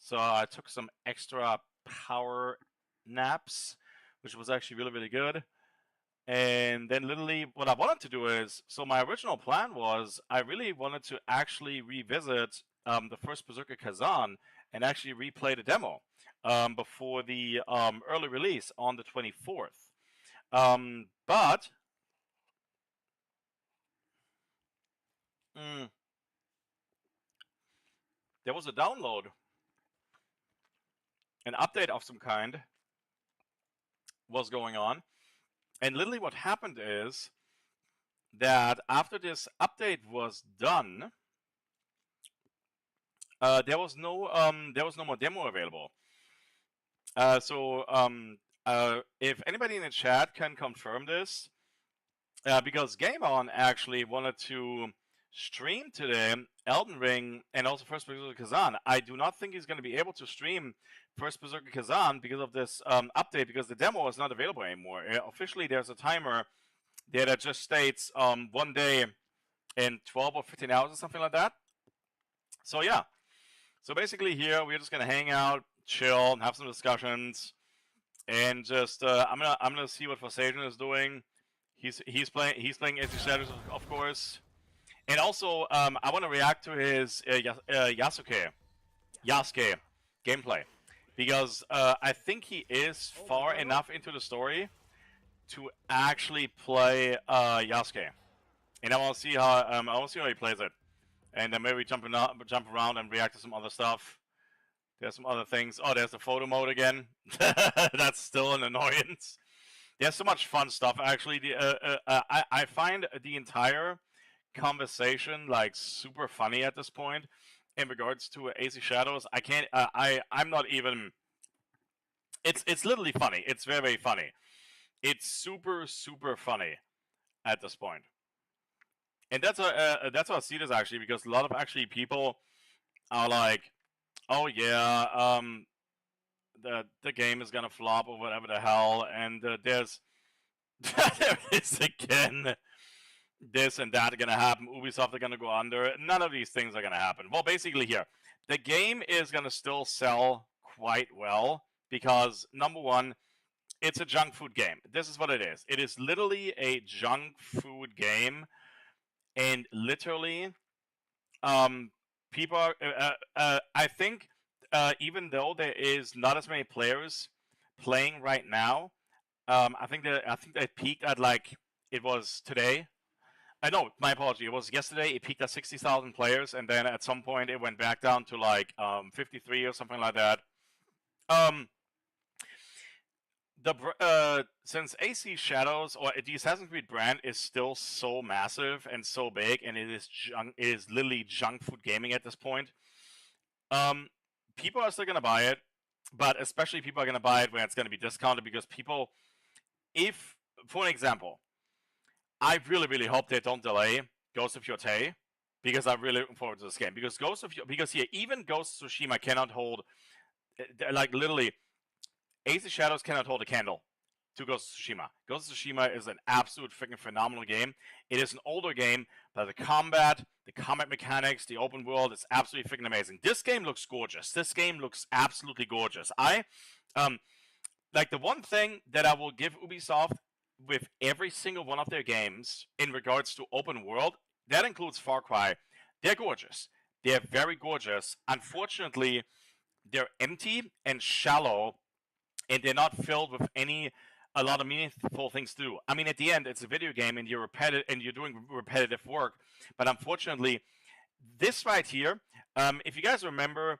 So I took some extra power naps, which was actually really, really good. And then literally what I wanted to do is, so my original plan was I really wanted to actually revisit the first Berserker Kazan and actually replay the demo before the early release on the 24th. But there was a download, an update of some kind was going on. And literally what happened is that after this update was done, there was no more demo available. If anybody in the chat can confirm this, because Game On actually wanted to stream today Elden Ring and also First Berserker Kazan. I do not think he's going to be able to stream First Berserker Kazan because of this update, because the demo is not available anymore. Officially, there's a timer there that just states 1 day in 12 or 15 hours or something like that. So yeah. So basically here we're just gonna hang out, chill, have some discussions, and just I'm gonna see what Forsaken is doing. He's playing AC Shadows, of course, and also I want to react to his Yasuke gameplay, because I think he is far enough into the story to actually play Yasuke, and I want to see how he plays it, and then maybe jump around and react to some other stuff. There's some other things. Oh, there's the photo mode again. That's still an annoyance. There's so much fun stuff. Actually, I find the entire conversation like super funny at this point in regards to AC Shadows. I can't. I'm not even. It's literally funny. It's very, very funny. It's super, super funny at this point. And that's how I see this actually, because a lot of actually people are like, oh yeah, the game is gonna flop or whatever the hell, and there's there is again this and that gonna happen. Ubisoft are gonna go under. None of these things are gonna happen. Well, basically here, the game is gonna still sell quite well because number one, it's a junk food game. This is what it is. It is literally a junk food game, and literally, people are. I think even though there is not as many players playing right now, I think they peaked at like it was today. No, my apology. It was yesterday. It peaked at 60,000 players, and then at some point it went back down to like 53 or something like that. Since AC Shadows or the Assassin's Creed brand is still so massive and so big, and it is literally junk food gaming at this point. People are still gonna buy it, but especially people are gonna buy it when it's gonna be discounted, because people, if for an example, I really, really hope they don't delay Ghost of Yotei, because I'm really looking forward to this game. Because even Ghost of Tsushima cannot hold, like literally, AC Shadows cannot hold a candle to Ghost of Tsushima. Ghost of Tsushima is an absolute freaking phenomenal game. It is an older game, but the combat mechanics, the open world is absolutely freaking amazing. This game looks gorgeous. This game looks absolutely gorgeous. Like the one thing that I will give Ubisoft with every single one of their games in regards to open world, that includes Far Cry, they're gorgeous. They're very gorgeous. Unfortunately, they're empty and shallow, and they're not filled with a lot of meaningful things to do. I mean, at the end, it's a video game, and you're doing repetitive work. But unfortunately, this right here, if you guys remember,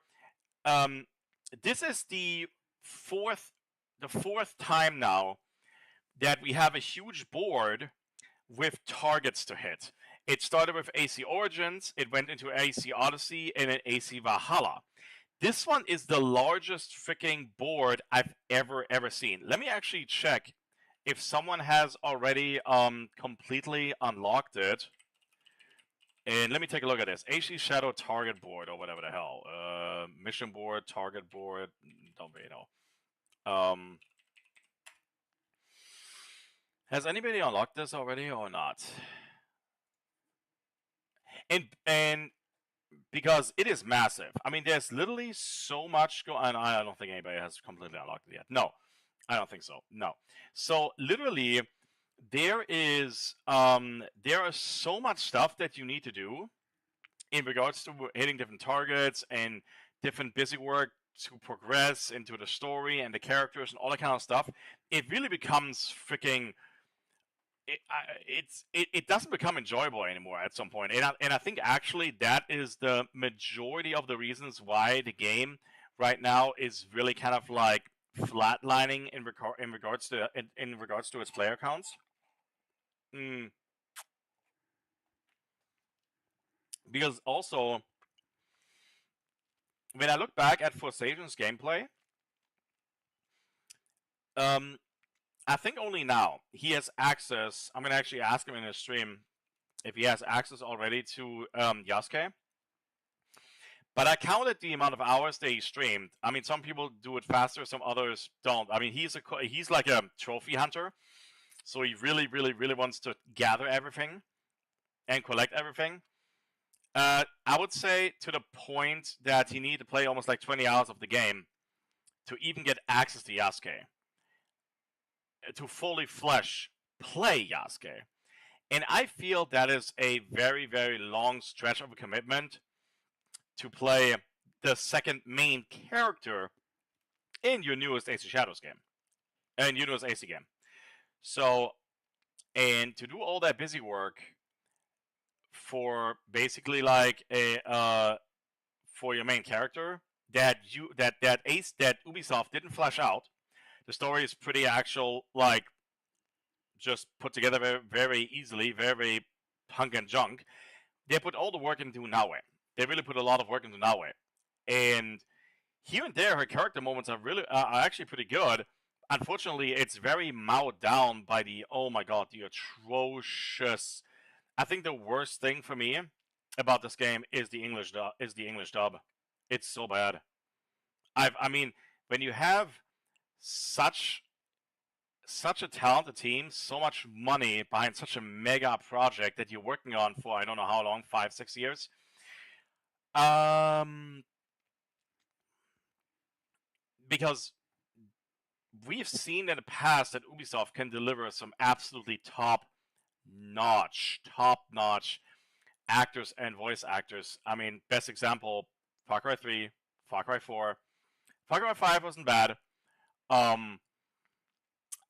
this is the fourth time now that we have a huge board with targets to hit. It started with AC Origins, it went into AC Odyssey, and then AC Valhalla. This one is the largest freaking board I've ever seen. Let me actually check if someone has already completely unlocked it. And let me take a look at this. AC Shadow target board, or whatever the hell. Mission board, target board, don't really know. Has anybody unlocked this already or not? And because it is massive. I mean, there's literally so much going. I don't think anybody has completely unlocked it yet. No, I don't think so. No. So literally, there is there is so much stuff that you need to do in regards to hitting different targets and different busy work to progress into the story and the characters and all that kind of stuff. It really becomes freaking it doesn't become enjoyable anymore at some point, and I think actually that is the majority of the reasons why the game right now is really kind of like flatlining in regards to in regards to its player counts. Mm, because also when I look back at Forsaken's gameplay, um, I think only now he has access. I'm gonna actually ask him in his stream if he has access already to Yasuke. But I counted the amount of hours that he streamed. I mean, some people do it faster, some others don't. I mean, he's like a trophy hunter, so he really, really, really wants to gather everything and collect everything. I would say to the point that he needed to play almost like 20 hours of the game to even get access to Yasuke, to fully play Yasuke. And I feel that is a very, very long stretch of a commitment to play the second main character in your newest AC Shadows game, and your newest AC game. So, and to do all that busy work for basically like a for your main character that Ubisoft didn't flesh out. The story is pretty actual, like just put together very, very easily, very punk and junk. They put all the work into Naue. They really put a lot of work into Naue, and here and there, her character moments are actually pretty good. Unfortunately, it's very mowed down by the oh my god, the atrocious. I think the worst thing for me about this game is the English dub. It's so bad. I mean, when you have such such a talented team, so much money behind such a mega project that you're working on for I don't know how long, 5, 6 years. Because we've seen in the past that Ubisoft can deliver some absolutely top notch actors and voice actors. I mean, best example, Far Cry 3, Far Cry 4. Far Cry 5 wasn't bad. Um,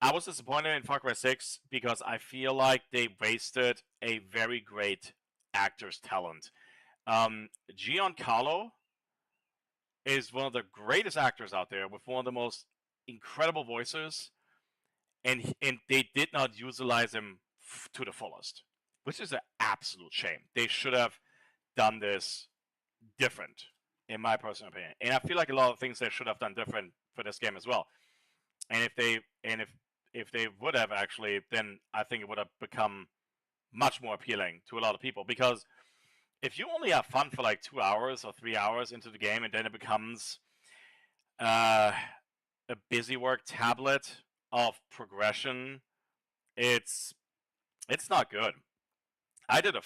I was disappointed in Far Cry 6 because I feel like they wasted a very great actor's talent. Giancarlo is one of the greatest actors out there with one of the most incredible voices, and they did not utilize him to the fullest, which is an absolute shame. They should have done this different, in my personal opinion. And I feel like a lot of things they should have done different for this game as well. And if they would have actually, then I think it would have become much more appealing to a lot of people. Because if you only have fun for like 2 hours or 3 hours into the game, and then it becomes a busy work tablet of progression, it's not good. I did a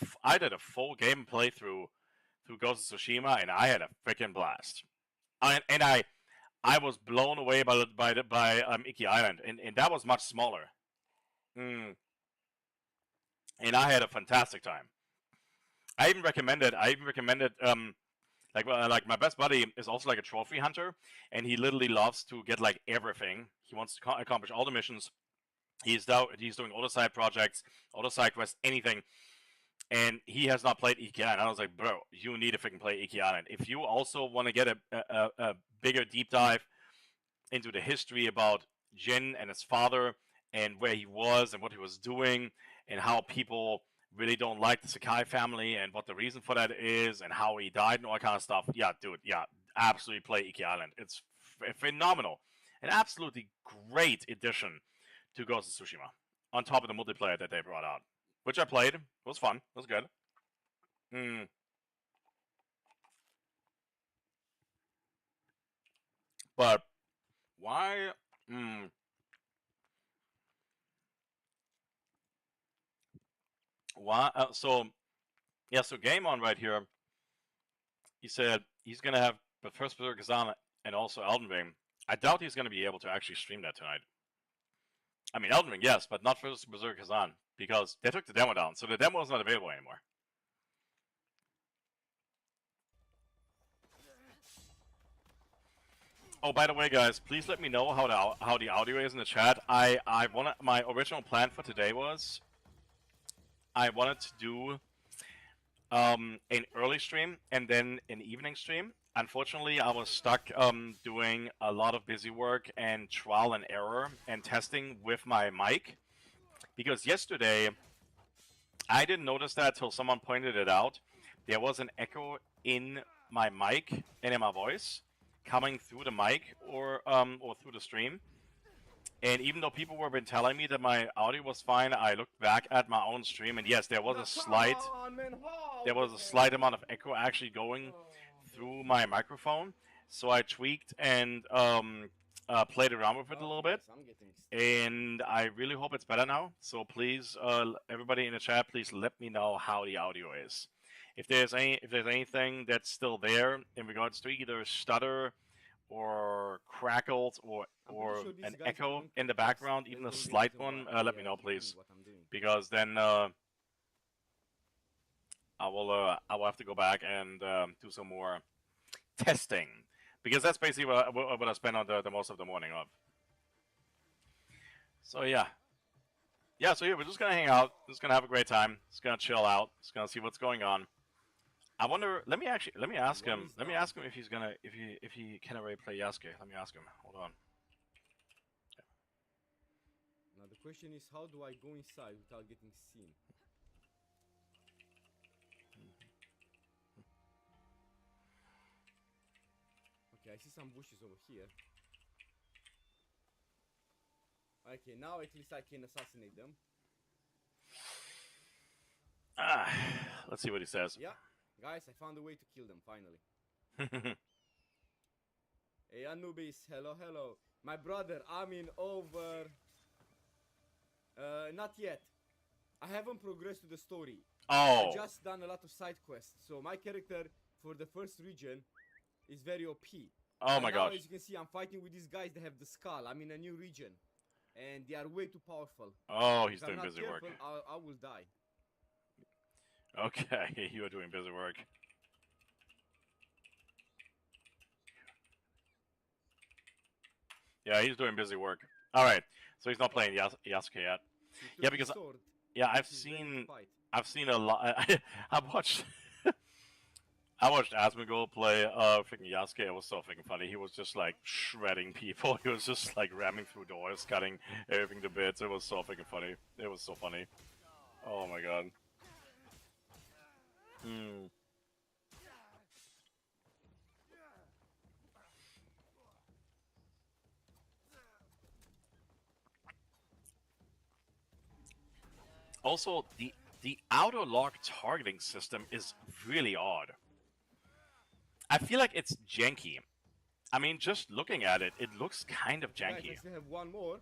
full game playthrough through Ghost of Tsushima, and I had a freaking blast. And I was blown away by Iki Island, and that was much smaller. Mm. And I had a fantastic time. I even recommended like my best buddy is also like a trophy hunter, and he literally loves to get like everything. He wants to accomplish all the missions. He's doing all the side projects, all the side quests, anything. And he has not played Iki Island. I was like, bro, you need to freaking play Iki Island. If you also want to get a bigger deep dive into the history about Jin and his father and where he was and what he was doing and how people really don't like the Sakai family and what the reason for that is and how he died and all that kind of stuff. Yeah, dude, yeah, absolutely play Iki Island. It's phenomenal. An absolutely great addition to Ghost of Tsushima on top of the multiplayer that they brought out, which I played. It was fun. It was good. Mm. But why? Mm, why? So yeah, so Game On right here he said he's gonna have the first Berserker Kazan and also Elden Ring. I doubt he's gonna be able to actually stream that tonight. I mean, Elden Ring, yes, but not first Berserker Kazan because they took the demo down, so the demo is not available anymore. Oh, by the way, guys, please let me know how the audio is in the chat. My original plan for today was I wanted to do an early stream and then an evening stream. Unfortunately, I was stuck doing a lot of busy work and trial and error and testing with my mic because yesterday I didn't notice that till someone pointed it out. There was an echo in my mic and in my voice coming through the mic or through the stream. And even though people were been telling me that my audio was fine, I looked back at my own stream, and yes, there was a slight amount of echo actually going through my microphone. So I tweaked and played around with it a little bit, and I really hope it's better now. So please, everybody in the chat, please let me know how the audio is. If there's anything that's still there in regards to either stutter or crackles or an echo in the background, even a slight one, let me know, please, because then I will have to go back and do some more testing, because that's basically what I spend on the most of the morning of. So yeah, so yeah, we're just gonna hang out, just gonna have a great time, just gonna chill out, just gonna see what's going on. I wonder. Let me ask him if he's gonna if he can already play Yasuke. Let me ask him. Hold on. Now the question is, how do I go inside without getting seen? Okay, I see some bushes over here. Okay, now at least I can assassinate them. Let's see what he says. Yeah, guys, I found a way to kill them finally. Hey Anubis, hello. My brother, I'm in over. Not yet. I haven't progressed to the story. Oh. I just done a lot of side quests, so my character for the first region is very OP. Oh my gosh. As you can see, I'm fighting with these guys that have the skull. I'm in a new region, and they are way too powerful. Oh, he's doing busy work. I will die. Okay, you are doing busy work. Yeah, he's doing busy work. All right, so he's not playing Yasuke yet. Yeah, because I've seen a lot. I watched Asmongold play freaking Yasuke. It was so freaking funny. He was just like shredding people. He was just like ramming through doors, cutting everything to bits. It was so freaking funny. It was so funny. Oh my god. Also, the auto-lock targeting system is really odd. I feel like it's janky. I mean, just looking at it, it looks kind of janky. Right, I still have one more.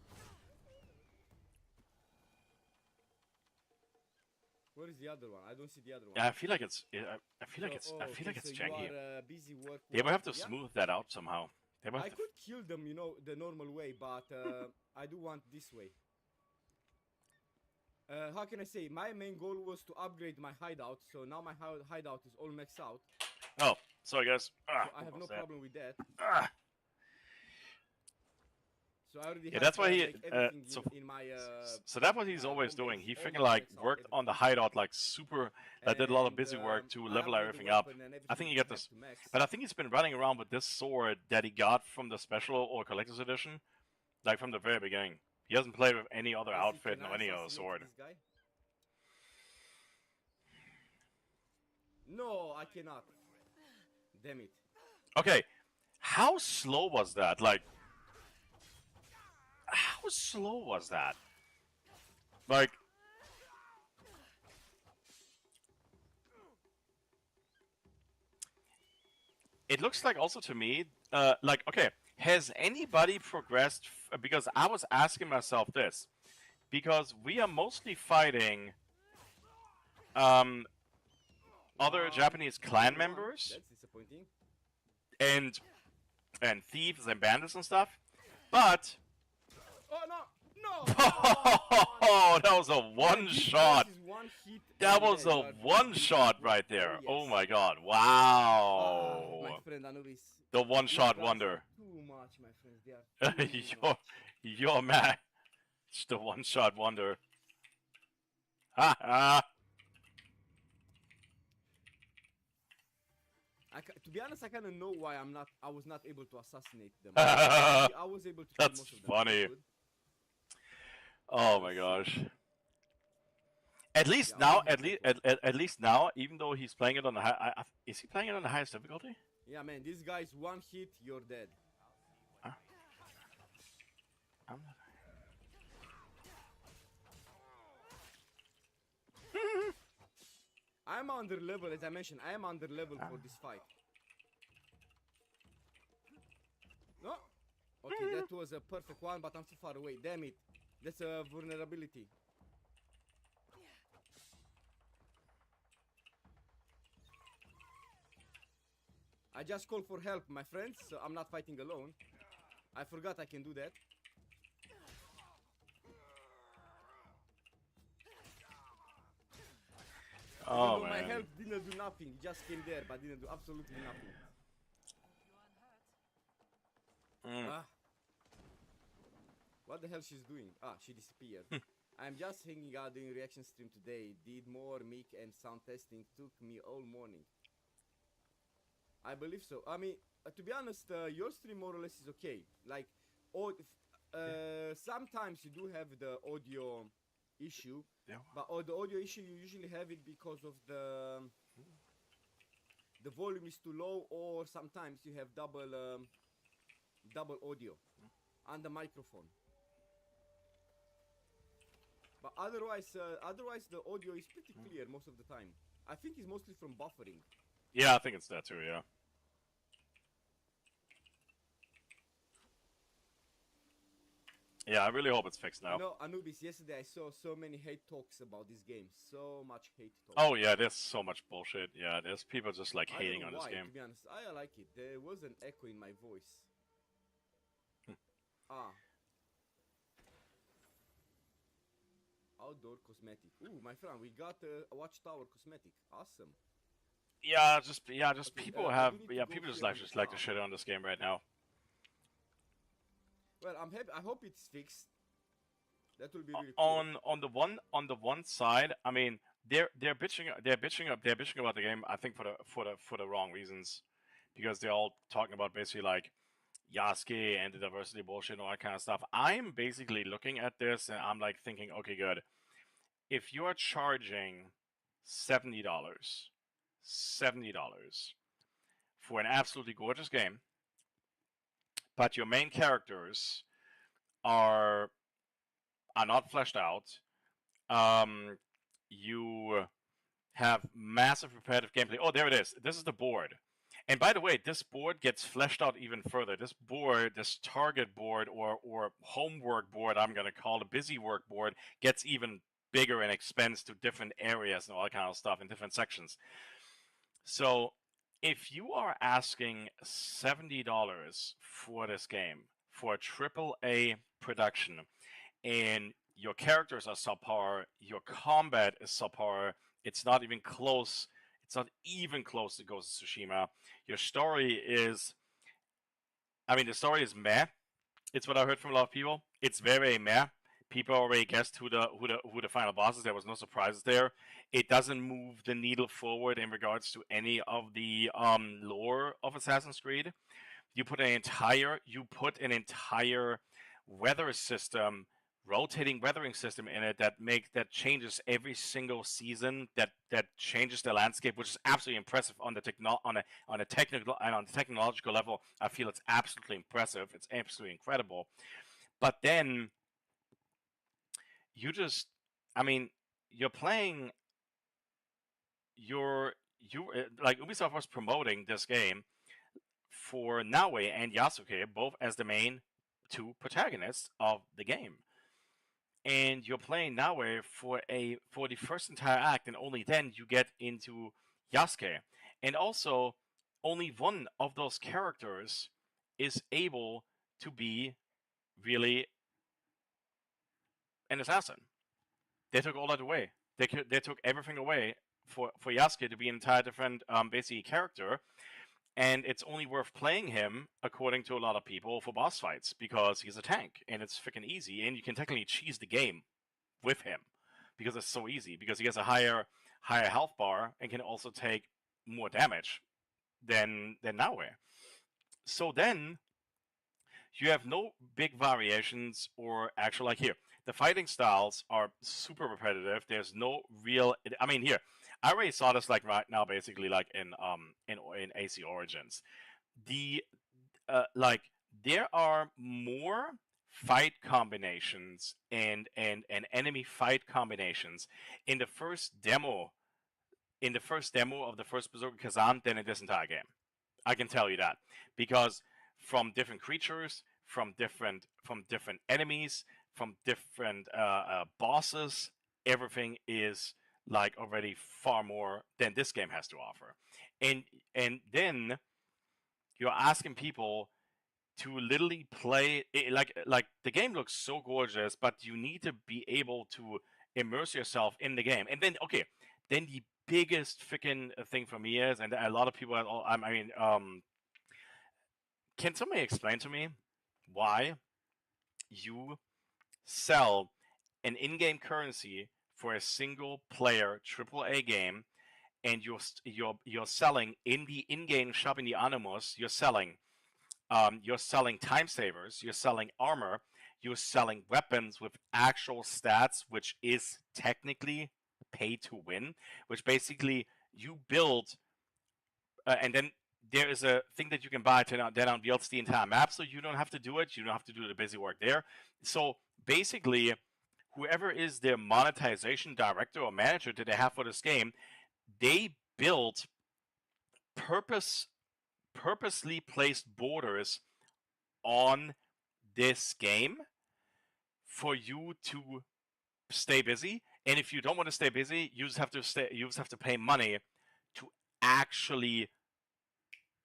Where is the other one? I don't see the other one. Yeah, I feel like it's janky. They will have to smooth that out somehow. I could kill them, you know, the normal way, but I do want this way. How can I say? My main goal was to upgrade my hideout, so now my hideout is all maxed out. Oh, sorry guys. So I have no problem with that. So I already have that's why he. in my. So that's what he's always doing. He freaking like worked on the hideout like super. Did a lot of busy work to level everything up. I think he got this, but I think he's been running around with this sword that he got from the special or collector's edition, like from the very beginning. He hasn't played with any other outfit or any other sword. No, I cannot. Damn it. Okay, how slow was that? Like, how slow was that? Like, it looks like also to me, like, okay, has anybody progressed? Because I was asking myself this, because we are mostly fighting other Japanese clan members, disappointing. And thieves and bandits and stuff. But Oh no! oh, that was a one This shot. boss is one hit That and was dead. a You are one beaten shot with- right there. Oh yes. my god! Ah, Wow. my friend Anubis. The one These shot guys are wonder. Too much, my friends. They are too you're, much. you're mad. It's the one shot wonder. Ha ha. To be honest, I kind of know why I was not able to assassinate them. I was able to kill That's most of them. funny. That's good. Oh my gosh. At least Yeah, now, one hit at least now, even though he's playing it on the high, is he playing it on the highest difficulty? Yeah, man, this guy's one hit, you're dead. I'm not. I'm under level, as I mentioned. I am under level for this fight. No. Okay, that was a perfect one, but I'm too far away. Damn it. That's a vulnerability. I just called for help, my friends, so I'm not fighting alone. I forgot I can do that. Oh My man. help didn't do nothing. Just came there, but didn't do absolutely nothing. Ah. What the hell she's doing? Ah, she disappeared. I'm just hanging out doing reaction stream today. Did more mic and sound testing. Took me all morning. I believe so. I mean, to be honest, your stream more or less is okay. Like, sometimes you do have the audio issue, Yeah. but the audio issue you usually have it because of the volume is too low, or sometimes you have double audio on the microphone. But otherwise the audio is pretty clear most of the time. I think it's mostly from buffering. Yeah, I think it's that too. Yeah. Yeah, I really hope it's fixed now. You know, Anubis, yesterday I saw so many hate talks about this game. So much hate talk. Oh yeah, there's so much bullshit. Yeah, there's people just like I don't hating know on why, this game. to be honest. I like it. There was an echo in my voice. Outdoor cosmetic. Ooh, my friend, we got a watchtower cosmetic. Awesome. Yeah, just Okay, people I have do need to yeah go people just here like on the just like to top. shit on this game right now. Well, I'm happy. I hope it's fixed. That will be really cool. On the one side, I mean they're bitching about the game. I think for the wrong reasons, because they're all talking about basically like Yasuke and the diversity bullshit and all that kind of stuff. I'm basically looking at this and I'm like thinking, okay, good. If you are charging $70 for an absolutely gorgeous game, but your main characters are not fleshed out. You have massive repetitive gameplay. Oh, there it is. This is the board. And by the way, this board gets fleshed out even further. This board, this target board or homework board, I'm going to call it, busy work board, gets even bigger and expands to different areas and all that kind of stuff in different sections. So if you are asking $70 for this game, for a AAA production, and your characters are subpar, your combat is subpar, it's not even close to Ghost of Tsushima. Your story is, I mean, the story is meh. It's what I heard from a lot of people. It's very meh. People already guessed who the final boss is. There was no surprises there. It doesn't move the needle forward in regards to any of the lore of Assassin's Creed. You put an entire weather system, rotating weathering system in it that changes every single season, that changes the landscape, which is absolutely impressive on a technical and on the technological level. I feel it's absolutely impressive. It's absolutely incredible. But then you're playing like Ubisoft was promoting this game for Naoe and Yasuke both as the main two protagonists of the game. And you're playing Naoe for the first entire act, and only then you get into Yasuke. And also, only one of those characters is able to be really an assassin. They took all that away. They took everything away for Yasuke to be an entire different basically character, and it's only worth playing him according to a lot of people for boss fights because he's a tank and it's freaking easy, and you can technically cheese the game with him because it's so easy because he has a higher health bar and can also take more damage than Naoe. So then you have no big variations, or actually, like here, the fighting styles are super repetitive. There's no real. I mean, here, I already saw this like right now, basically like in AC Origins. The like there are more fight combinations and enemy fight combinations in the first demo of the first Berserker Kazan than in this entire game. I can tell you that because from different creatures, from different enemies, from different bosses, everything is like already far more than this game has to offer, and then you're asking people to literally play like the game looks so gorgeous, but you need to be able to immerse yourself in the game, and then okay, then the biggest freaking thing for me is, and a lot of people, I mean, can somebody explain to me why you sell an in-game currency for a single-player AAA game, and you're selling in the in-game shop in the Animus, you're selling time savers, you're selling armor, you're selling weapons with actual stats, which is technically pay to win, which basically you build, and then there is a thing that you can buy that unveils the entire map, so you don't have to do it. You don't have to do the busy work there. So basically, whoever is their monetization director or manager that they have for this game, they built purposely placed borders on this game for you to stay busy. And if you don't want to stay busy, you just have to pay money to actually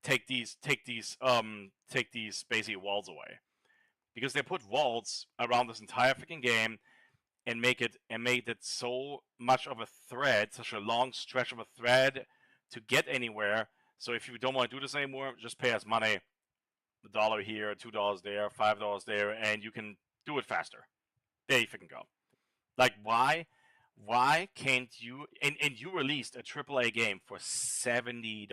take these basically walls away, because they put walls around this entire freaking game and made it so much of a thread, such a long stretch of a thread to get anywhere. So if you don't want to do this anymore, just pay us money, $1 here, $2 there, $5 there, and you can do it faster. There you freaking go. Like, why can't you? And you released a AAA game for $70.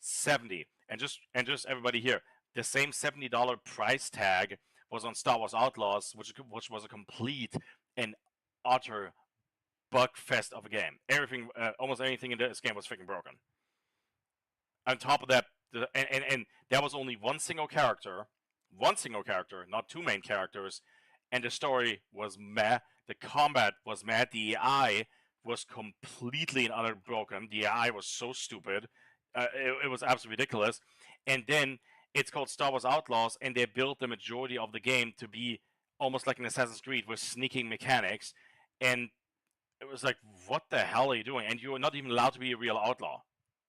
70, and just everybody here, the same $70 price tag was on Star Wars Outlaws, which was a complete and utter bug fest of a game. Everything, almost anything in this game was freaking broken. On top of that, and there was only one single character, not two main characters, and the story was meh. The combat was meh. The AI was completely and utterly broken. The AI was so stupid. It was absolutely ridiculous. And then it's called Star Wars Outlaws, and they built the majority of the game to be almost like an Assassin's Creed with sneaking mechanics. And it was like, what the hell are you doing? And you're not even allowed to be a real outlaw.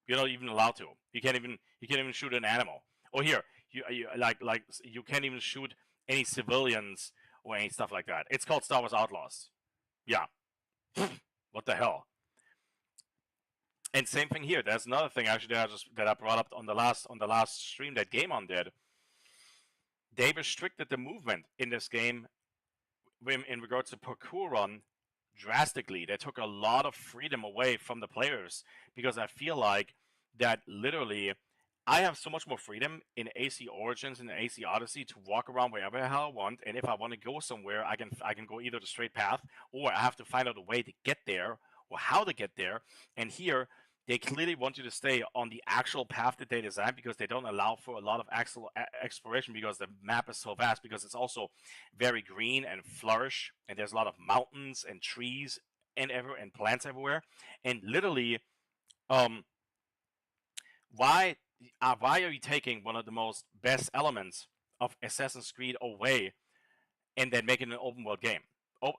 You're not even allowed to. You can't even shoot an animal. Or here, you can't even shoot any civilians or any stuff like that. It's called Star Wars Outlaws. Yeah. What the hell? And same thing here. There's another thing actually that I brought up on the last stream that Game On did. They restricted the movement in this game in regards to parkour run drastically. They took a lot of freedom away from the players, because I feel like that literally I have so much more freedom in AC Origins and AC Odyssey to walk around wherever the hell I want, and if I want to go somewhere, I can go either the straight path, or I have to find out a way to get there or how to get there. And here they clearly want you to stay on the actual path that they designed, because they don't allow for a lot of actual exploration, because the map is so vast, because it's also very green and flourish, and there's a lot of mountains and trees and plants everywhere. And literally, why are you taking one of the most best elements of Assassin's Creed away and then making an open world game?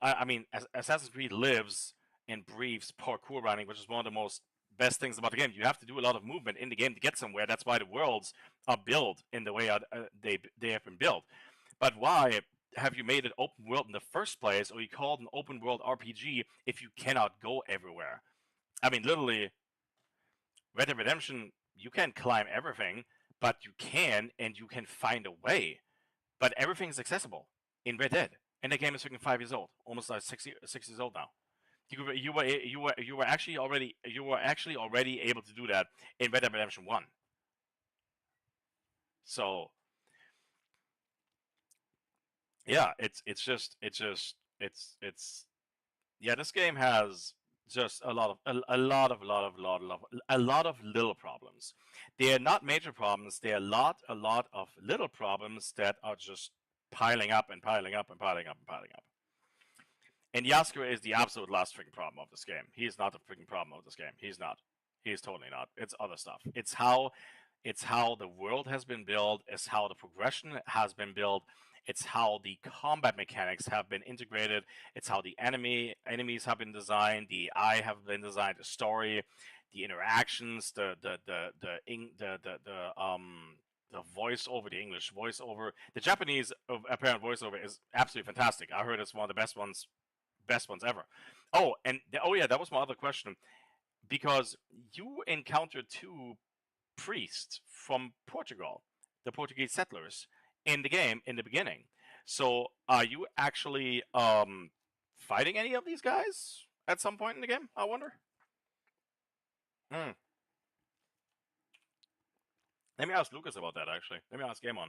I mean, Assassin's Creed lives and breathes parkour running, which is one of the most best things about the game. You have to do a lot of movement in the game to get somewhere. That's why the worlds are built in the way they have been built. But why have you made it open world in the first place, or you call it an open world RPG if you cannot go everywhere? I mean, literally, Red Dead Redemption, you can't climb everything, but you can, and you can find a way. But everything's accessible in Red Dead, and the game is freaking 5 years old, almost like 6 years old now. You were actually already able to do that in Red Dead Redemption 1. So yeah, yeah, this game has just a lot of little problems. They are not major problems. They are a lot of little problems that are just piling up and piling up and piling up and piling up. And Yaskura is the absolute last freaking problem of this game. He is not the freaking problem of this game. He's not. He's totally not. It's other stuff. It's how the world has been built. It's how the progression has been built. It's how the combat mechanics have been integrated. It's how the enemies have been designed. The AI have been designed. The story, the interactions, the voiceover, the English voiceover, the Japanese apparent voiceover is absolutely fantastic. I heard it's one of the best ones ever. Oh, and yeah, that was my other question, because you encountered two priests from Portugal, the Portuguese settlers, in the game in the beginning. So, are you actually fighting any of these guys at some point in the game? I wonder. Hmm. Let me ask Lucas about that. Actually, let me ask Game On.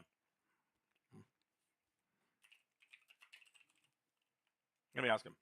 Let me ask him.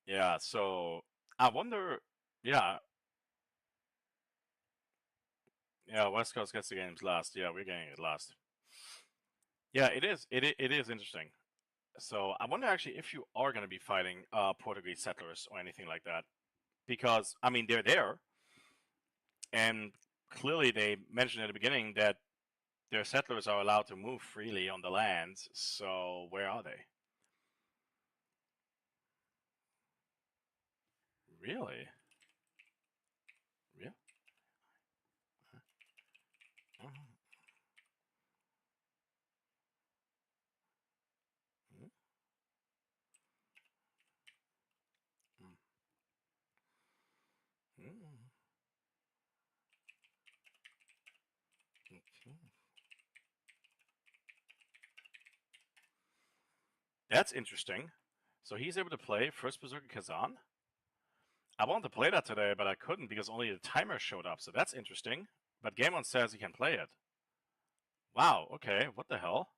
Yeah, so I wonder. Yeah, yeah. West Coast gets the games last. Yeah, we're getting it last. Yeah, it is. It is interesting. So I wonder actually if you are going to be fighting Portuguese settlers or anything like that, because I mean they're there, and clearly they mentioned at the beginning that their settlers are allowed to move freely on the land. So where are they? Really? Real? That's interesting. So he's able to play First Berserker Kazan. I wanted to play that today, but I couldn't because only the timer showed up. So that's interesting. But Game On says he can play it. Wow. Okay. What the hell?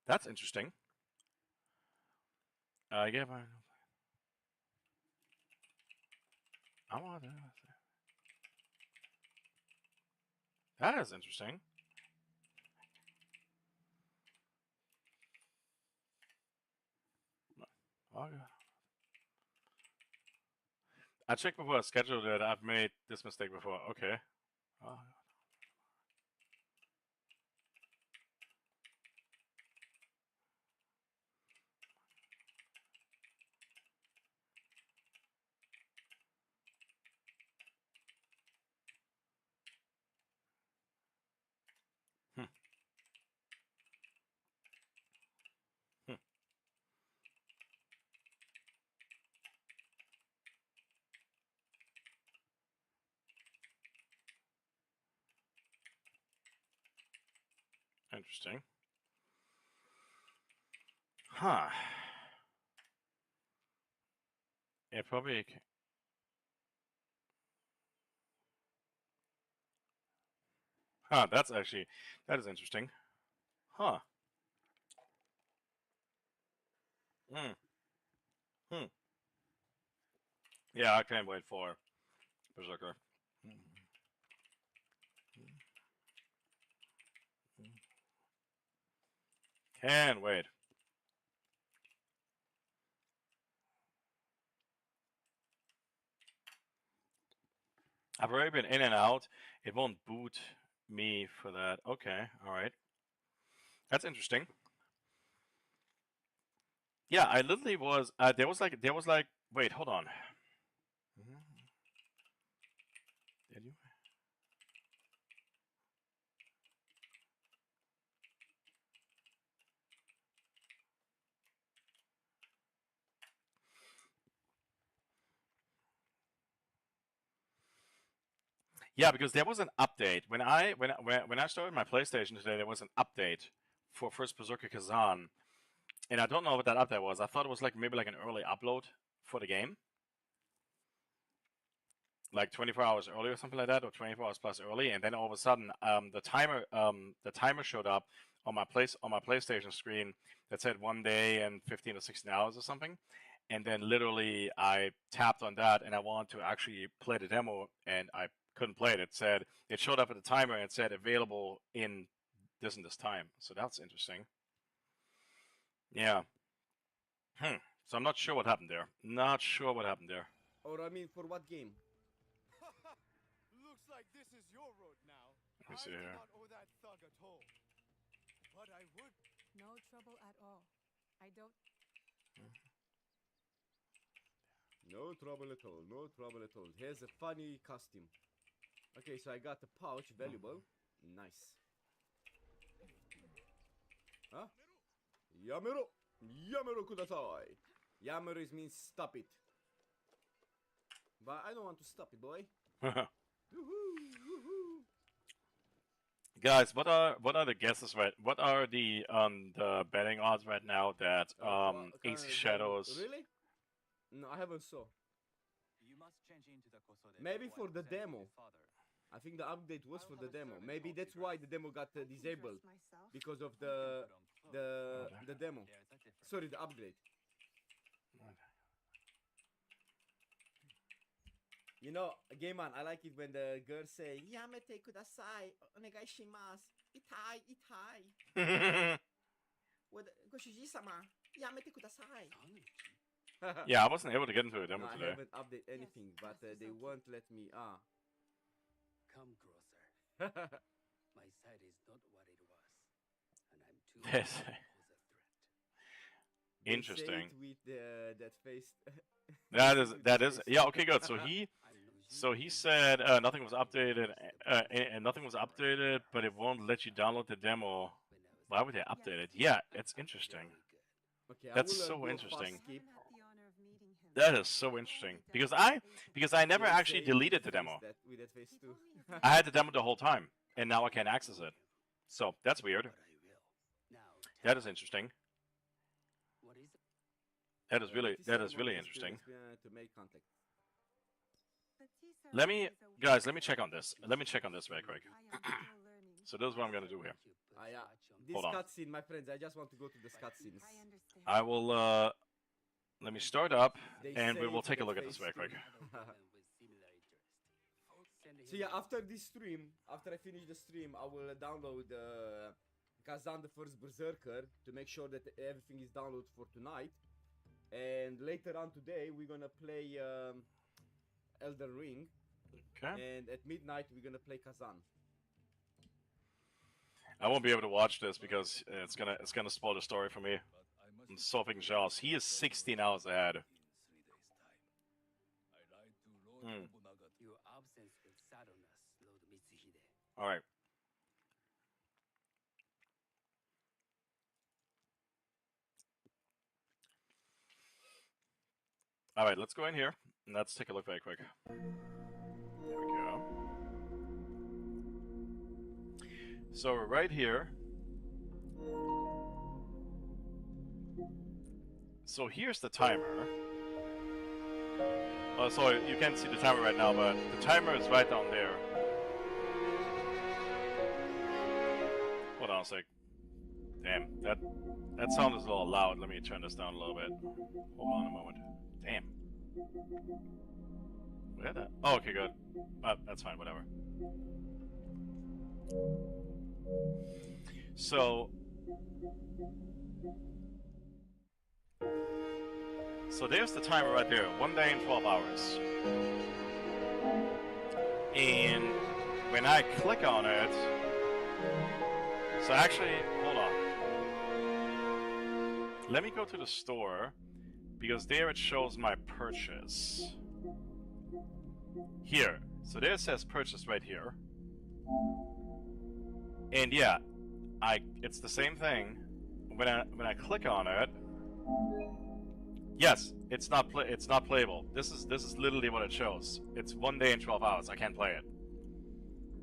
That's interesting. Yeah, I want to. That is interesting. I checked before I scheduled it. I've made this mistake before. Okay. Oh. Hmm. Interesting. Huh. It probably. Huh, that is interesting. Huh. Hmm. Hmm. Yeah, I can't wait for Berserker. Can't wait. I've already been in and out. It won't boot me for that. Okay, all right. That's interesting. Yeah, I literally was. There was like. Wait, hold on. Did you? Yeah, because there was an update when I started my PlayStation today. There was an update for First Berserker Kazan, and I don't know what that update was. I thought it was like maybe like an early upload for the game, like 24 hours early or something like that, or 24 hours plus early. And then all of a sudden, the timer showed up on my PlayStation screen that said 1 day and 15 or 16 hours or something. And then literally, I tapped on that, and I wanted to actually play the demo, and I couldn't play it. It showed up at the timer and it said available in this and this time. So that's interesting. Yeah. So I'm not sure what happened there. Not sure what happened there. Or I mean, for what game? Looks like this is your road now. Let me see I do here. not owe that thug at all. But I would. No trouble at all. I don't. No trouble at all. No trouble at all. Here's a funny costume. Okay, so I got a pouch, valuable. Nice. Huh? Yamero! Yamero kudasai! Yamero means stop it. But I don't want to stop it, boy. Woohoo! Guys, what are the guesses right? What are the betting odds right now that AC Shadows? Really? No, I haven't saw. You must change into the Kosode Maybe before for the I present demo. your father. I think the update was I for will the have a demo. servant Maybe call that's you why guys. the demo got I can disabled dress myself. because of You can the put on clothes. the demo. There's a difference. Sorry, the upgrade. You know, Game Man, I like it when the girls say Yamete kudasai, onegai shimasu, itai, itai. With Goshiji-sama, Yamete kudasai. Yeah, I wasn't able to get into a demo No, I today. haven't updated anything, but this is they okay. won't let me. Come closer. My side is not what it was, and I'm too Yes. old to pose a threat. They say Interesting. it with that face. That is yeah. Okay, good. So he I'm no he said nothing was updated and nothing was updated, but it won't let you download the demo. Why would they update it? Yeah, it's interesting. Okay, That's I will, so do a interesting. fast skip. I haven't had the honor of meeting him. That is so interesting because I never They actually say deleted with the demo. That, with that face He too. told me you I had the demo the whole time, and now I can't access it. So that's weird. But I will. Now, That tell is me, interesting. what is it? That is really Tea ceremony is interesting. to make contact. Let me, guys, let me check on this. Let me check on this very quick. I am still learning. So this is what I'm gonna do here. You put Yeah. such on This Hold on. cutscene, my friends, I just want to go to the cutscenes. I understand. I will. Let me start up, They and we say will it take a with look at that this very face quick. too. other women with similar interests. Send So him yeah, an after this stream, after I finish the stream, I will download Kazan the First Berserker to make sure that everything is downloaded for tonight. And later on today, we're gonna play Elden Ring, Okay. and at midnight we're gonna play Kazan. I won't be able to watch this because it's gonna spoil the story for me. I'm solving Jaws. He is 16 hours ahead. Hmm. Your absence will sadden us, Lord Mitsuhide. All right. All right. Let's go in here and let's take a look very quick. There we go. So we're right here. So here's the timer. Oh, sorry, you can't see the timer right now, but the timer is right down there. Hold on a sec. Damn, that sound is a little loud. Let me turn this down a little bit. Hold on a moment. Damn. Where the? Oh, okay, good. That's fine, whatever. So there's the timer right there. 1 day and 12 hours. And when I click on it, so actually, hold on. Let me go to the store, because there it shows my purchase. Here. So there it says purchase right here. And yeah, it's the same thing. When I click on it, yes, it's not playable. This is literally what it shows. It's 1 day and 12 hours. I can't play it.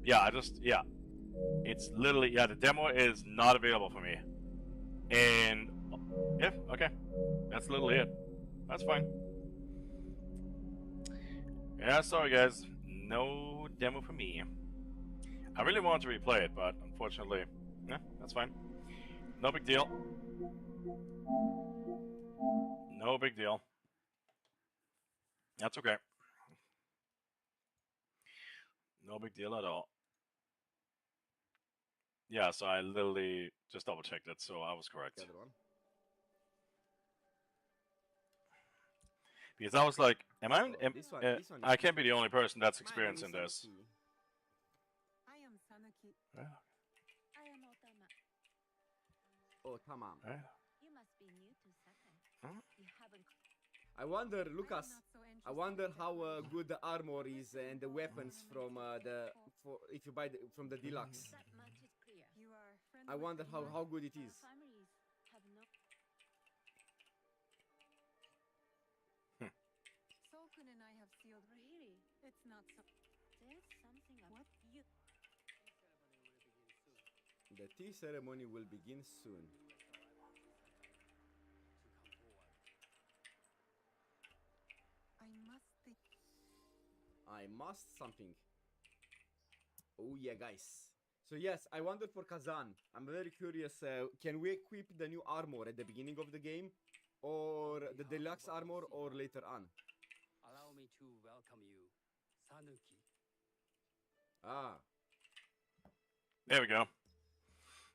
Yeah, it's literally, yeah, the demo is not available for me. And yeah, okay, that's literally it. That's fine. Yeah, sorry guys, no demo for me. I really wanted to replay it, but unfortunately, yeah, that's fine. No big deal. No big deal. That's okay. No big deal at all. Yeah, so I literally just double checked it, so I was correct. The other one. Because I was like, am I? Oh, this one I can't be the only person that's My name experiencing is this. Sanuki. I am Sanuki. Yeah. I am Otama. Oh, tamam. Yeah. You must be new to Sakai. Huh? You haven't. I wonder, I am Lucas. not so I interested wonder in how technology. good the armor is and the weapons from if you buy from the deluxe. That much is clear. You are friends I with wonder Ymir? how good it Our is. families have no. Solkun and I have sealed. Really? It's not so. There's something about you. The tea ceremony will begin soon. I must think. I must something. Oh yeah, guys. So yes, I wonder for Kazan. I'm very curious. Can we equip the new armor at the beginning of the game, or the deluxe armor, or later on? Allow me to welcome you, Sanuki. Ah, There we go.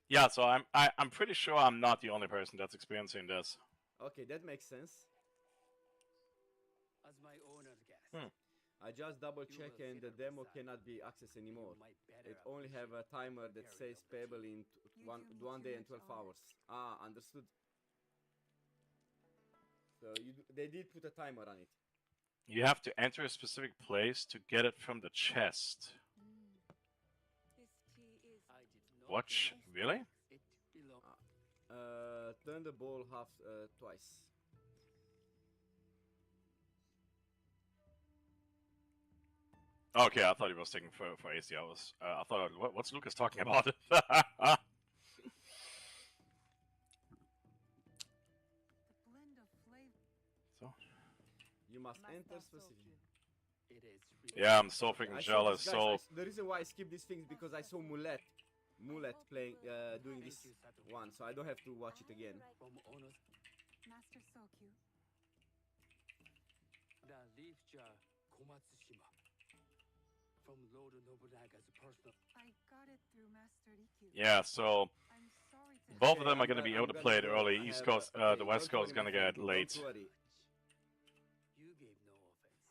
Yeah, so I'm pretty sure I'm not the only person that's experiencing this. okay, that makes sense. As my honored guest, I just double You check will and sit the at the demo side. cannot be accessed you anymore. might better It only have a appreciate timer the that very says payable in You one do me day too and 12 much honor. hours. Ah, understood. So they did put a timer on it. You have to enter a specific place to get it from the chest. This tea is. I did not Watch, request really? It belongs. Turn the ball twice. Okay, I thought he was taking for AC. I thought, what's Lucas talking about? The blend of flavor. So, You must Master enter Solkun. specific. It is really yeah, I'm so freaking I saw jealous. this, guys, So the reason why I skipped these things because I saw Mulet playing, doing Thank this you, Sato. one, so I don't have to watch it again. From honors, Master Sokyu. the leaf jar Komatsushima. From Lord Nobunaga's personal. I got it through Master Rikyu. yeah, so I'm sorry to. both Okay, of them are I'm gonna be gonna- able to I'm play it gonna go. early. I East have, Coast, okay, the West don't Coast is worry, my gonna get friend, late. Don't worry. You gave no offense.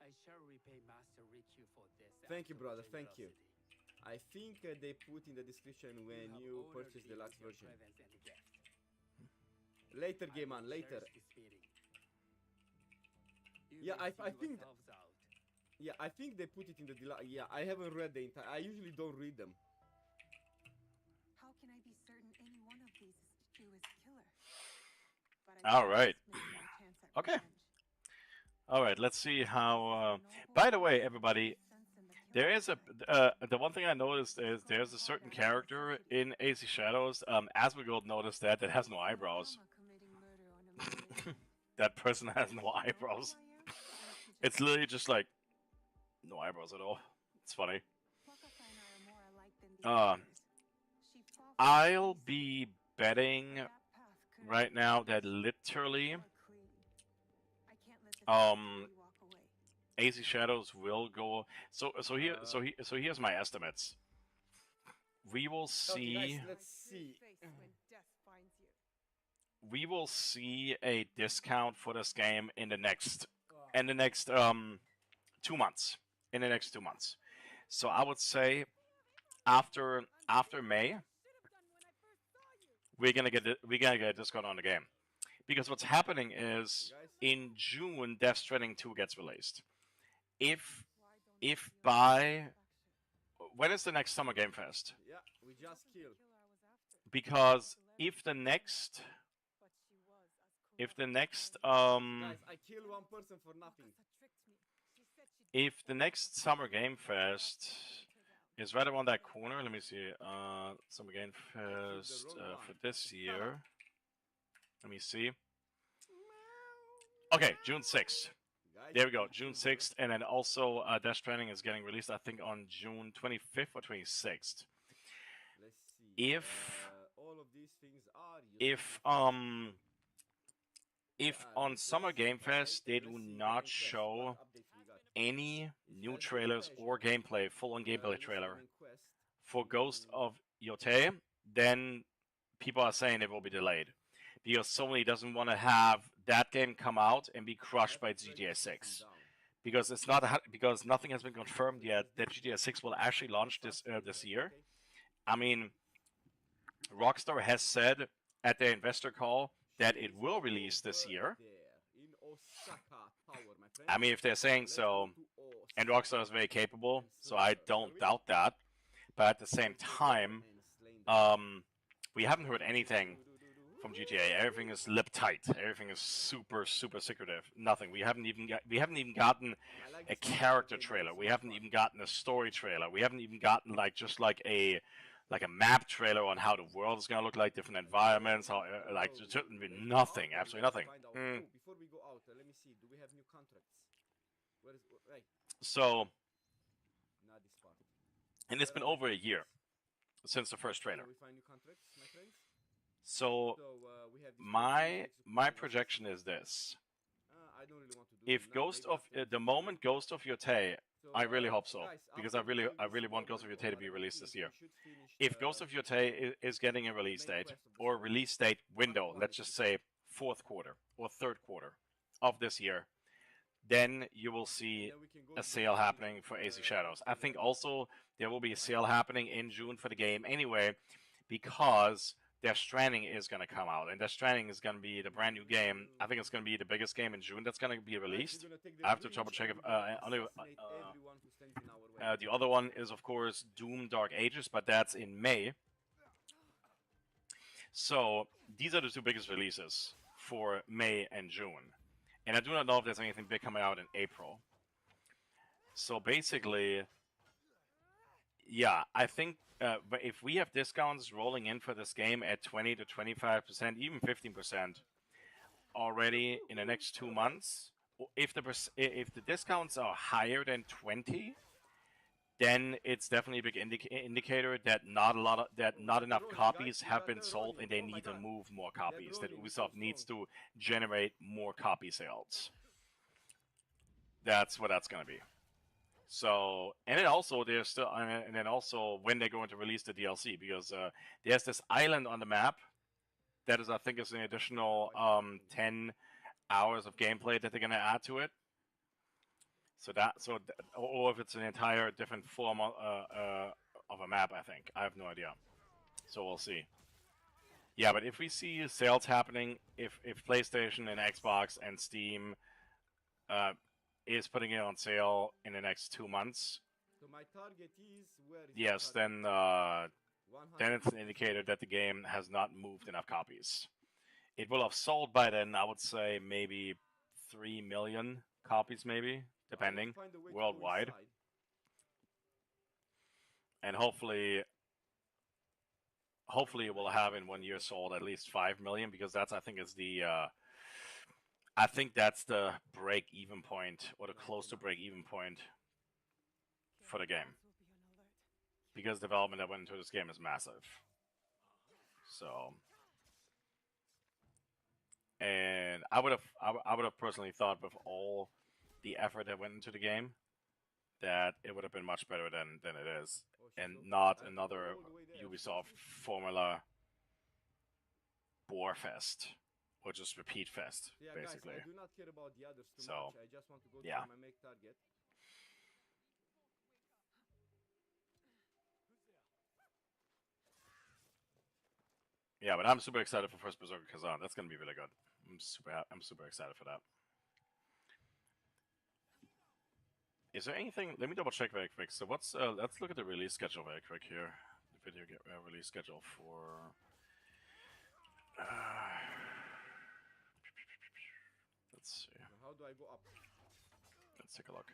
I shall repay Master Rikyu for this. Thank you, act of brother, thank you. generosity. I think they put in the description when have you honored purchase me the deluxe with your version. presence and gift. Later, I game will on, later. cherish this meeting. You Yeah, may I see think- yourselves out. Yeah, I think they put it in the deluxe. Yeah, I haven't read the entire. I usually don't read them. How can I be certain any one of these is Jewish killer? But All think right. this may be my chance at Okay. revenge. All right, let's see how. Noble By the way, sense everybody, in the there killing is a side. the one thing I noticed is there's a certain character in AC Shadows. Asmongold noticed that has no eyebrows. Otama committing murder on a That person has no eyebrows. It's literally just like no eyebrows at all. It's funny. I'll be betting right now that literally AC Shadows will go. So here's my estimates. We will see. Okay, guys, let's see. We will see a discount for this game in the next 2 months. In the next 2 months. So I would say after May, we're gonna get a discount on the game, because what's happening is in June Death Stranding 2 gets released. If by when is the next Summer Game Fest? Yeah, we just killed. Because if the next Guys, I killed one person for nothing. if the next Summer Game Fest is right around that corner, let me see. Summer Game Fest for this year. Let me see. Okay, June 6th. Guys, There we go, June 6th, and then also Death Stranding is getting released, I think, on June 25th or 26th. let's see. If All of these things are if on Summer Game Fest they do not show any new trailers or gameplay, full-on gameplay trailer for Ghost of Yotei, then people are saying it will be delayed, because Sony doesn't want to have that game come out and be crushed by GTA 6, because it's not because nothing has been confirmed yet that GTA 6 will actually launch this year. I mean, Rockstar has said at their investor call that it will release this year. I mean, if they're saying so, and Rockstar is very capable, so I don't doubt that. But at the same time, we haven't heard anything from GTA. Everything is lip tight. Everything is super secretive. Nothing. We haven't even gotten a character trailer. We haven't even gotten a story trailer. We haven't even gotten like a map trailer on how the world is gonna look like, different environments. How nothing. Absolutely nothing. Before we go out, let me see. Do we have new contracts? Where is right? So, Not this part. and it's been over a year since the first trailer. Can we find new contracts, my friends? So We have this my projection is this: I don't really want to do if it now, Ghost maybe of after the moment Ghost of Yotei, So, I really hope so, guys, because I after really doing this want for Ghost of one Yotei to be hour, I released think this year. we should finish, If Ghost of Yotei is getting a release main date quest of the or story. release date window, let's just say fourth quarter or third quarter of this year, then you will see then we can go a to sale the happening for AC Shadows. I think also there will be a sale happening in June for the game anyway, because Death Stranding is going to come out, and Death Stranding is going to be the brand new game. I think it's going to be the biggest game in June that's going to be Guys, released. we're gonna take the I have to bridge double check and if we're gonna only, assassinate everyone who stands in our way. the other one is of course Doom Dark Ages, but that's in May. So these are the two biggest releases for May and June, and I do not know if there's anything big coming out in April. So basically, yeah, I think but if we have discounts rolling in for this game at 20 to 25%, even 15% already in the next 2 months, if the discounts are higher than 20, then it's definitely a big indicator that not enough copies have been sold, and they need to move more copies. That Ubisoft needs to generate more copy sales. That's what that's gonna be. So, and then also there's still, and then also when they're going to release the DLC, because there's this island on the map that is, I think, is an additional 10 hours of gameplay that they're gonna add to it. Or if it's an entire different form of a map, I think. I have no idea. So we'll see. Yeah, but if we see sales happening, if PlayStation and Xbox and Steam is putting it on sale in the next 2 months, So my target is where is my yes, target? then it's an indicator that the game has not moved enough copies. It will have sold by then, I would say, maybe 3 million copies, maybe, depending, Find a way to go worldwide. inside. And hopefully it will have in 1 year sold at least 5 million, because that's, I think, is the I think that's the break-even point, or the close to break-even point for the game, because development that went into this game is massive. So, and I would have personally thought with all the effort that went into the game that it would have been much better than it is, and not another Ubisoft Formula bore fest or just repeat fest, Yeah, basically. guys, I do not care about the others too So, much. I just want to go yeah. to my make target. Yeah, but I'm super excited for First Berserker Kazan. That's gonna be really good. I'm super excited for that. Is there anything? Let me double check very quick. So what's? Let's look at the release schedule very quick here. The video release schedule for. Let's see. How do I go up? Let's take a look.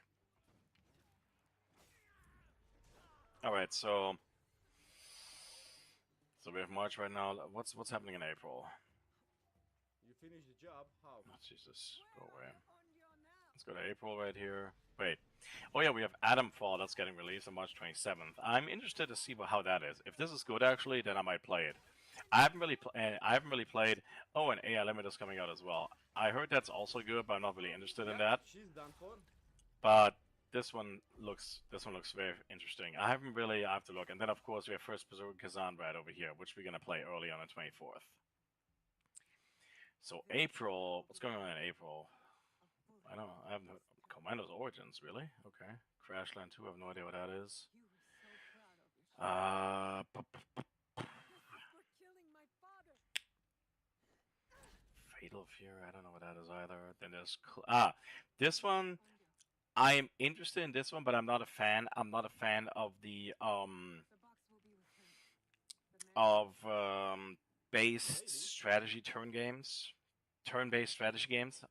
All right, so we have March right now. What's happening in April? You finish the job? How? Oh, Jesus, go away. Let's go to April right here. Wait. Oh yeah, we have Adamfall that's getting released on March 27th. I'm interested to see how that is. If this is good, actually, then I might play it. I haven't really played. Oh, and AI Limit is coming out as well. I heard that's also good, but I'm not really interested in that. She's done for. But this one looks very interesting. I have to look. And then of course we have First Berserker Kazan right over here, which we're gonna play early on the 24th. So April, what's going on in April? I don't know. I haven't heard. Commando's Origins, really? Okay. Crashland 2, I have no idea what that is. Fatal Fury, I don't know what that is either. Then there's this one. I'm interested in this one, but I'm not a fan. I'm not a fan of the based strategy turn-based strategy games.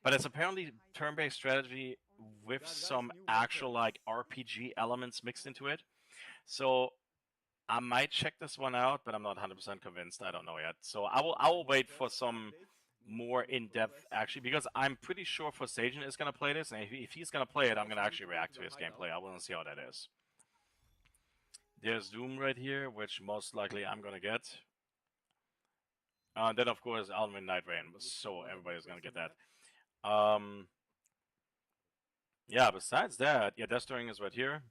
But it's apparently turn-based strategy with some actual like RPG elements mixed into it. So I might check this one out, but I'm not 100% convinced. I don't know yet. So I will wait for some more in-depth actually, because I'm pretty sure Forsaken is gonna play this, and if he's gonna play it, I'm gonna actually react to his gameplay. I want to see how that is. There's Doom right here, which most likely I'm gonna get. Then of course Alvin Night Rain, so everybody's gonna get that. Yeah, besides that, yeah, Death Stirring is right here.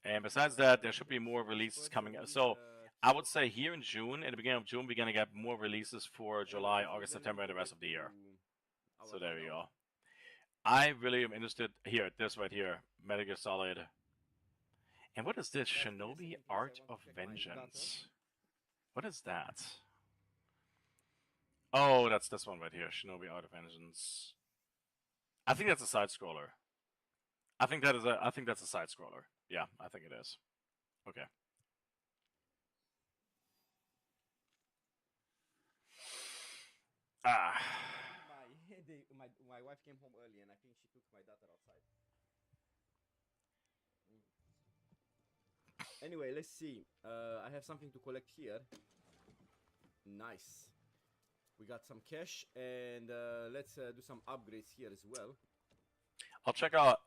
And besides that, there should be more releases coming. So I would say here in June, at the beginning of June, we're gonna get more releases for July, August, September, and the rest of the year. So there we go. I really am interested here, this right here, Metal Gear Solid. And what is this? Shinobi Art of Vengeance. What is that? Oh, that's this one right here, Shinobi Art of Vengeance. I think that's a side scroller. I think that's a side scroller. Yeah, I think it is. Okay. My wife came home early, and I think she took my daughter outside. Anyway, let's see. I have something to collect here. Nice. We got some cash, and let's do some upgrades here as well. I'll check out.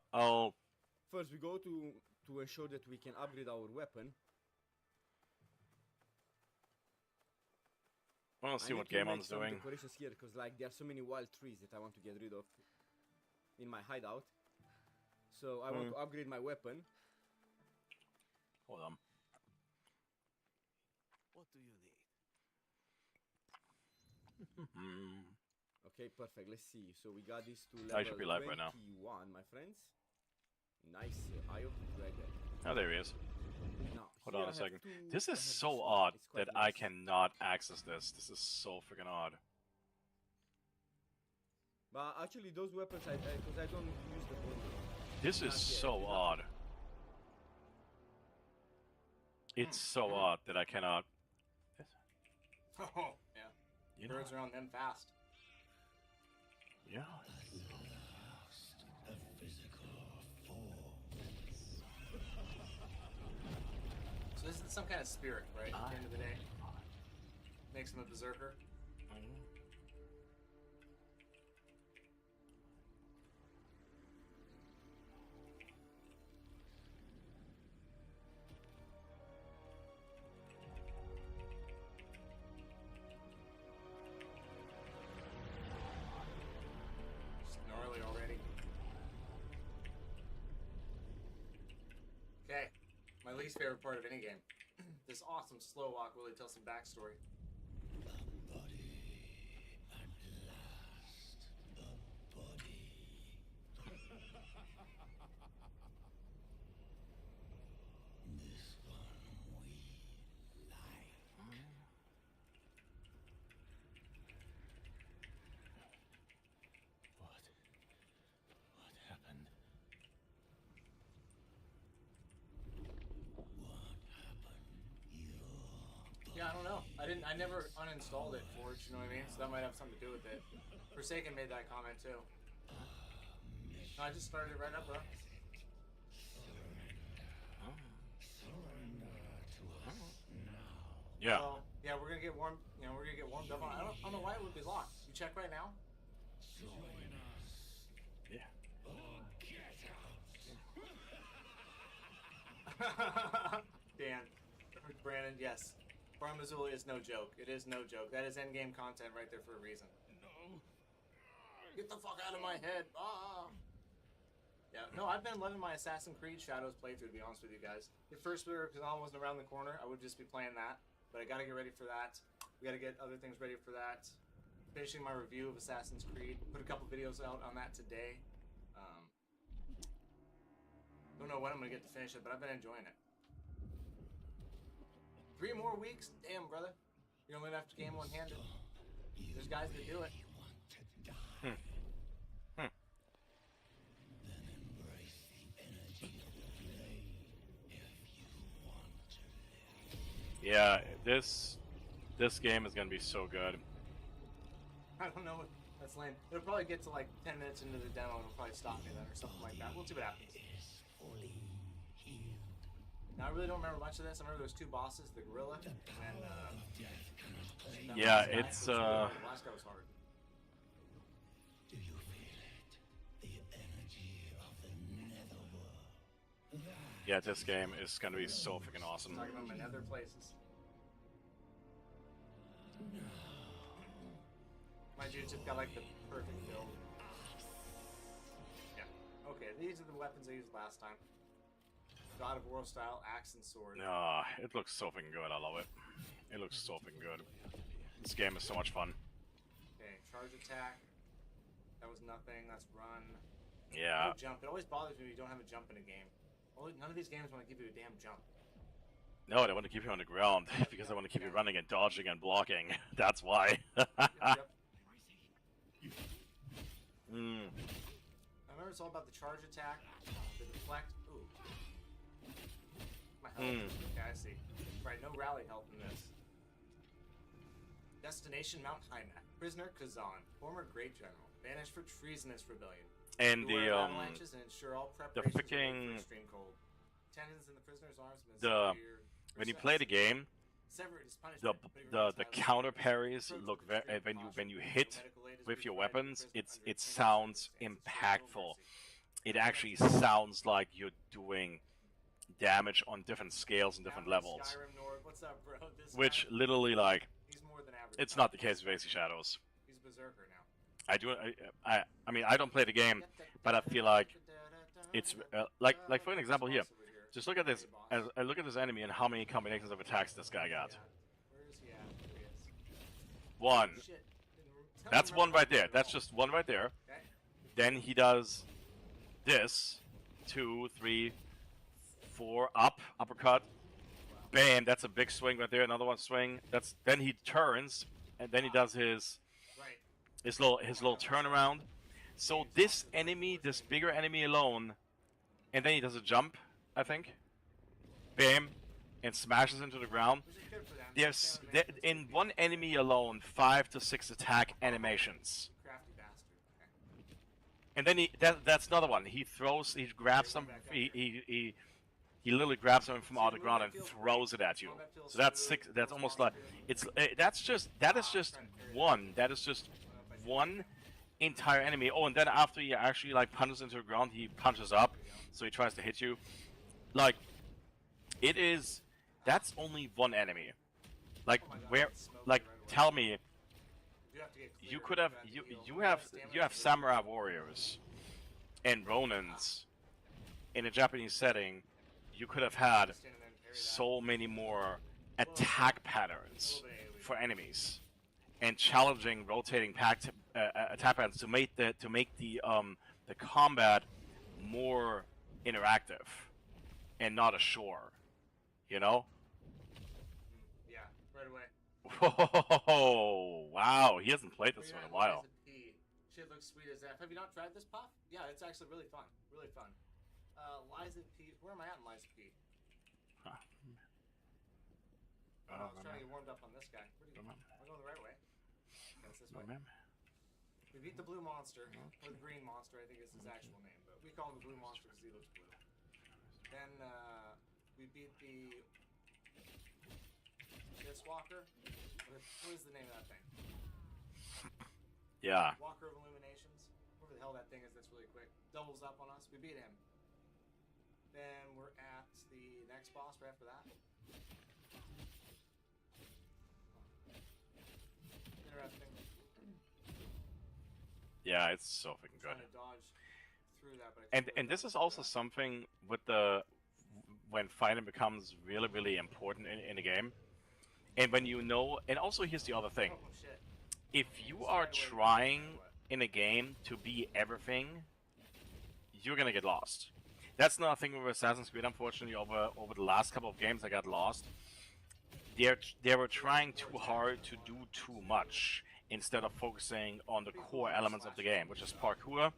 First, we go to ensure that we can upgrade our weapon. I want to see what Gamon's doing. Decorations here, because like there are so many wild trees that I want to get rid of in my hideout. So I want to upgrade my weapon. Hold on. What do you need? Okay, perfect. Let's see. So we got these two I should be live right now. 21, my friends. Nice. Eye of the Dragon. Oh, there he is. Now, Hold here on I a have second. two- This I is have so this one. odd It's quite that I nice. cannot access this. This is so freaking odd. But actually, those weapons, because I don't use the body. This is Not yet, so it's not- odd. It's so odd that I cannot. Oh, yeah. You know, Birds around them fast. yeah. So this is some kind of spirit, right? At the end of the day. Makes him a berserker. least favorite part of any game. This awesome slow walk really tells some backstory. What happened? Yeah, I don't know. I never uninstalled it, Forge, you know what I mean? So that might have something to do with it. Forsaken made that comment too. No, I just started it right up, bro. Yeah. So, yeah, we're gonna get warm. You know, we're gonna get warmed up on. I don't know why it would be locked. You check right now. Yeah. Dan, Brandon, yes. Farm Missoula is no joke. It is no joke. That is endgame content right there for a reason. No. Get the fuck out of my head. Ah. Yeah, no, I've been loving my Assassin's Creed Shadows playthrough, to be honest with you guys. At first, because Alan wasn't around the corner, I would just be playing that. But I gotta get ready for that. We gotta get other things ready for that. Finishing my review of Assassin's Creed. Put a couple videos out on that today. Don't know when I'm gonna get to finish it, but I've been enjoying it. 3 more weeks? Damn, brother. You're only left game one-handed. There's guys that do it. Yeah, this game is gonna be so good. I don't know. That's lame. It'll probably get to like 10 minutes into the demo and it'll probably stop me then or something like that. We'll see what happens. Now, I really don't remember much of this. I remember those 2 bosses, the gorilla and that Yeah, last guy, it's, which was really hard. The last guy was hard. Do you feel it? The energy of the netherworld. Yeah, this game is gonna be so freaking awesome. Talking about my nether places. Mind you, it's just got like the perfect build. Yeah. Okay, these are the weapons I used last time. God of War style axe and sword. Ah, it looks so freaking good. I love it. It looks so freaking good. This game is so much fun. Okay, charge attack. That was nothing. That's run. Yeah. No jump. It always bothers me when you don't have a jump in a game. None of these games want to give you a damn jump. No, they want to keep you on the ground because they want to keep you running and dodging and blocking. That's why. Yep. Mm. I remember it's all about the charge attack, the deflect. Ooh. My health. Okay, I see. Right, no rally health in this. Destination Mount Hymak. Prisoner Kazan, former great general, banished for treasonous rebellion. And Beware the of avalanches and ensure all preparations are ready freaking- for extreme cold. Tendons in the prisoner's arms have been the- severed. when you play the game, Severed is punishment, the but he the remains the highly counter skilled. parries Approach look with very extreme when you caution. hit Medical aid is with your provided to weapons, the prisoner under it extreme sounds circumstances. impactful. Show no mercy. It actually sounds like you're doing damage on different scales and different Average levels, Skyrim Nord, what's up, bro? This which guy, literally like he's more than average. it's not the case with AC Shadows. He's a berserker now. I mean I don't play the game, but I feel like it's like for an example here. Just look at this. As I look at this enemy and how many combinations of attacks this guy got. Where is he at? There he is. One. Shit. Tell me That's where one I'm right at. there. That's just one right there. Okay. Then he does this. 2, 3, 4, uppercut. Bam, that's a big swing right there. Another one swing. Then he turns and then he does his Right. little turnaround. So this enemy, this bigger enemy alone, and then he does a jump, I think. Bam, and smashes into the ground. Which is good for them. There's They found in one enemy alone 5 to 6 attack animations. crafty bastard. Okay. And then that's another one. He grabs some, he literally grabs something from out of the ground and throws it at you. So that's 6. That's almost like that is just one. That is just one entire enemy. Oh, and then after he actually like punches into the ground, he punches up, so he tries to hit you. Like it is. That's only one enemy. Like where? Like tell me. You could have you have samurai warriors and ronins in a Japanese setting. You could have had so many more attack patterns for enemies, and challenging rotating attack patterns to make the combat more interactive and not a chore. You know? Yeah, right away. Whoa! Wow, he hasn't played this We're for a at while. Liza P. Shit looks sweet as F. Have you not tried this puff? Yeah, it's actually really fun. Really fun. Liza P. Where am I at in Liza P? Huh. Oh, no, I was trying to get warmed up on this guy. Where do you, am I going the right way? Yeah, it's this way. We beat the blue monster, or the green monster, I think is his actual name, but we call him the blue monster because he looks blue. Then we beat the this walker. What is the name of that thing? Yeah. Walker of Illuminations. Whatever the hell that thing is that's really quick. Doubles up on us. We beat him. Then we're at the next boss right after that. Interesting. Yeah, it's so freaking good. Trying to dodge through that, but I And can't really this dodge is through also that. something with the when fighting becomes really, really important in a game. And when you know, and also here's the other thing. Oh shit. If you are trying in a game to be everything, you're gonna get lost. That's another thing with Assassin's Creed, unfortunately, over the last couple of games I got lost. They were trying too hard to do too much instead of focusing on the core elements of the game, which is parkour,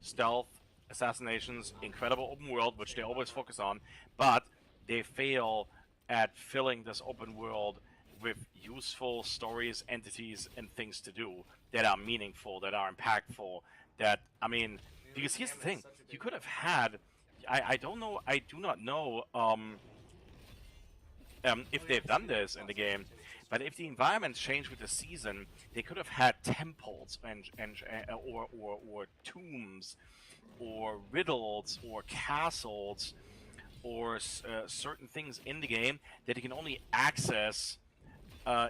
stealth, assassinations, incredible open world, which they always focus on, but they fail at filling this open world with useful stories, entities, and things to do that are meaningful, that are impactful, that, I mean, because here's the thing, you could have had, I don't know, I do not know if they've done this in the game, but if the environments change with the season, they could have had temples or tombs, or riddles, or castles, or certain things in the game that you can only access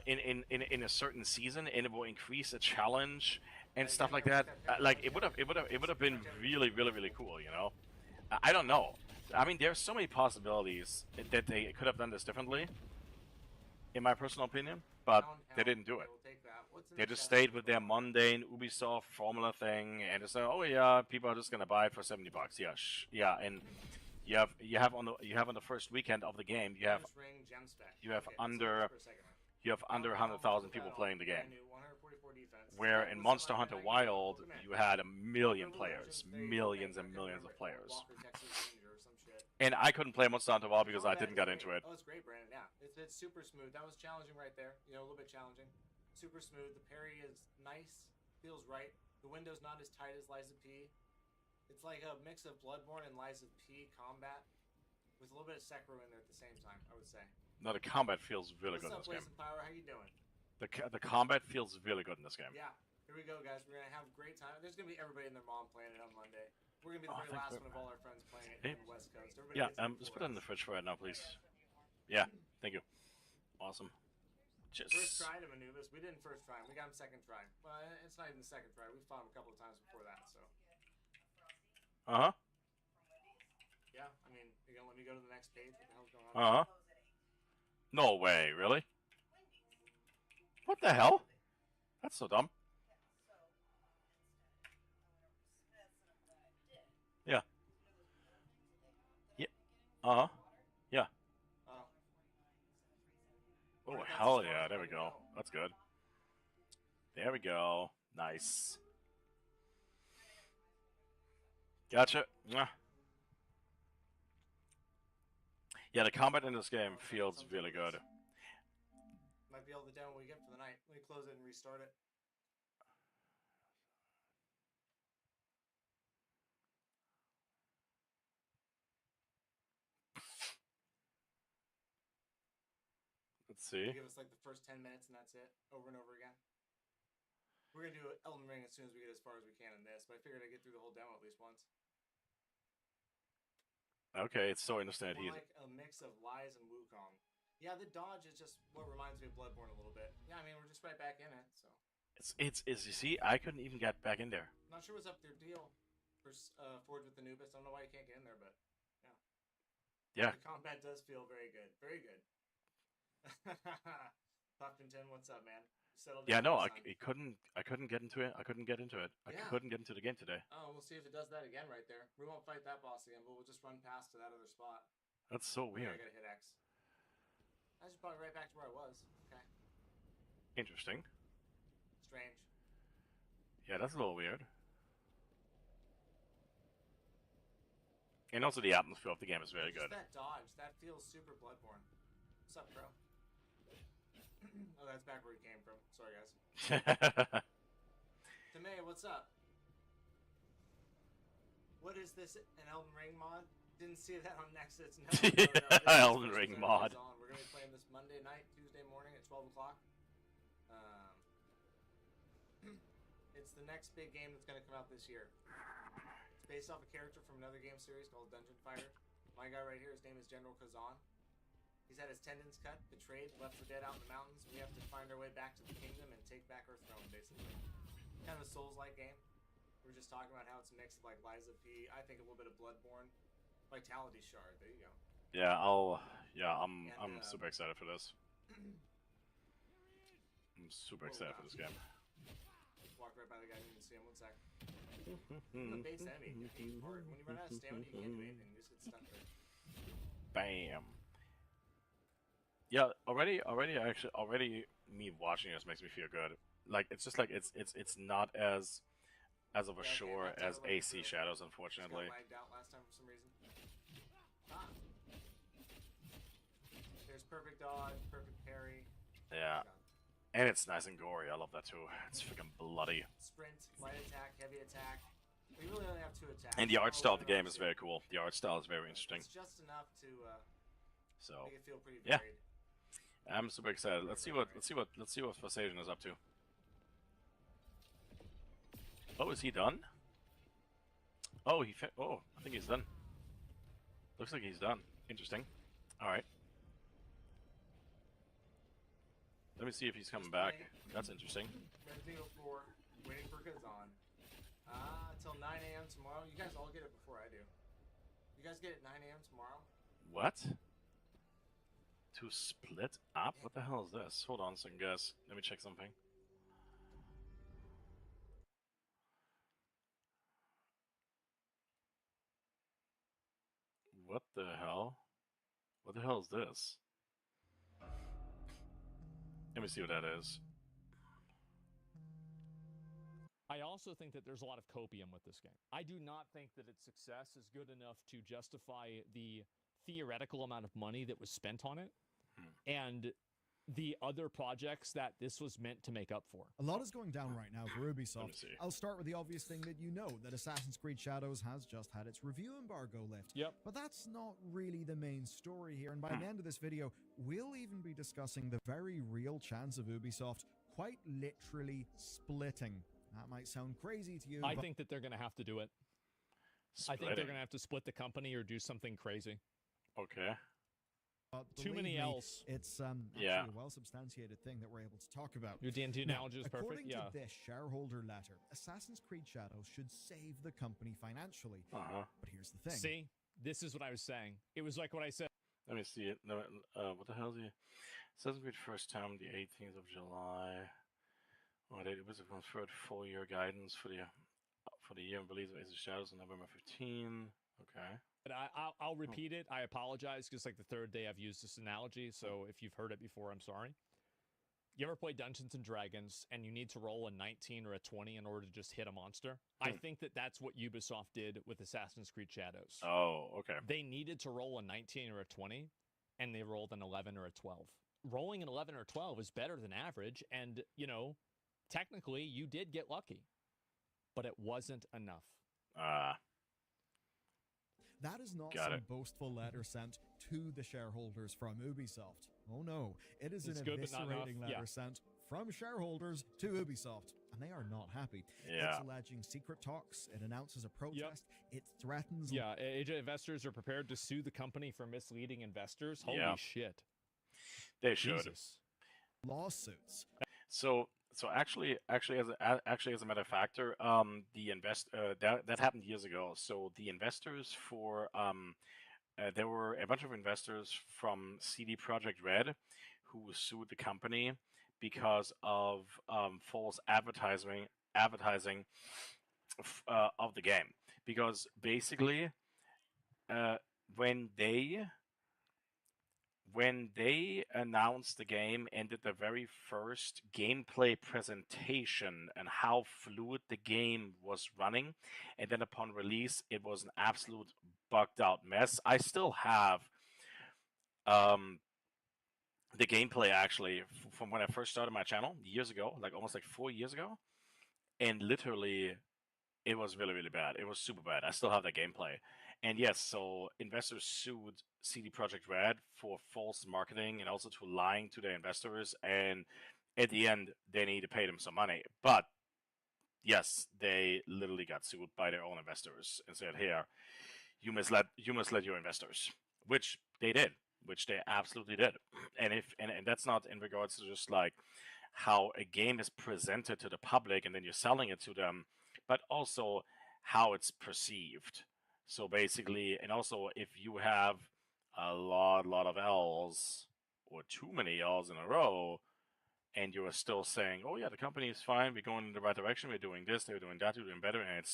in a certain season, and it will increase a challenge and stuff like that. Like it would have been really, really, really cool, you know. I don't know. I mean, there's so many possibilities that they could have done this differently, in my personal opinion, but they didn't do it. They just stayed with their mundane Ubisoft formula thing, and they said, "Oh yeah, people are just gonna buy it for $70." Yeah, yeah, and you have on the first weekend of the game, you have under 100,000 people playing the game. Where in Monster Hunter Wild, you had a million players, millions and millions of players. And I couldn't play Monster Hunter Wild because I didn't get into it. Oh, it's great, Brandon. Yeah, it's super smooth. That was challenging right there. You know, a little bit challenging. Super smooth. The parry is nice. Feels right. The window's not as tight as Liza P. It's like a mix of Bloodborne and Liza P combat with a little bit of Sekiro in there at the same time, I would say. No, the combat feels really good in What's this up, game. Blaze Power? How you doing? The combat feels really good in this game. Yeah. Here we go, guys. We're going to have a great time. There's going to be everybody and their mom playing it on Monday. We're going to be the very last one of all our friends playing it on the West Coast. Everybody Yeah, gets it just before put it in us. the fridge for right now, please. Yeah, thank you. Awesome. Just First try to Manubis. We didn't first try him. We got him second try. Well, it's not even the second try. We fought him a couple of times before that, so. Uh-huh. Yeah, I mean, you're going to let me go to the next page? What the hell's going on? Uh-huh. No way, really? What the hell? That's so dumb. Yeah. Yeah. Uh-huh. Yeah. Oh. Oh, hell yeah. There we go. That's good. There we go. Nice. Gotcha. Mwah. Yeah, the combat in this game feels really good. Might be all the demo we get for the night. Let me close it and restart it. Let's see. Give us like the first 10 minutes and that's it, over and over again. We're gonna do Elden Ring as soon as we get as far as we can in this, but I figured I'd get through the whole demo at least once. Okay, it's so interesting that More he's... like a mix of Lies and Wukong. Yeah, the dodge is just what reminds me of Bloodborne a little bit. Yeah, I mean, we're just right back in it, so. It's you see, I couldn't even get back in there. Not sure what's up their deal for Forge with Anubis. I don't know why you can't get in there, but Yeah. The combat does feel very good. Very good. Puffington, what's up, man? Settle down. Yeah, no, my son. I couldn't get into it. I couldn't get into it. I Yeah. couldn't get into the game today. Oh, we'll see if it does that again right there. We won't fight that boss again, but we'll just run past to that other spot. That's so Okay, I weird. gotta hit X. I just brought it right back to where I was. Okay. Interesting. Strange. Yeah, that's a little weird. And also the atmosphere of the game is very Just good. that dodge, that feels super Bloodborne. What's up, bro? Oh, that's back where he came from. Sorry, guys. Tomei, what's up? What is this? An Elden Ring mod? Didn't see that on Nexus. No, no, no. This is Elden first Ring episode mod. is on. We're gonna be playing this Monday night, Tuesday morning at 12 o'clock. It's the next big game that's gonna come out this year. It's based off a character from another game series called Dungeon Fighter. My guy right here, his name is General Kazan. He's had his tendons cut, betrayed, left for dead out in the mountains. We have to find our way back to the kingdom and take back our throne, basically. Kind of a Souls-like game. We were just talking about how it's a mix of like Lies of P, I think a little bit of Bloodborne, Vitality Shard. There you go. Yeah, I'm And, super excited for this. I'm super excited for this game. Walked right by the guy, didn't even see him. 1 sec. The base enemy. Hard. When you run out of stamina, you can't do anything. You just get stuck there. Bam. Yeah, already me watching this makes me feel good. Like it's just like it's not as of a Yeah, okay, shore that's as totally AC true. Shadows, Just unfortunately. got lagged out last time for some reason. Ah. There's perfect dodge, perfect parry. Yeah, and it's nice and gory. I love that too. It's freaking bloody. Sprint, light attack, heavy attack. We really only have 2 attacks. And the art style of the 1 or game is 2. very cool. The art style is very interesting. It's just enough to So make it feel pretty yeah. varied. I'm super excited. Let's see what Forsaken is up to. Oh, is he done? Oh, I think he's done. Looks like he's done. Interesting. All right. Let me see if he's coming back. That's interesting. Resident Evil 4, waiting for Kazan. Till 9 a.m. tomorrow. You guys all get it before I do. You guys get it 9 a.m. tomorrow? What? To split up? What the hell is this? Hold on a second, guys. Let me check something. What the hell? What the hell is this? Let me see what that is. I also think that there's a lot of copium with this game. I do not think that its success is good enough to justify the theoretical amount of money that was spent on it and the other projects that this was meant to make up for. A lot is going down right now for Let me Ubisoft. see. I'll start with the obvious thing that you know, that Assassin's Creed Shadows has just had its review embargo lift. Yep. But that's not really the main story here, and by the end of this video, we'll even be discussing the very real chance of Ubisoft quite literally splitting. That might sound crazy to you, I but think that they're going to have to do it. I think they're Splitting. going to have to split the company or do something crazy. Okay. Too many believe me, L's. It's actually Yeah. a well-substantiated thing that we're able to talk about. Your D&D Now, analogy is perfect. according Yeah. to this shareholder letter, Assassin's Creed Shadows should save the company financially. Uh-huh. But here's the thing. See, this is what I was saying. It was like what I said. Let me see it. No, what the hell is he? Assassin's Creed first time, the 18th of July. Oh, it was a conferred full-year guidance for the year of release of Ace of Shadows on November 15. Okay. But I'll repeat it. I apologize because like the third day I've used this analogy. So if you've heard it before, I'm sorry. You ever play Dungeons and Dragons and you need to roll a 19 or a 20 in order to just hit a monster? I think that that's what Ubisoft did with Assassin's Creed Shadows. Oh, okay. They needed to roll a 19 or a 20 and they rolled an 11 or a 12. Rolling an 11 or 12 is better than average. And, you know, technically you did get lucky, but it wasn't enough. That is not Got some it. boastful letter sent to the shareholders from Ubisoft. Oh no, it is It's an good, but not enough. eviscerating letter Yeah. sent from shareholders to Ubisoft, and they are not happy. Yeah. It's alleging secret talks, it announces a protest, it threatens... Yeah, AJ investors are prepared to sue the company for misleading investors. Holy Yeah. shit. They should. Jesus. lawsuits. So actually, as a matter of fact, that happened years ago. So the investors for there were a bunch of investors from CD Projekt Red who sued the company because of false advertising of the game. Because basically, uh, when they announced the game and did the very first gameplay presentation and how fluid the game was running, and then upon release it was an absolute bugged out mess. I still have the gameplay actually from when I first started my channel years ago, like almost like 4 years ago, and literally it was really, really bad. It was super bad. I still have that gameplay. And yes, so investors sued CD Projekt Red for false marketing and also to lying to their investors. And at the end, they need to pay them some money. But yes, they literally got sued by their own investors and said, "Here, you misled your investors," which they did, which they absolutely did. And that's not in regards to just like how a game is presented to the public and then you're selling it to them, but also how it's perceived. So basically, and also if you have a lot of L's or too many L's in a row, and you are still saying, "Oh yeah, the company is fine. We're going in the right direction. We're doing this. They're doing that. We're doing better," and it's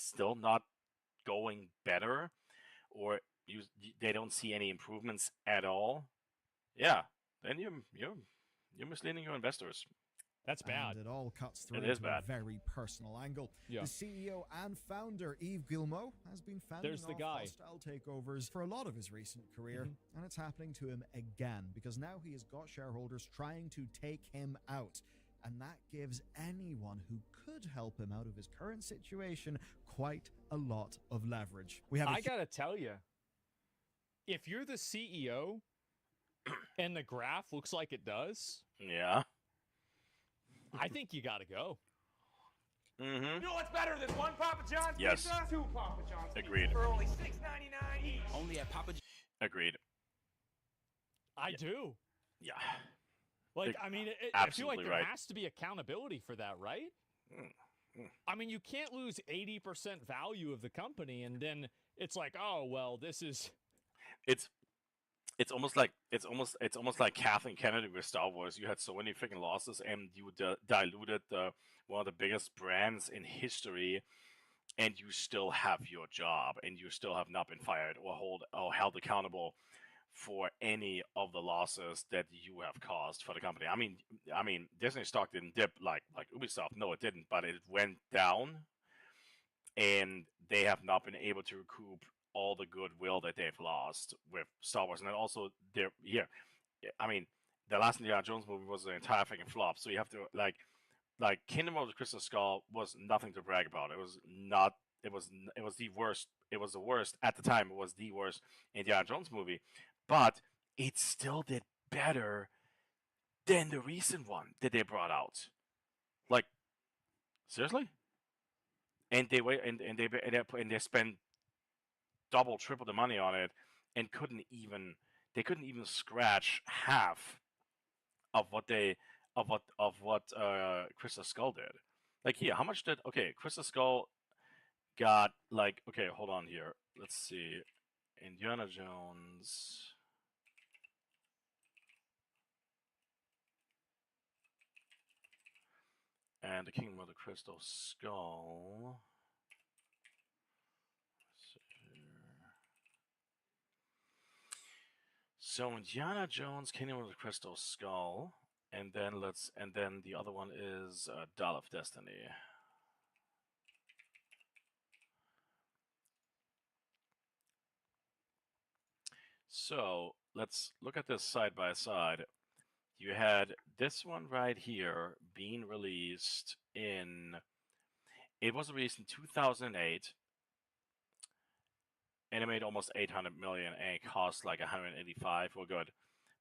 still not going better, or they don't see any improvements at all. Yeah, then you're misleading your investors. That's bad. And it all cuts through It is to bad. a very personal angle. Yeah. The CEO and founder, Yves Guillemot, has been fending There's the off guy. hostile takeovers for a lot of his recent career, and it's happening to him again, because now he has got shareholders trying to take him out. And that gives anyone who could help him out of his current situation quite a lot of leverage. We have I gotta tell you, if you're the CEO and the graph looks like it does, Yeah. I think you gotta go. Mm-hmm. You know what's better than one Papa John's Yes. pizza? Two Papa John's Agreed. pizzas for only $6.99 each. Only at Papa Agreed. I do. Yeah. Like, Ex- I mean, I feel like absolutely there right. has to be accountability for that, right? I mean, you can't lose 80% value of the company, and then it's like, oh well, this is. It's almost like Kathleen Kennedy with Star Wars. You had so many freaking losses, and you diluted one of the biggest brands in history, and you still have your job, and you still have not been fired or held accountable for any of the losses that you have caused for the company. I mean, Disney stock didn't dip like Ubisoft. No, it didn't, but it went down, and they have not been able to recoup all the goodwill that they've lost with Star Wars. And then also, I mean, the last Indiana Jones movie was an entire freaking flop. So you have to like Kingdom of the Crystal Skull was nothing to brag about. It was not. It was the worst. It was the worst at the time. It was the worst Indiana Jones movie, but it still did better than the recent one that they brought out. Like, seriously? And they spent double, triple the money on it, and couldn't even scratch half of what Crystal Skull did. Like here, how much did Crystal Skull got like hold on here. Let's see. Indiana Jones. And the Kingdom of the Crystal Skull. So Indiana Jones, Kingdom of the Crystal Skull, and then the other one is Dial of Destiny. So let's look at this side by side. You had this one right here being released in. It was released in 2008. And it made almost 800 million, and it cost like 185. Well, good.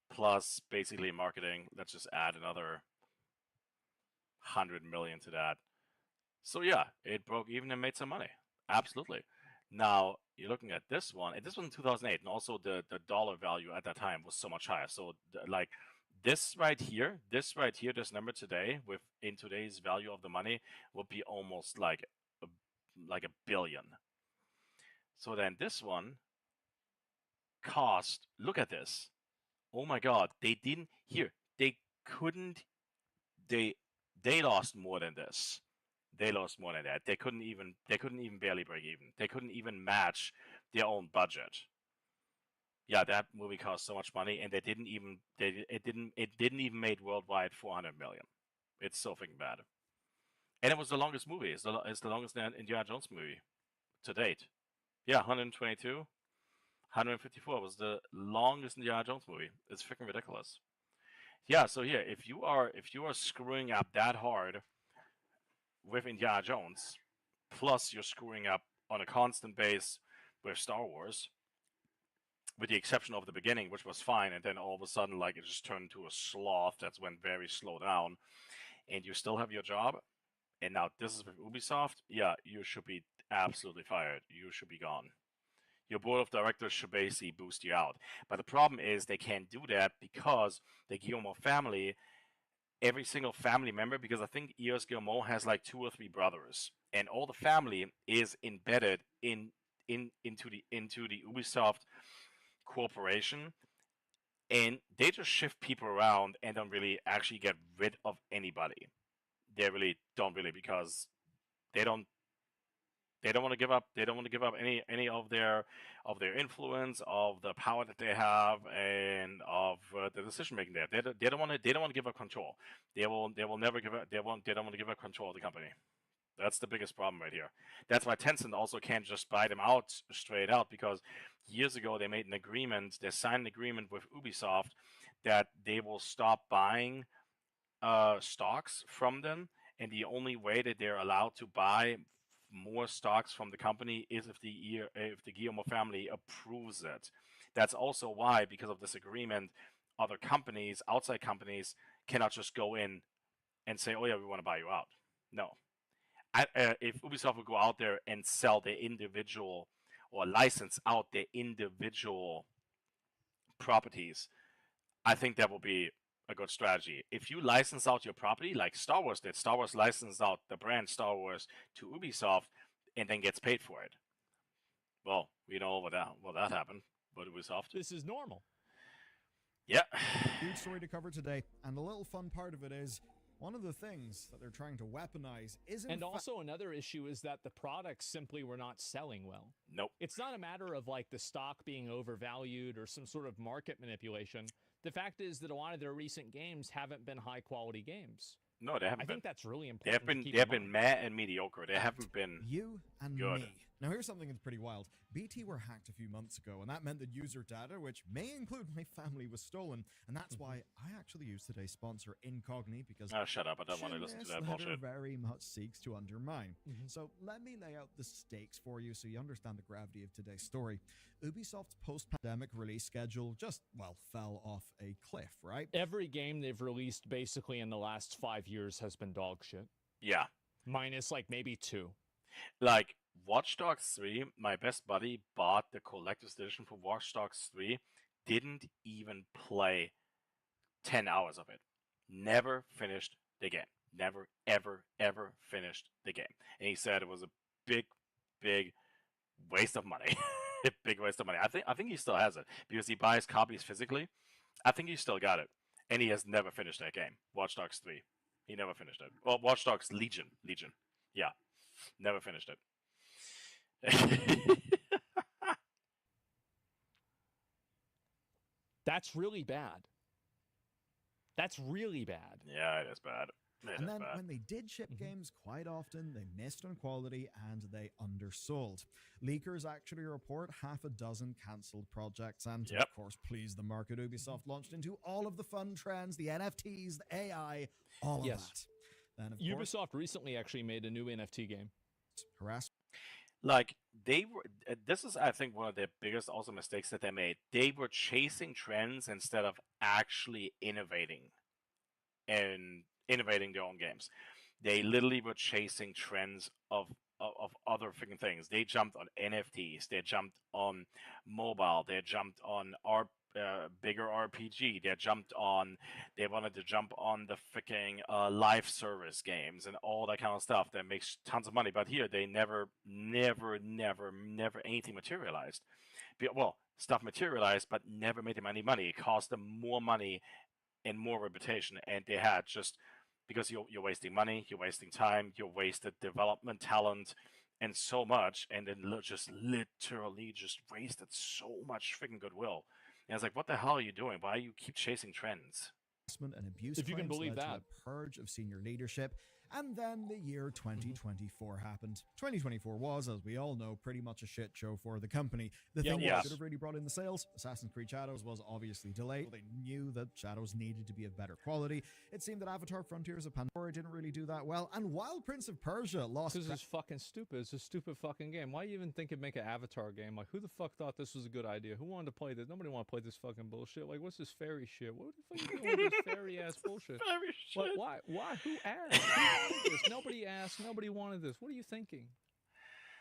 Plus, basically marketing. Let's just add another 100 million to that. So yeah, it broke even and made some money. Absolutely. Now you're looking at this one, and this was in 2008, and also the dollar value at that time was so much higher. So like this right here, this number today, with in today's value of the money, would be almost like a billion. So then this one cost. Look at this. Oh my God, they didn't here. They couldn't. They lost more than this. They lost more than that. They couldn't even barely break even. They couldn't even match their own budget. Yeah, that movie cost so much money, and it didn't even made worldwide 400 million. It's so freaking bad. And it was the longest movie. It's the longest Indiana Jones movie to date. Yeah, 122, 154 was the longest Indiana Jones movie. It's freaking ridiculous. Yeah, so here, if you are screwing up that hard with Indiana Jones, plus you're screwing up on a constant base with Star Wars, with the exception of the beginning, which was fine, and then all of a sudden, like, it just turned into a sloth that's went very slow down, and you still have your job, and now this is with Ubisoft, yeah, you should be absolutely fired. You should be gone. Your board of directors should basically boost you out. But the problem is they can't do that because the Guillermo family, every single family member, because I think EOS Guillermo has like 2 or 3 brothers, and all the family is embedded into the Ubisoft corporation, and they just shift people around and don't really actually get rid of anybody. They really don't because they don't want to give up. They don't want to give up any of their influence, of the power that they have, and of the decision making there. They don't want to give up control. They will never give up. They don't want to give up control of the company. That's the biggest problem right here. That's why Tencent also can't just buy them out straight out, because years ago they made an agreement. They signed an agreement with Ubisoft that they will stop buying stocks from them, and the only way that they're allowed to buy more stocks from the company is if the Guillermo family approves it. That's also why, because of this agreement, other companies, outside companies, cannot just go in and say, "Oh yeah, we want to buy you out." No. If Ubisoft would go out there and sell their individual or license out their individual properties, I think that will be a good strategy. If you license out your property like Star Wars did, Star Wars licensed out the brand Star Wars to Ubisoft and then gets paid for it. Well, we know what that happened, but Ubisoft. This is normal. Yeah. Huge story to cover today, and the little fun part of it is one of the things that they're trying to weaponize is and also another issue is that the products simply were not selling well. Nope. It's not a matter of like the stock being overvalued or some sort of market manipulation. The fact is that a lot of their recent games haven't been high quality games. No, they haven't I been. think that's really important. They have been meh and mediocre. They haven't been you and good. me. Now here's something that's pretty wild. BT were hacked a few months ago, and that meant that user data, which may include my family, was stolen. And that's why I actually use today's sponsor, Incogni, because oh, shut up! I don't want to listen to that bullshit. Very much seeks to undermine. So let me lay out the stakes for you, so you understand the gravity of today's story. Ubisoft's post-pandemic release schedule just fell off a cliff, right? Every game they've released basically in the last 5 years has been dog shit. Yeah. Minus like maybe 2. Like Watch Dogs 3, my best buddy bought the collector's edition for Watch Dogs 3, didn't even play 10 hours of it. Never finished the game. Never, ever, ever finished the game. And he said it was a big, big waste of money. Big waste of money. I think he still has it because he buys copies physically. I think he still got it. And he has never finished that game. Watch Dogs 3. He never finished it. Well, Watch Dogs Legion. Yeah. Never finished it. That's really bad. That's really bad. Yeah, it is bad. And then when they did ship games, quite often they missed on quality and they undersold. Leakers actually report half a dozen cancelled projects, and of course, please the market, Ubisoft launched into all of the fun trends, the NFTs, the AI, all of that. Then, of Ubisoft course, recently actually made a new NFT game. Like they were. This is, I think, one of the biggest also mistakes that they made. They were chasing trends instead of actually innovating and innovating their own games. They literally were chasing trends of other freaking things. They jumped on NFTs. They jumped on mobile. They jumped on bigger RPG. They wanted to jump on the freaking live service games and all that kind of stuff that makes tons of money. But here, they never anything materialized. Well, stuff materialized, but never made them any money. It cost them more money and more reputation, and they had just because you're wasting money, you're wasting time, you're wasted development talent, and so much, and then just literally just wasted so much freaking goodwill. And it's like, what the hell are you doing? Why you keep chasing trends? And abuse If you can claims believe led to that. a purge of senior leadership, and then the year 2024 happened. 2024 was, as we all know, pretty much a shit show for the company. The Yeah, thing it that was. should have really brought in the sales, Assassin's Creed Shadows, was obviously delayed. They knew that Shadows needed to be of better quality. It seemed that Avatar Frontiers of Pandora didn't really do that well, and while Prince of Persia lost Because it's fucking stupid. It's a stupid fucking game. Why you even think it'd make an Avatar game? Like, who the fuck thought this was a good idea? Who wanted to play this? Nobody want to play this fucking bullshit. Like, what's this fairy shit? What the fuck are you doing with this fairy ass bullshit? Very What, shit. why? Why? Who asked? Who wanted this? Nobody asked. Nobody wanted this. What are you thinking?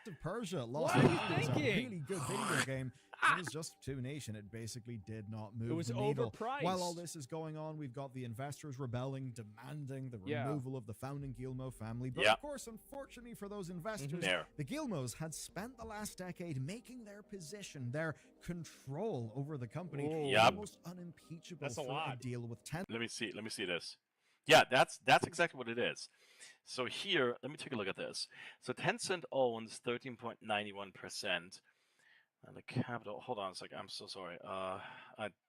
of Persia lost What are you out. It was a thinking? really good video game. It was just too niche and it basically did not move was the needle. overpriced. While all this is going on, we've got the investors rebelling, demanding the Yeah. removal of the founding Guillemot family. But Yeah. of course, unfortunately for those investors, There. the Guillemots had spent the last decade making their position, their control over the company, Whoa. Yup. almost unimpeachable That's a for lot. deal with 10. Let me see this. Yeah, that's exactly what it is. So here, let me take a look at this. So Tencent owns 13.91%. And the capital, hold on a second, I'm so sorry.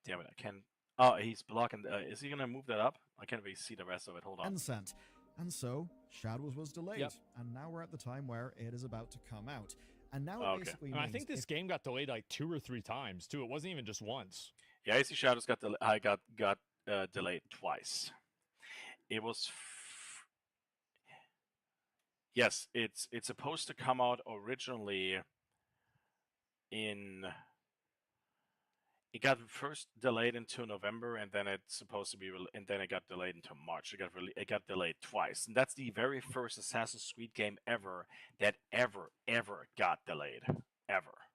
Damn it, I can't. Oh, he's blocking. Is he gonna move that up? I can't really see the rest of it. Hold on. Tencent. And so, Shadows was delayed. Yep. And now we're at the time where it is about to come out. And now Okay. it basically And I means think this if game got delayed like 2 or 3 times too. It wasn't even just once. Yeah, AC Shadows got delayed twice. It was. Yes, it's supposed to come out originally in. It got first delayed into November, and then it's supposed to be, and then it got delayed into March. It got delayed twice, and that's the very first Assassin's Creed game ever that ever got delayed, ever.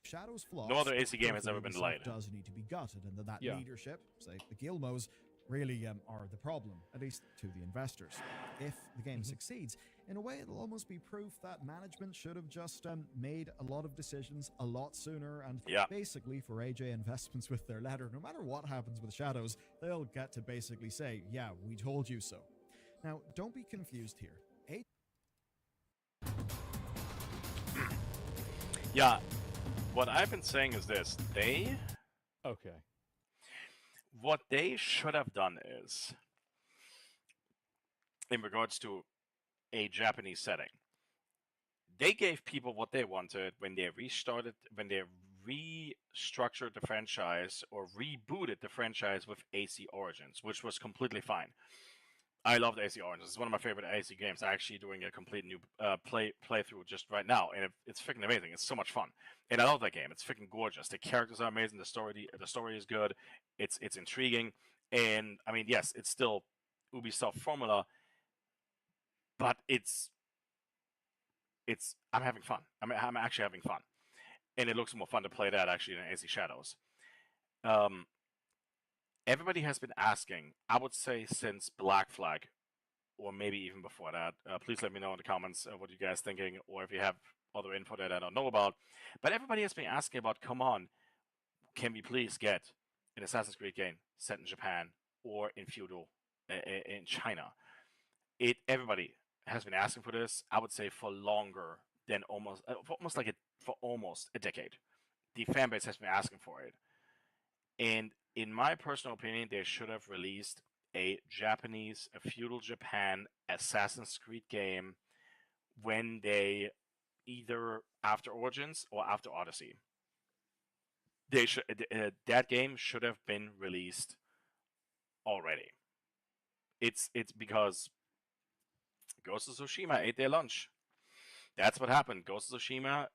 Shadows flops, No other AC game has hopefully ever been Ubisoft delayed. does need to be gutted, and that Yeah. leadership, say the Guillemots, really are the problem, at least to the investors. If the game succeeds, in a way, it'll almost be proof that management should have just made a lot of decisions a lot sooner. And Yeah. basically, for AJ Investments with their letter, no matter what happens with Shadows, they'll get to basically say, "Yeah, we told you so." Now, don't be confused here. Yeah, what I've been saying is this: Okay. what they should have done is, in regards to a Japanese setting, they gave people what they wanted when they restructured the franchise or rebooted the franchise with AC Origins, which was completely fine. I loved AC Origins. It's one of my favorite AC games. I'm actually doing a complete new playthrough just right now, and it's freaking amazing. It's so much fun, and I love that game. It's freaking gorgeous. The characters are amazing. The story is good. It's intriguing, and I mean, yes, it's still Ubisoft formula, but it's I'm having fun. I'm actually having fun, and it looks more fun to play that actually than AC Shadows. Everybody has been asking, I would say since Black Flag, or maybe even before that. Please let me know in the comments what you guys thinking, or if you have other info that I don't know about. But everybody has been asking about, come on, can we please get an Assassin's Creed game set in Japan or in feudal in China? Everybody has been asking for this. I would say for longer than almost a decade. The fan base has been asking for it, and in my personal opinion, they should have released a feudal Japan Assassin's Creed game when they either after Origins or after Odyssey. They should that game should have been released already. It's because Ghost of Tsushima ate their lunch. That's what happened. Ghost of Tsushima,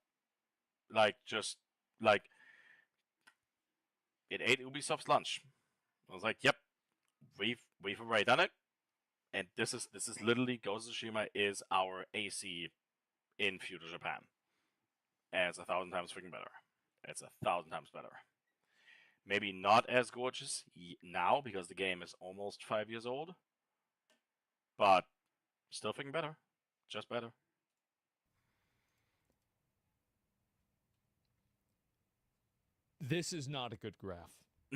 it ate Ubisoft's lunch. I was like, "Yep, we've already done it, and this is literally Ghost of Tsushima is our AC in feudal Japan, and it's 1,000 times freaking better. It's 1,000 times better. Maybe not as gorgeous now because the game is almost 5 years old, but still freaking better, just better." This is not a good graph.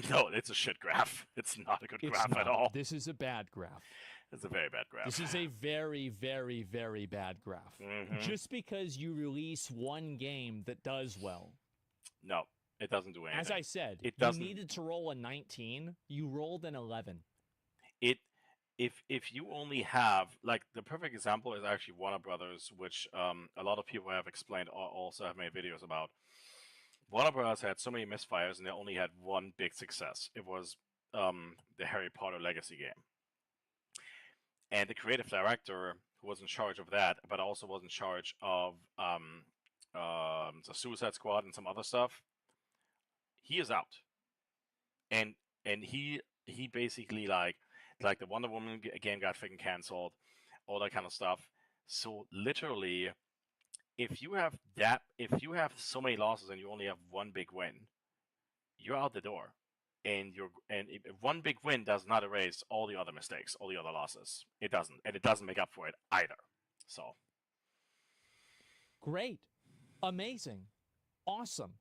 No, it's a shit graph. It's not a good It's graph at not. all. This is a bad graph. It's a very bad graph. This is a very, very, very bad graph. Mhm. Just because you release one game that does well. No, it doesn't do anything. As I said, It you doesn't- needed to roll a 19. You rolled an 11. If you only have, like, the perfect example is actually Warner Brothers, which a lot of people have explained or also have made videos about. Warner Brothers had so many misfires and they only had one big success. It was the Harry Potter Legacy game. And the creative director who was in charge of that, but also was in charge of the Suicide Squad and some other stuff, he is out. And he basically like the Wonder Woman game got freaking canceled, all that kind of stuff. So literally, if you have so many losses and you only have one big win, you're out the door. And if one big win does not erase all the other mistakes, all the other losses. It doesn't, and it doesn't make up for it either. So Great. Amazing. Awesome.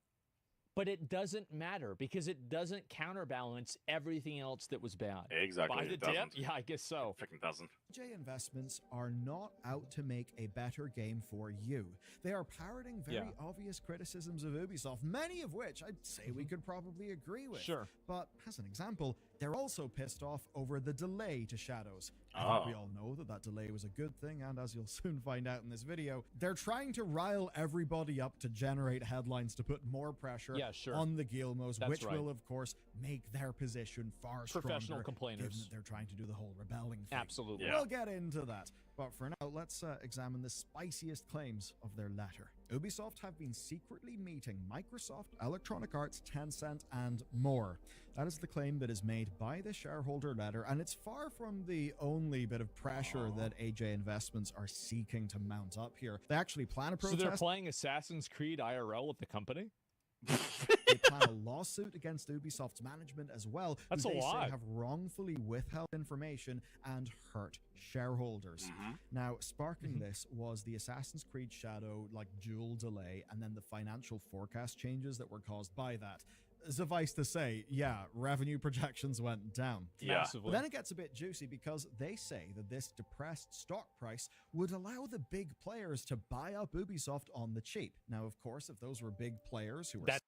But it doesn't matter because it doesn't counterbalance everything else that was bad. exactly, By the it dip? doesn't. Yeah, I guess so. It freaking doesn't. AJ Investments are not out to make a better game for you. They are parroting very Yeah. obvious criticisms of Ubisoft, many of which I'd say we could probably agree with. Sure. But as an example, they're also pissed off over the delay to Shadows. I think we all know that delay was a good thing, and as you'll soon find out in this video, they're trying to rile everybody up to generate headlines to put more pressure Yeah, sure. on the Guillermos, That's which right. will, of course, make their position far Professional stronger, complainers. given that they're trying to do the whole rebelling thing. Absolutely. Yeah. We'll get into that. But for now, let's examine the spiciest claims of their letter. Ubisoft have been secretly meeting Microsoft, Electronic Arts, Tencent, and more. That is the claim that is made by the shareholder letter, and it's far from the only bit of pressure that AJ Investments are seeking to mount up here. They actually plan a So protest. they're playing Assassin's Creed IRL with the company? They plan a lawsuit against Ubisoft's management as well, That's who a they lot. say have wrongfully withheld information and hurt shareholders. Mhm. Now, sparking this was the Assassin's Creed Shadow dual delay and then the financial forecast changes that were caused by that. Suffice to say, yeah, revenue projections went down. Yeah. Massively. But then it gets a bit juicy because they say that this depressed stock price would allow the big players to buy up Ubisoft on the cheap. Now, of course, if those were big players who were That's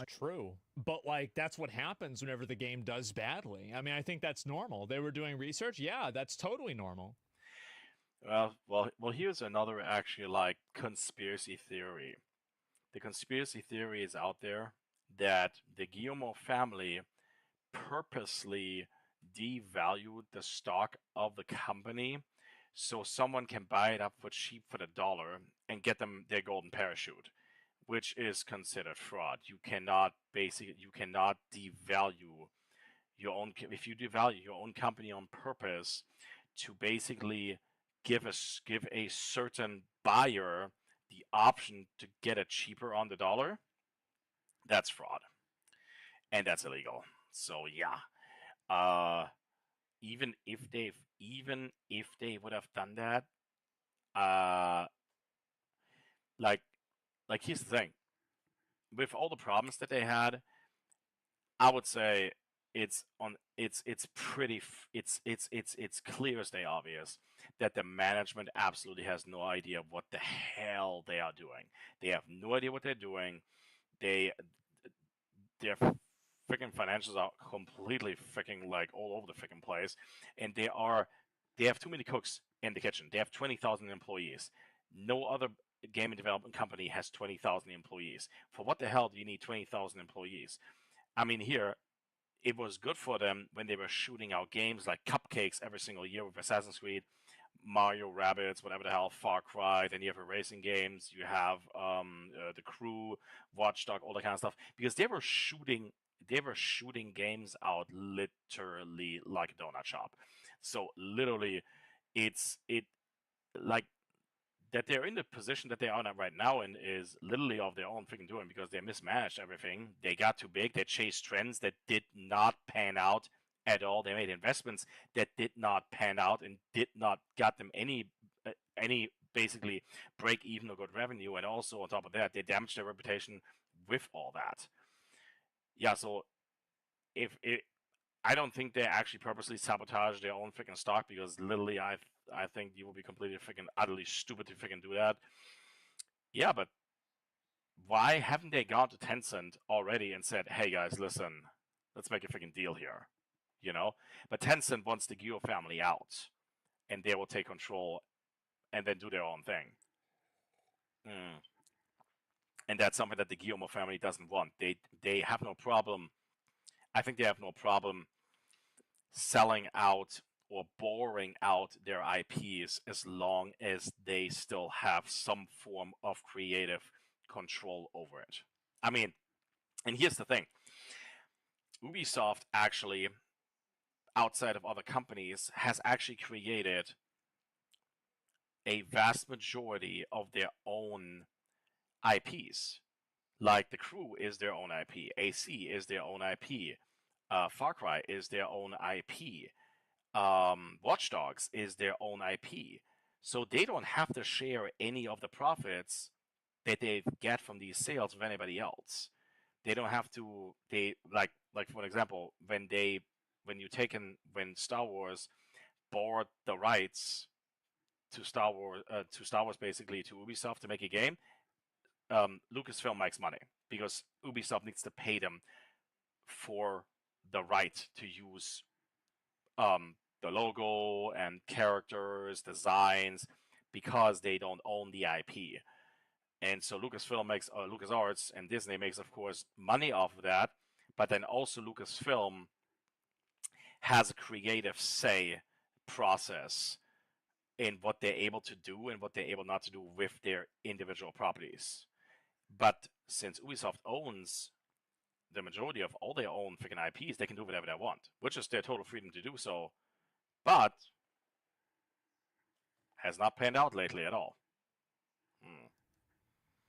true. But, that's what happens whenever the game does badly. I mean, I think that's normal. They were doing research. Yeah, that's totally normal. Well, here's another actually conspiracy theory. The conspiracy theory is out there that the Guillermo family purposely devalued the stock of the company so someone can buy it up for cheap for the dollar and get them their golden parachute, which is considered fraud. You cannot devalue your own, if you devalue your own company on purpose to basically give a certain buyer the option to get it cheaper on the dollar. That's fraud, and that's illegal. So yeah, even if they would have done that, like here's the thing, with all the problems that they had, I would say it's clear as day obvious that the management absolutely has no idea what the hell they are doing. They have no idea what they're doing. Their freaking financials are completely freaking all over the freaking place, and they have too many cooks in the kitchen. They have 20,000 employees. No other gaming development company has 20,000 employees. For what the hell do you need 20,000 employees? I mean, here, it was good for them when they were shooting out games like cupcakes every single year with Assassin's Creed, Mario Rabbids, whatever the hell, Far Cry. Then you have racing games. You have The Crew, Watchdog, all that kind of stuff. Because they were shooting games out literally like a donut shop. So literally, that they're in the position that they are in right now and is literally of their own freaking doing because they mismanaged everything. They got too big. They chased trends that did not pan out at all. They made investments that did not pan out and did not got them any basically break even or good revenue. And also on top of that, they damaged their reputation with all that. yeah, so if it, I don't think they actually purposely sabotage their own freaking stock because literally, I think you will be completely freaking utterly stupid to freaking do that. Yeah, but why haven't they gone to Tencent already and said, "Hey guys, listen, let's make a freaking deal here," you know? But Tencent wants the Geo family out, and they will take control and then do their own thing. And that's something that the Guillermo family doesn't want. They have no problem. I think they have no problem selling out or borrowing out their IPs as long as they still have some form of creative control over it. I mean, and here's the thing. Ubisoft actually, outside of other companies, has actually created a vast majority of their own IPs. Like The Crew is their own IP, AC is their own IP, Far Cry is their own IP, Watch Dogs is their own IP. So they don't have to share any of the profits that they get from these sales with anybody else. They don't have to. They like for example, when Star Wars bought the rights to Star Wars basically to Ubisoft to make a game, Lucasfilm makes money because Ubisoft needs to pay them for the right to use the logo and characters, designs, because they don't own the IP. And so Lucasfilm makes, LucasArts and Disney makes, of course, money off of that. But then also Lucasfilm has a creative say process in what they're able to do and what they're able not to do with their individual properties. But since Ubisoft owns the majority of all their own freaking IPs, they can do whatever they want, which is their total freedom to do so. But has not panned out lately at all.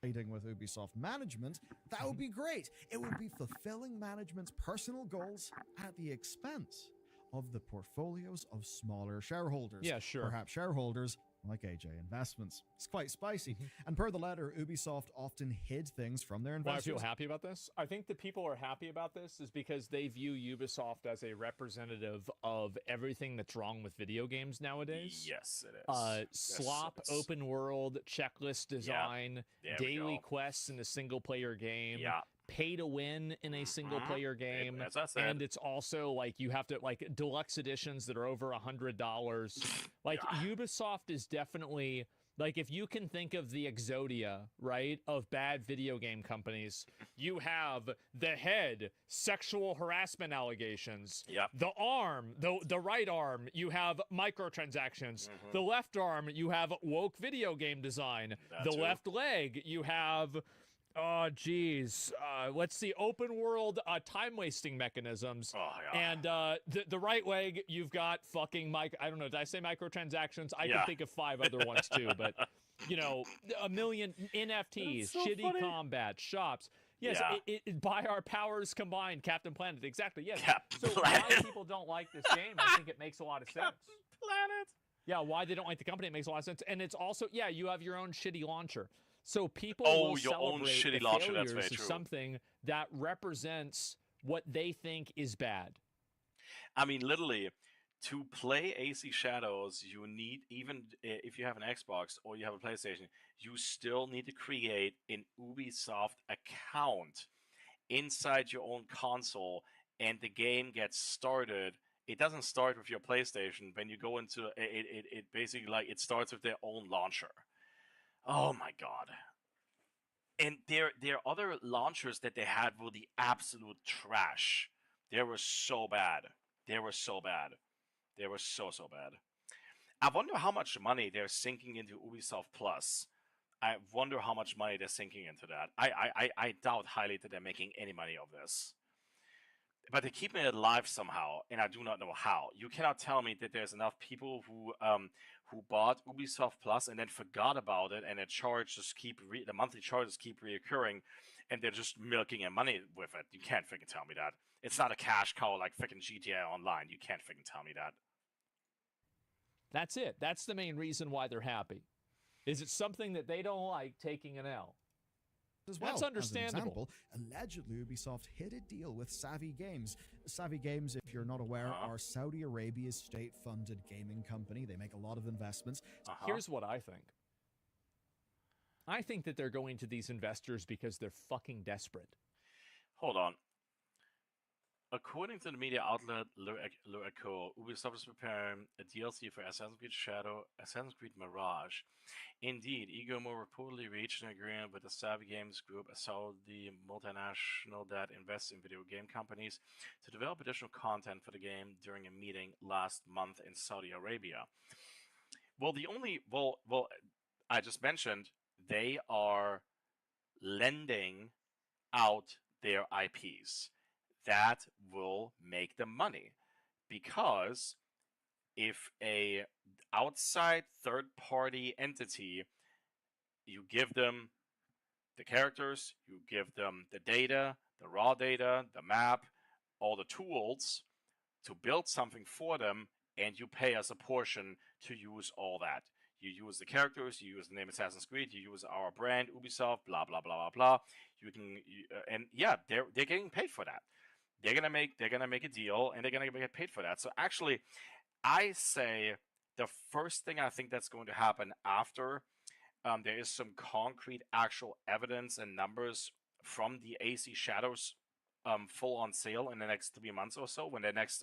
With Ubisoft management, that would be great. It would be fulfilling management's personal goals at the expense of the portfolios of smaller shareholders. Yeah, sure. Perhaps shareholders like AJ Investments. It's quite spicy. And per the letter, Ubisoft often hid things from their Why I investors. feel happy about this? I think the people are happy about this is because they view Ubisoft as a representative of everything that's wrong with video games nowadays. Yes, it is. Slop, Yes, open world, checklist design, There we daily go. quests in a single player game. Yeah. Pay to win in a single player game, As I said. and it's also like you have to like deluxe editions that are over $100. Like Ubisoft is definitely like if you can think of the Exodia, right, of bad video game companies, you have the head sexual harassment allegations. Yep. The arm, the right arm, you have microtransactions. The left arm, you have woke video game design. That the too. left leg, you have oh, geez. Let's see. Open world time wasting mechanisms. Oh, yeah. And the right leg, you've got fucking I don't know. Did I say microtransactions? I Yeah. can think of 5 other ones too. But you know, a million NFTs, That's so shitty funny. combat, shops. Yes, Yeah. by our powers combined, Captain Planet. Exactly. Yes. Captain so Planet. why people don't like this game? I think it makes a lot of sense. Planet. Yeah, why they don't like the company, it makes a lot of sense. And it's also, yeah, you have your own shitty launcher. So people Oh, will your own celebrate shitty the launcher, that's failures very of true. something that represents what they think is bad. I mean, literally, to play AC Shadows, you need, even if you have an Xbox or you have a PlayStation, you still need to create an Ubisoft account inside your own console, and the game gets started. It doesn't start with your PlayStation. When you go into it basically like it starts with their own launcher. Oh my god. And their other launchers that they had were the absolute trash. They were so bad. They were so bad. They were so bad. I wonder how much money they're sinking into Ubisoft Plus. I wonder how much money they're sinking into that. I doubt highly that they're making any money of this. But they're keeping it alive somehow, and I do not know how. You cannot tell me that there's enough people who bought Ubisoft Plus and then forgot about it, and the monthly charges keep reoccurring, and they're just milking their money with it. You can't freaking tell me that. It's not a cash cow like freaking GTA Online. You can't freaking tell me that. That's it. That's the main reason why they're happy. Is it something that they don't like taking an L? as well. That's understandable. As an example, allegedly Ubisoft hit a deal with Savvy Games. Savvy Games, if you're not aware, are Saudi Arabia's state-funded gaming company. They make a lot of investments. Here's what I think. I think that they're going to these investors because they're fucking desperate. Hold on. According to the media outlet L'Echo, Ubisoft is preparing a DLC for Assassin's Creed Shadow, Assassin's Creed Mirage. Indeed, Egomore reportedly reached an agreement with the Savvy Games Group, a Saudi multinational that invests in video game companies, to develop additional content for the game during a meeting last month in Saudi Arabia. Well, I just mentioned they are lending out their IPs. That will make them money, because if a outside third-party entity, you give them the characters, you give them the data, the raw data, the map, all the tools to build something for them, and you pay us a portion to use all that. You use the characters, you use the name Assassin's Creed, you use our brand Ubisoft, blah blah blah blah blah. And yeah, they're getting paid for that. They're gonna make a deal, and they're gonna get paid for that. So actually, I say the first thing I think that's going to happen after there is some concrete actual evidence and numbers from the AC Shadows full on sale in the next 3 months or so, when the next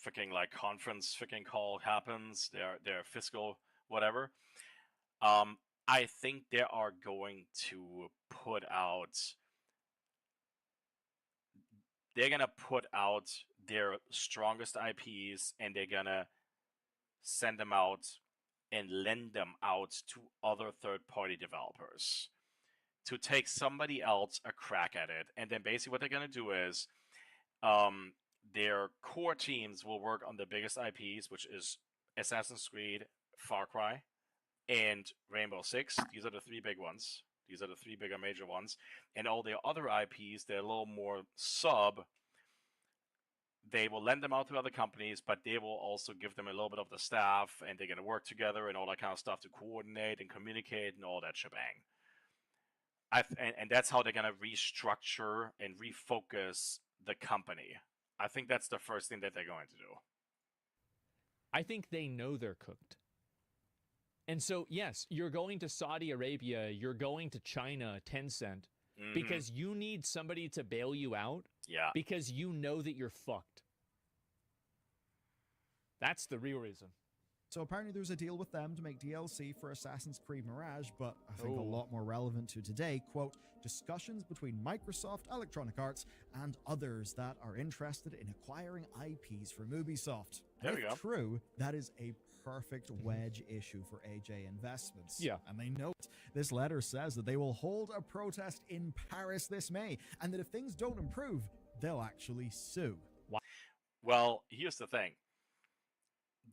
freaking like conference freaking call happens, their fiscal whatever. I think they are going to put out. They're gonna put out their strongest IPs, and they're gonna send them out and lend them out to other third-party developers to take somebody else a crack at it. And then basically what they're gonna do is, their core teams will work on the biggest IPs, which is Assassin's Creed, Far Cry, and Rainbow Six. These are the three big ones. These are the three bigger major ones. And all the other IPs, they're a little more sub. They will lend them out to other companies, but they will also give them a little bit of the staff, and they're going to work together and all that kind of stuff to coordinate and communicate and all that shebang. And that's how they're going to restructure and refocus the company. I think that's the first thing that they're going to do. I think they know they're cooked. And so, yes, you're going to Saudi Arabia, you're going to China, Tencent, because you need somebody to bail you out. Yeah. Because you know that you're fucked. That's the real reason. So apparently there's a deal with them to make DLC for Assassin's Creed Mirage, but I think a lot more relevant to today, quote, discussions between Microsoft, Electronic Arts, and others that are interested in acquiring IPs from Ubisoft. There we if go. true, that is a perfect wedge issue for AJ Investments. Yeah. And they note this letter says that they will hold a protest in Paris this May, and that if things don't improve, they'll actually sue. Well, here's the thing.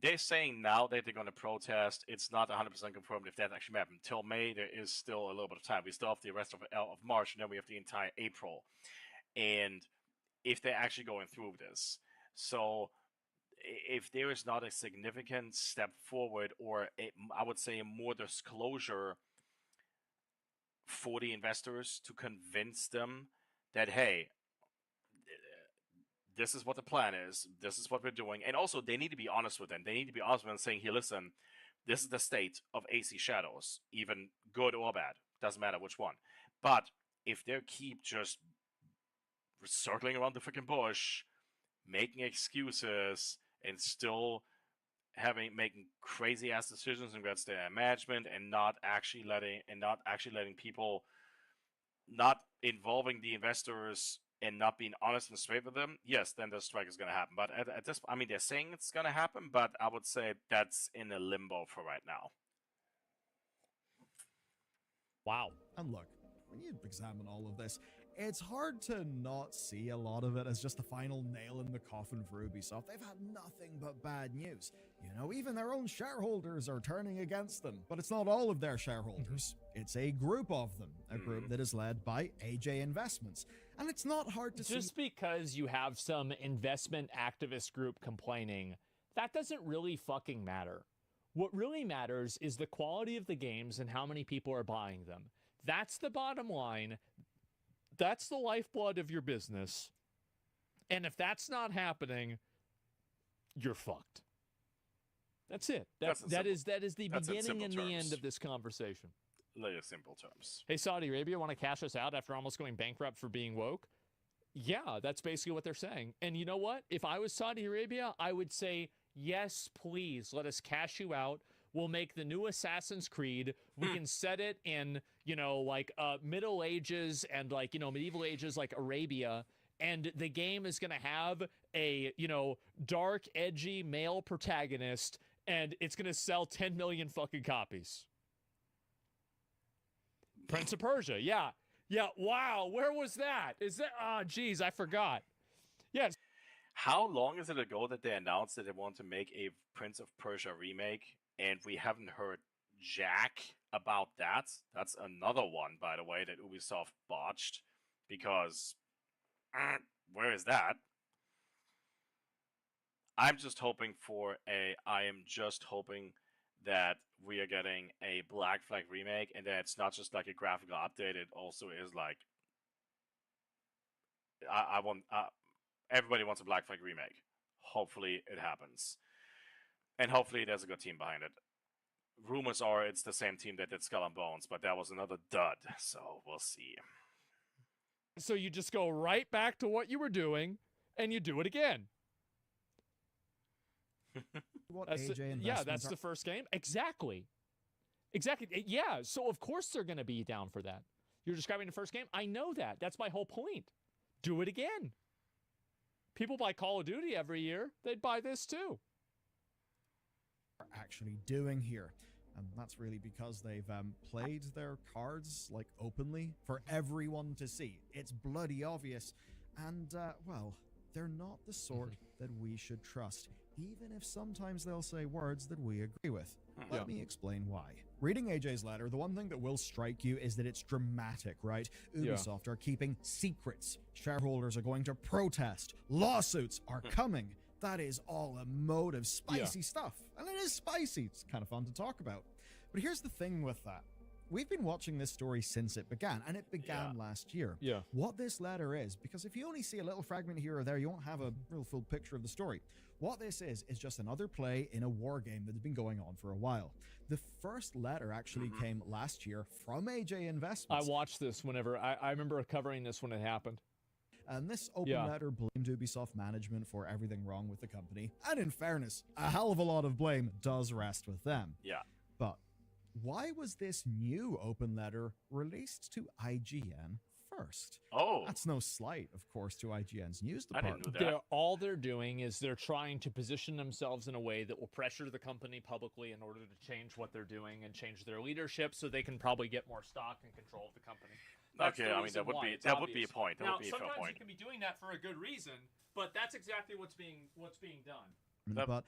They're saying now that they're going to protest. It's not 100% confirmed if that actually happened. Until May, there is still a little bit of time. We still have the rest of March, and then we have the entire April. And if they're actually going through this. So if there is not a significant step forward, or I would say more disclosure for the investors to convince them that, hey, this is what the plan is, this is what we're doing. And also, they need to be honest with them. They need to be honest with them, saying, here, listen, this is the state of AC Shadows, even good or bad. Doesn't matter which one. But if they keep just circling around the freaking bush, making excuses, and still making crazy ass decisions in regards to their management, and not actually letting people, not involving the investors, and not being honest and straight with them, yes, then the strike is going to happen. But at this, I mean, they're saying it's going to happen, but I would say that's in a limbo for right now. Wow. And look, when you examine all of this, it's hard to not see a lot of it as just the final nail in the coffin for Ubisoft. They've had nothing but bad news. You know, even their own shareholders are turning against them. But it's not all of their shareholders. It's a group of them. A group that is led by AJ Investments. And it's not hard to see. Just because you have some investment activist group complaining, that doesn't really fucking matter. What really matters is the quality of the games and how many people are buying them. That's the bottom line. That's the lifeblood of your business. And if that's not happening, you're fucked. That's it. That is the beginning and the end of this conversation. Very simple terms. Hey, Saudi Arabia, want to cash us out after almost going bankrupt for being woke? Yeah, that's basically what they're saying. And you know what? If I was Saudi Arabia, I would say, yes, please, let us cash you out. We'll make the new Assassin's Creed. We can set it in, like Middle Ages and medieval ages like Arabia. And the game is going to have a, dark, edgy male protagonist. And it's going to sell 10 million fucking copies. Prince of Persia, yeah. Yeah, wow, where was that? Is that, geez, I forgot. Yes. How long is it ago that they announced that they want to make a Prince of Persia remake, and we haven't heard jack about that? That's another one, by the way, that Ubisoft botched, because where is that? I am just hoping that we are getting a Black Flag remake, and that it's not just like a graphical update. It also is like, everybody wants a Black Flag remake. Hopefully it happens, and hopefully there's a good team behind it. Rumors are it's the same team that did Skull and Bones, but that was another dud. So we'll see. So you just go right back to what you were doing, and you do it again. What That's AJ yeah, that's the first game. Exactly. Yeah, so of course they're going to be down for that. You're describing the first game? I know that. That's my whole point. Do it again. People buy Call of Duty every year. They'd buy this too. actually doing here. And that's really because they've played their cards, like, openly for everyone to see. It's bloody obvious. And, well, they're not the sort that we should trust, even if sometimes they'll say words that we agree with. Let me explain why. Reading AJ's letter, the one thing that will strike you is that it's dramatic, right? Ubisoft are keeping secrets. Shareholders are going to protest. Lawsuits are coming. That is all emotive, spicy stuff. And it is spicy. It's kind of fun to talk about. But here's the thing with that. We've been watching this story since it began, and it began last year. What this letter is, because if you only see a little fragment here or there, you won't have a real full picture of the story. What this is just another play in a war game that has been going on for a while. The first letter actually came last year from AJ Investments. I watched this whenever, I remember covering this when it happened. And this open letter blamed Ubisoft management for everything wrong with the company. And in fairness, a hell of a lot of blame does rest with them. But why was this new open letter released to IGN first? That's no slight, of course, to IGN's news department. I didn't know that. All they're doing is they're trying to position themselves in a way that will pressure the company publicly in order to change what they're doing and change their leadership so they can probably get more stock and control of the company. That's okay, I mean, that would be a point. That would be a fair point. Sometimes you can be doing that for a good reason, but that's exactly what's being done. But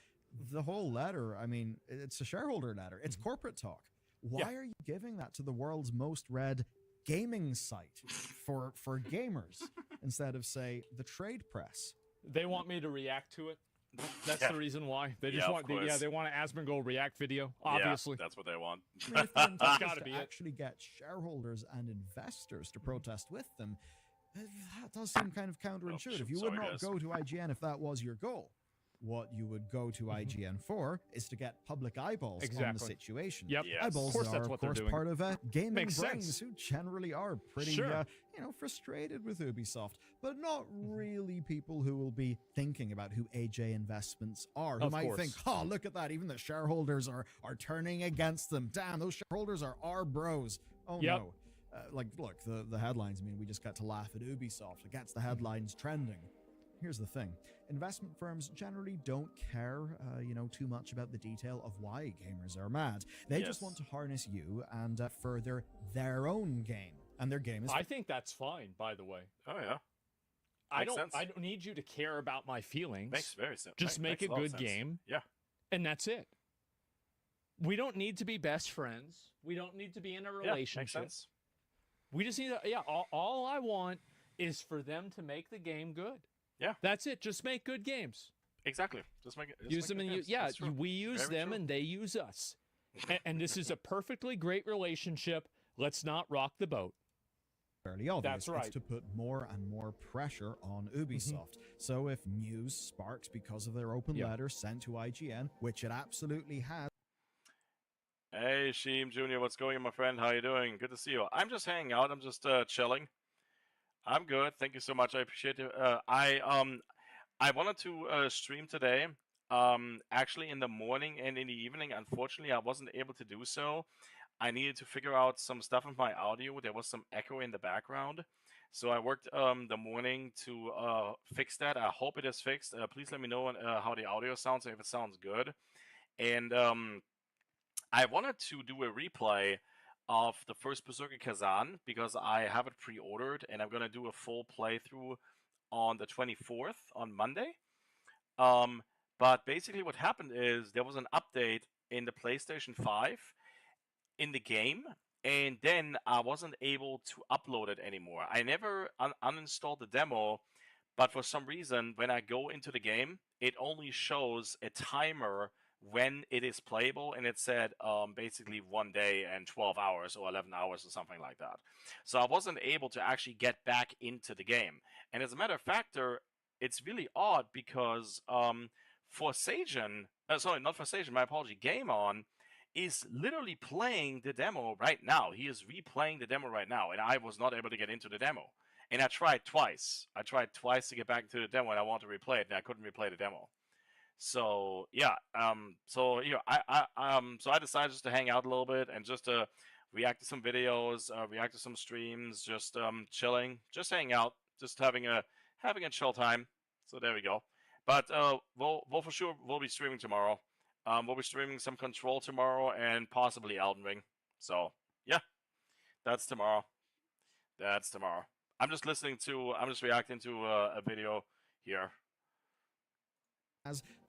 the whole letter, I mean, it's a shareholder letter. It's corporate talk. Why are you giving that to the world's most read gaming site for gamers instead of, say, the trade press? They want me to react to it. That's the reason why. They just want they want an Asmongold react video, obviously. Yeah, that's what they want. I mean, if the intent is to actually get shareholders and investors to protest with them, that does seem kind of counterintuitive. You would not go to IGN if that was your goal. What you would go to IGN for is to get public eyeballs on the situation. Eyeballs that are, of course, part of gaming brains who generally are pretty, frustrated with Ubisoft, but not really people who will be thinking about who AJ Investments are, who might think, oh, look at that, even the shareholders are turning against them. Damn, those shareholders are our bros. Oh, no. Look, the headlines, I mean, we just got to laugh at Ubisoft. It gets the headlines trending. Here's the thing. Investment firms generally don't care, too much about the detail of why gamers are mad. They just want to harness you and further their own game. And their game is... I think that's fine, by the way. Oh, yeah. I don't need you to care about my feelings. Makes very sense. Just make a good game. Yeah. And that's it. We don't need to be best friends. We don't need to be in a relationship. Makes sense. We just need to... all I want is for them to make the game good. Yeah. That's it. Just make good games. Exactly. Just make it. Just Use make them good and games. yeah, That's true. we use Very them true. and they use us. And this is a perfectly great relationship. Let's not rock the boat. Fairly obvious. That's right. It's to put more and more pressure on Ubisoft. So if news sparks because of their open Yeah. letter sent to IGN, which it absolutely has, Hey, Sheem Jr., what's going on, my friend? How you doing? Good to see you. I'm just hanging out. I'm just chilling. I'm good. Thank you so much. I appreciate it. I wanted to stream today. Actually, in the morning and in the evening. Unfortunately, I wasn't able to do so. I needed to figure out some stuff with my audio. There was some echo in the background. So I worked the morning to fix that. I hope it is fixed. Please let me know how the audio sounds, if it sounds good. And I wanted to do a replay of the first Berserker Kazan because I have it pre-ordered and I'm going to do a full playthrough on the 24th, on Monday. But basically what happened is there was an update in the PlayStation 5 in the game, and then I wasn't able to upload it anymore. I never uninstalled the demo, but for some reason, when I go into the game, it only shows a timer when it is playable, and it said basically 1 day and 12 hours or 11 hours or something like that. So I wasn't able to actually get back into the game. And as a matter of fact, it's really odd because for Sagen, sorry, not for Sagen, my apology, Game On is literally playing the demo right now. He is replaying the demo right now, and I was not able to get into the demo. And I tried twice. I tried twice to get back into the demo, and I wanted to replay it, and I couldn't replay the demo. So yeah, so I decided just to hang out a little bit and just to react to some videos, react to some streams, just chilling, just hanging out, just having a chill time. So there we go. But we'll for sure we'll be streaming tomorrow. We'll be streaming some Control tomorrow and possibly Elden Ring. So yeah, that's tomorrow. That's tomorrow. I'm just reacting to a video here.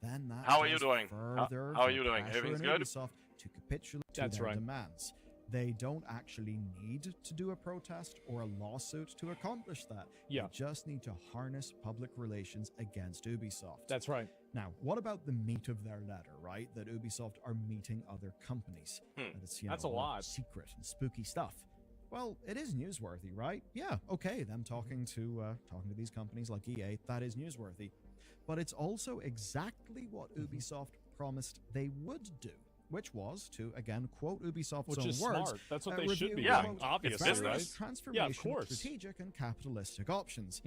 then that How are you does doing? further How are the you doing? pressure Everything's on good? Ubisoft to capitulate to That's their right. demands. They don't actually need to do a protest or a lawsuit to accomplish that. Yeah. They just need to harness public relations against Ubisoft. That's right. Now, what about the meat of their letter, right? That Ubisoft are meeting other companies. That it's, That's a all lot. secret and spooky stuff. Well, it is newsworthy, right? Yeah, okay, them talking to these companies like EA, that is newsworthy. But it's also exactly what Ubisoft promised they would do, which was to, again, quote Ubisoft's Which own is words. smart. That's what they review, should be Yeah. doing, quote, obviously, It's right? business. transformation, Yeah, of course. strategic and capitalistic options.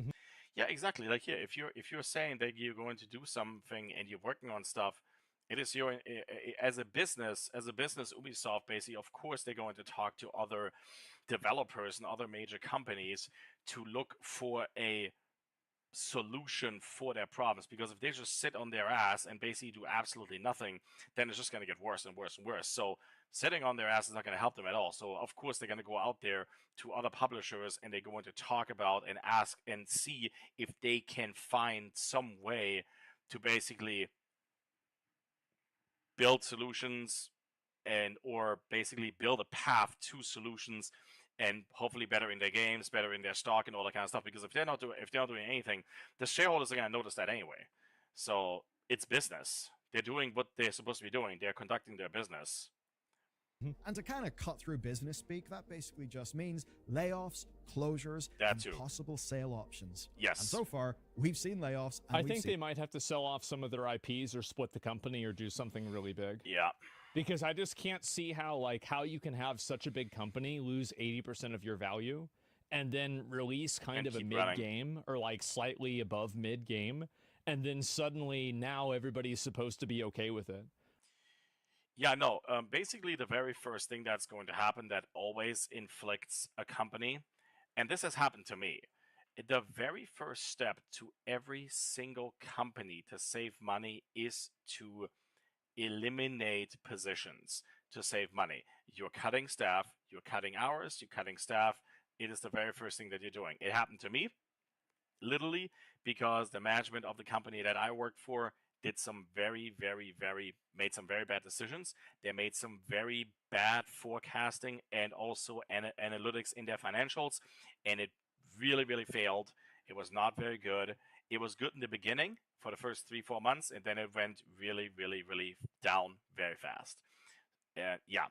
Yeah, exactly. Like here, if you're saying that you're going to do something and you're working on stuff, it is your as a business Ubisoft basically. Of course, they're going to talk to other developers and other major companies to look for a solution for their problems, because if they just sit on their ass and basically do absolutely nothing, then it's just going to get worse and worse and worse. So sitting on their ass is not going to help them at all. So of course they're going to go out there to other publishers and they're going to talk about and ask and see if they can find some way to basically build solutions and or basically build a path to solutions and hopefully better in their games, better in their stock and all that kind of stuff. Because if they're not doing anything, the shareholders are going to notice that anyway. So it's business. They're doing what they're supposed to be doing. They're conducting their business. And to kind of cut through business speak, that basically just means layoffs, closures, That and too. possible sale options. Yes. And so far, we've seen layoffs. And I we've think seen they might have to sell off some of their IPs or split the company or do something really big. Yeah. Because I just can't see how you can have such a big company lose 80% of your value and then release kind And of a keep running. mid-game or like slightly above mid-game, and then suddenly now everybody's supposed to be okay with it. Yeah, no. Basically, the very first thing that's going to happen that always inflicts a company, and this has happened to me, the very first step to every single company to save money is to eliminate positions to save money. You're cutting staff, you're cutting hours, you're cutting staff. It is the very first thing that you're doing. It happened to me, literally, because the management of the company that I worked for did some made some very bad decisions. They made some very bad forecasting and also analytics in their financials, and it really failed. It was not very good, it was good in the beginning for the first 3-4 months, and then it went really, really, really down very fast. Yeah.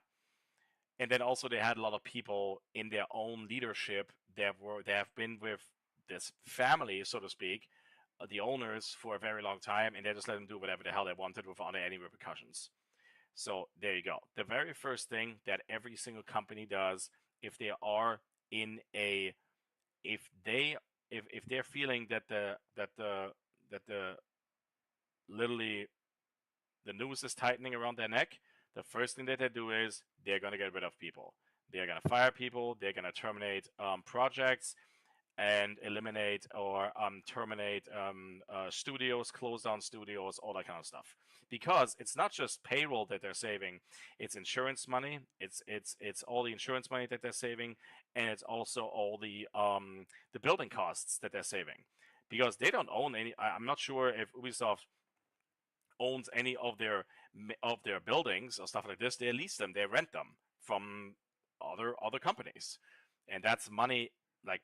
And then also they had a lot of people in their own leadership that they have been with this family, so to speak, the owners for a very long time, and they just let them do whatever the hell they wanted without any repercussions. So there you go. The very first thing that every single company does, if they are in a, if they're feeling that the literally the noose is tightening around their neck, the first thing that they do is they're gonna get rid of people. They're gonna fire people. They're gonna terminate projects and eliminate or terminate studios, close down studios, all that kind of stuff. Because it's not just payroll that they're saving; it's insurance money. It's all the insurance money that they're saving, and it's also all the building costs that they're saving. Because they don't own any. I'm not sure if Ubisoft owns any of their buildings or stuff like this. They lease them. They rent them from other companies, and that's money like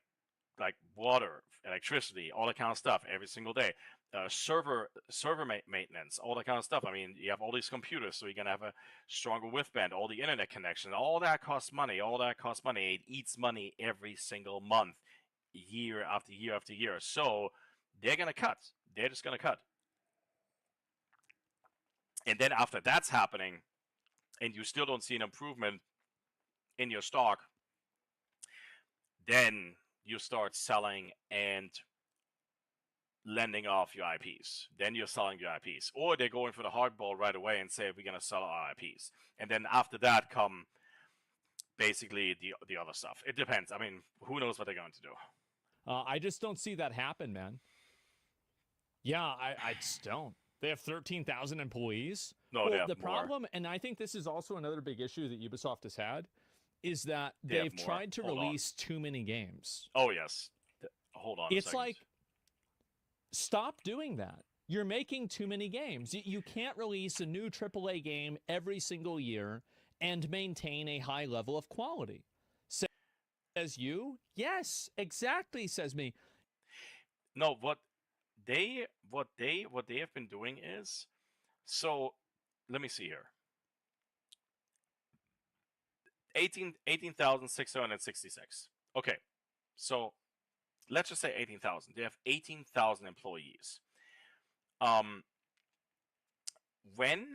water, electricity, all that kind of stuff every single day. Server maintenance, all that kind of stuff. I mean, you have all these computers, so you're gonna have a stronger widthband, all the internet connection, all that costs money. It eats money every single month, year after year after year. So they're gonna cut. They're just gonna cut. And then after that's happening, and you still don't see an improvement in your stock, then you start selling and lending off your IPs. Then you're selling your IPs. Or they're going for the hardball right away and say, we're going to sell our IPs. And then after that come basically the other stuff. It depends. I mean, who knows what they're going to do. I just don't see that happen, man. Yeah, I just don't. They have 13,000 employees. No, well, they have the more. problem, and I think this is also another big issue that Ubisoft has had, is that They have they've more. tried to Hold on. release too many games. Oh, yes. Hold on a It's second. like, stop doing that. You're making too many games. You can't release a new AAA game every single year and maintain a high level of quality. Says you? Yes, exactly, says me. No, what they have been doing is, so let me see here. 18,666. Okay, so let's just say 18,000. They have 18,000 employees. When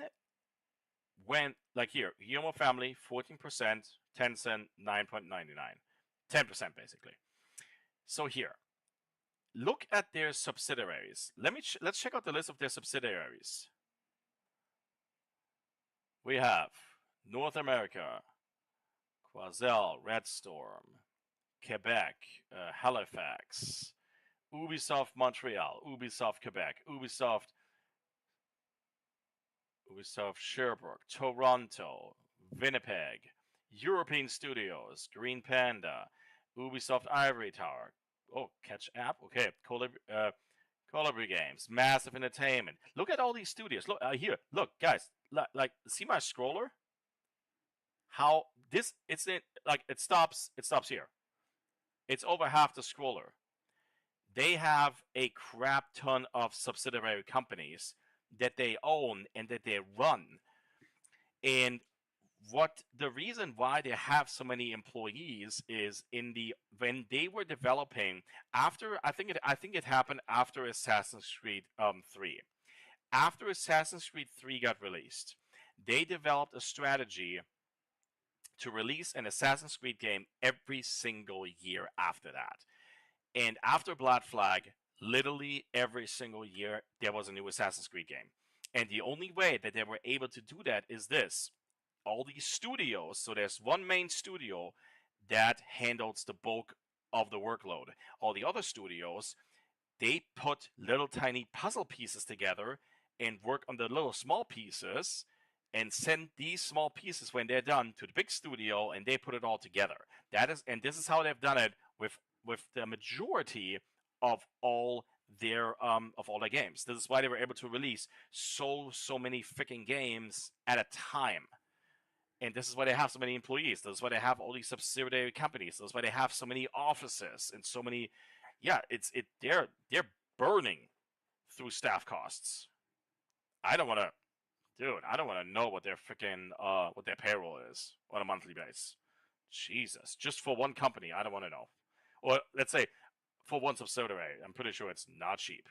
like here, Guillermo family 14%, Tencent 9.99, 10% basically. So here, look at their subsidiaries. Let's check out the list of their subsidiaries. We have North America, Quasel, Redstorm, Quebec, Halifax, Ubisoft Montreal, Ubisoft Quebec, Ubisoft Sherbrooke, Toronto, Winnipeg, European Studios, Green Panda, Ubisoft Ivory Tower. Oh, Catch App. Okay, Colibri Games, Massive Entertainment. Look at all these studios. Look here. Look, guys. Like, see my scroller? How this? It's in, like it stops. It stops here. It's over half the scroller. They have a crap ton of subsidiary companies that they own and that they run. And what the reason why they have so many employees is when they were developing after I think it happened after Assassin's Creed 3. After Assassin's Creed 3 got released, they developed a strategy to release an Assassin's Creed game every single year after that. And after Black Flag, literally every single year, there was a new Assassin's Creed game. And the only way that they were able to do that is this. All these studios, so there's one main studio that handles the bulk of the workload. All the other studios, they put little tiny puzzle pieces together and work on the little small pieces and send these small pieces when they're done to the big studio and they put it all together. This is how they've done it with the majority of all their games. This is why they were able to release so many freaking games at a time. And this is why they have so many employees. This is why they have all these subsidiary companies. This is why they have so many offices and so many. Yeah, they're burning through staff costs. I don't want to, dude. I don't want to know what their freaking what their payroll is on a monthly basis. Jesus, just for one company, I don't want to know. Or let's say for one subsidiary, I'm pretty sure it's not cheap.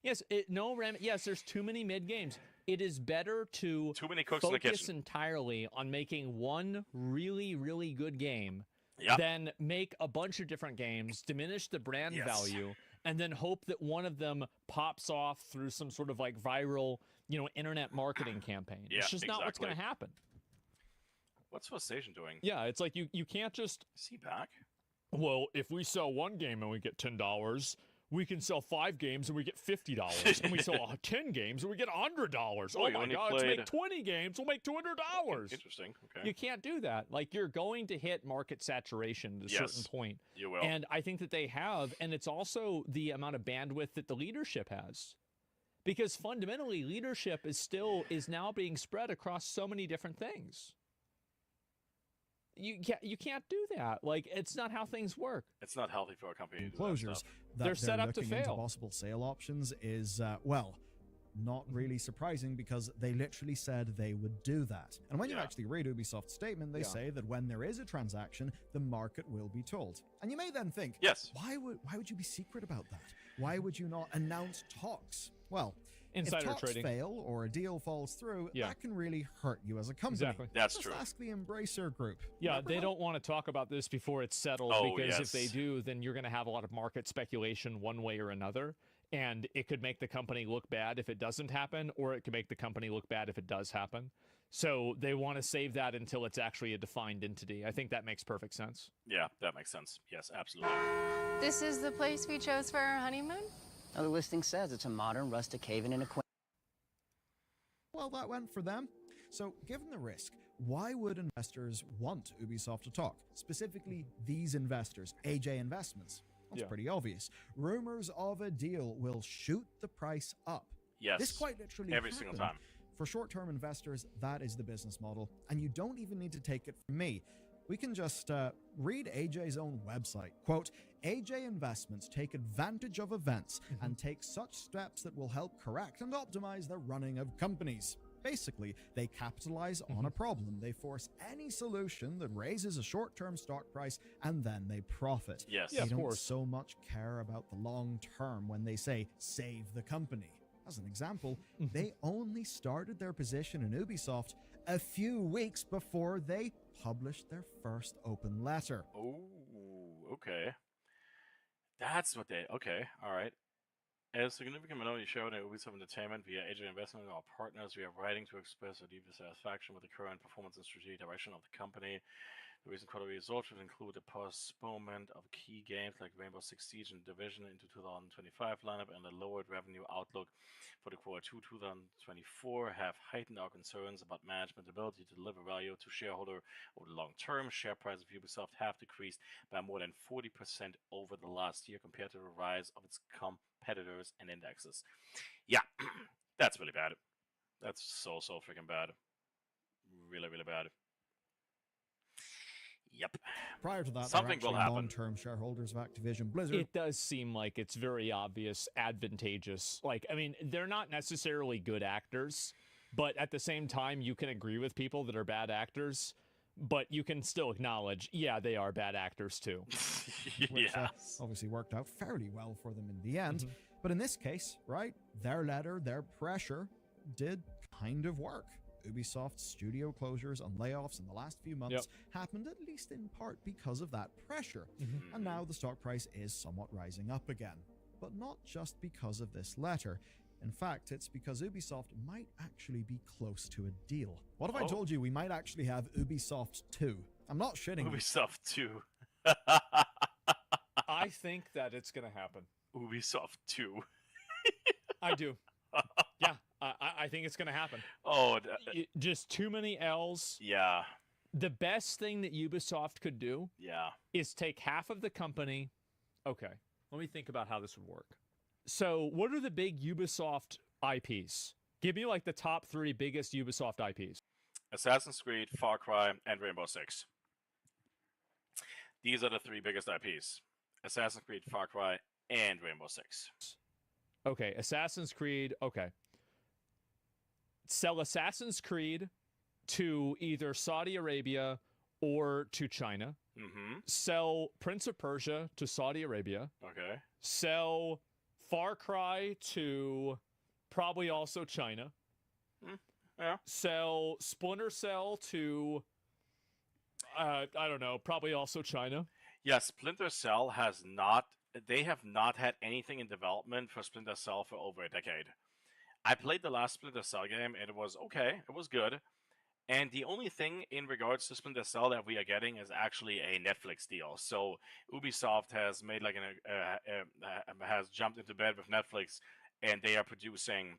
Yes, yes, there's too many mid games. It is better to Too many cooks in the focus kitchen. entirely on making one really, really good game Yep. than make a bunch of different games, diminish the brand Yes. value, and then hope that one of them pops off through some sort of like viral, internet marketing campaign. Yeah, It's just not what's going to exactly. happen. What's Station doing? Yeah, it's like you can't just, Is he back? well, if we sell one game and we get $10, we can sell 5 games and we get $50. And we sell 10 games and we get $100. Oh, Oh you my only God, let's make played- 20 games, we'll make $200. Interesting. Okay. You can't do that. Like, you're going to hit market saturation at a certain Yes. point. You will. And I think that they have, and it's also the amount of bandwidth that the leadership has. Because fundamentally, leadership is now being spread across so many different things. You can't do that. Like, it's not how things work. It's not healthy for a company to do that Closures stuff. that They're set up to looking into fail. possible sale options is not really surprising because they literally said they would do that. And when you Yeah. actually read Ubisoft's statement, they Yeah. say that when there is a transaction, the market will be told. And you may then think, Yes. why would you be secret about that? Why would you not announce talks? Well, Insider if talks trading. fail or a deal falls through, Yeah. that can really hurt you as a company. Exactly. That's Just true. ask the Embracer Group. Yeah, Remember they how- don't want to talk about this before it's settled Oh, because if yes. they do, then you're going to have a lot of market speculation one way or another. And it could make the company look bad if it doesn't happen, or it could make the company look bad if it does happen. So they want to save that until it's actually a defined entity. I think that makes perfect sense. Yeah, that makes sense. Yes, absolutely. This is the place we chose for our honeymoon? Now, the listing says it's a modern rustic haven in a quaint. Well, that went for them. So, given the risk, why would investors want Ubisoft to talk? Specifically, these investors, AJ Investments. That's Yeah. pretty obvious. Rumors of a deal will shoot the price up. Yes. This quite literally Every single happened. time. For short-term investors, that is the business model, and you don't even need to take it from me. We can just read AJ's own website. Quote, AJ Investments take advantage of events and take such steps that will help correct and optimize the running of companies. Basically, they capitalize on a problem. They force any solution that raises a short-term stock price, and then they profit. Yes. Yeah, They of don't course. so much care about the long term when they say save the company. As an example, they only started their position in Ubisoft a few weeks before they published their first open letter. Oh, okay. That's what they. Okay, all right. As a significant minority shareholder in Ubisoft Entertainment via AJ Investment, our partners, we are writing to express our deep dissatisfaction with the current performance and strategic direction of the company. The recent quarterly results would include a postponement of key games like Rainbow Six Siege and Division into 2025 lineup, and a lowered revenue outlook for the quarter 2 2024 have heightened our concerns about management ability to deliver value to shareholder over the long term. Share price of Ubisoft have decreased by more than 40% over the last year compared to the rise of its competitors and indexes. Yeah, that's really bad. That's so freaking bad. Really, really bad. Yep. Prior to that, Something they're will actually happen. long-term shareholders of Activision Blizzard. It does seem like it's very obvious, advantageous. Like, I mean, they're not necessarily good actors, but at the same time, you can agree with people that are bad actors, but you can still acknowledge, yeah, they are bad actors too. which Yes. obviously worked out fairly well for them in the end. Mm-hmm. But in this case, right, their letter, their pressure did kind of work. Ubisoft's studio closures and layoffs in the last few months happened at least in part because of that pressure. Mm-hmm. And now the stock price is somewhat rising up again. But not just because of this letter. In fact, it's because Ubisoft might actually be close to a deal. What if I Oh. told you we might actually have Ubisoft 2? I'm not shitting you. Ubisoft 2. I think that it's going to happen. Ubisoft 2. I do. Yeah, I think it's going to happen. Oh, Just too many L's. yeah. The best thing that Ubisoft could do Yeah. is take half of the company. Okay, let me think about how this would work. So, what are the big Ubisoft IPs? Give me like the top 3 biggest Ubisoft IPs. Assassin's Creed, Far Cry, and Rainbow Six. These are the 3 biggest IPs. Assassin's Creed, Far Cry, and Rainbow Six. Okay, Assassin's Creed. Okay. Sell Assassin's Creed to either Saudi Arabia or to China. Mm-hmm. Sell Prince of Persia to Saudi Arabia. Okay. Sell Far Cry to probably also China. Yeah. Sell Splinter Cell to, I don't know, probably also China. Yeah, Splinter Cell has not. They have not had anything in development for Splinter Cell for over a decade. I played the last Splinter Cell game, and it was okay. It was good. And the only thing in regards to Splinter Cell that we are getting is actually a Netflix deal. So Ubisoft has made like has jumped into bed with Netflix, and they are producing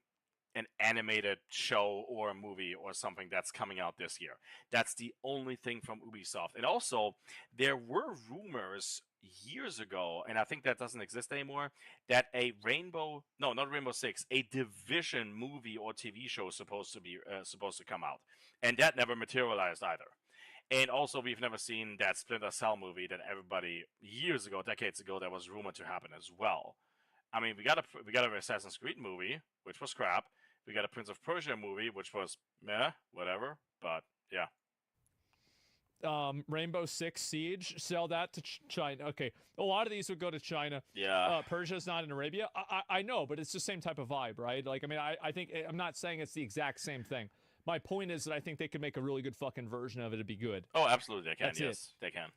an animated show or a movie or something that's coming out this year. That's the only thing from Ubisoft. And also, there were rumors years ago, and I think that doesn't exist anymore, that a not Rainbow Six, a Division movie or TV show is supposed to come out, and that never materialized either. And also, we've never seen that Splinter Cell movie that everybody years ago, decades ago, that was rumored to happen as well. I mean, we got an Assassin's Creed movie, which was crap. We got a Prince of Persia movie, which was meh, whatever. But yeah. Rainbow Six Siege, sell that to China. Okay, a lot of these would go to China. Yeah. Persia's not in Arabia. I know, but it's the same type of vibe, right? Like, I mean, I think I'm not saying it's the exact same thing. My point is that I think they could make a really good fucking version of it. It'd be good. Oh, absolutely, they can. That's yes, they can.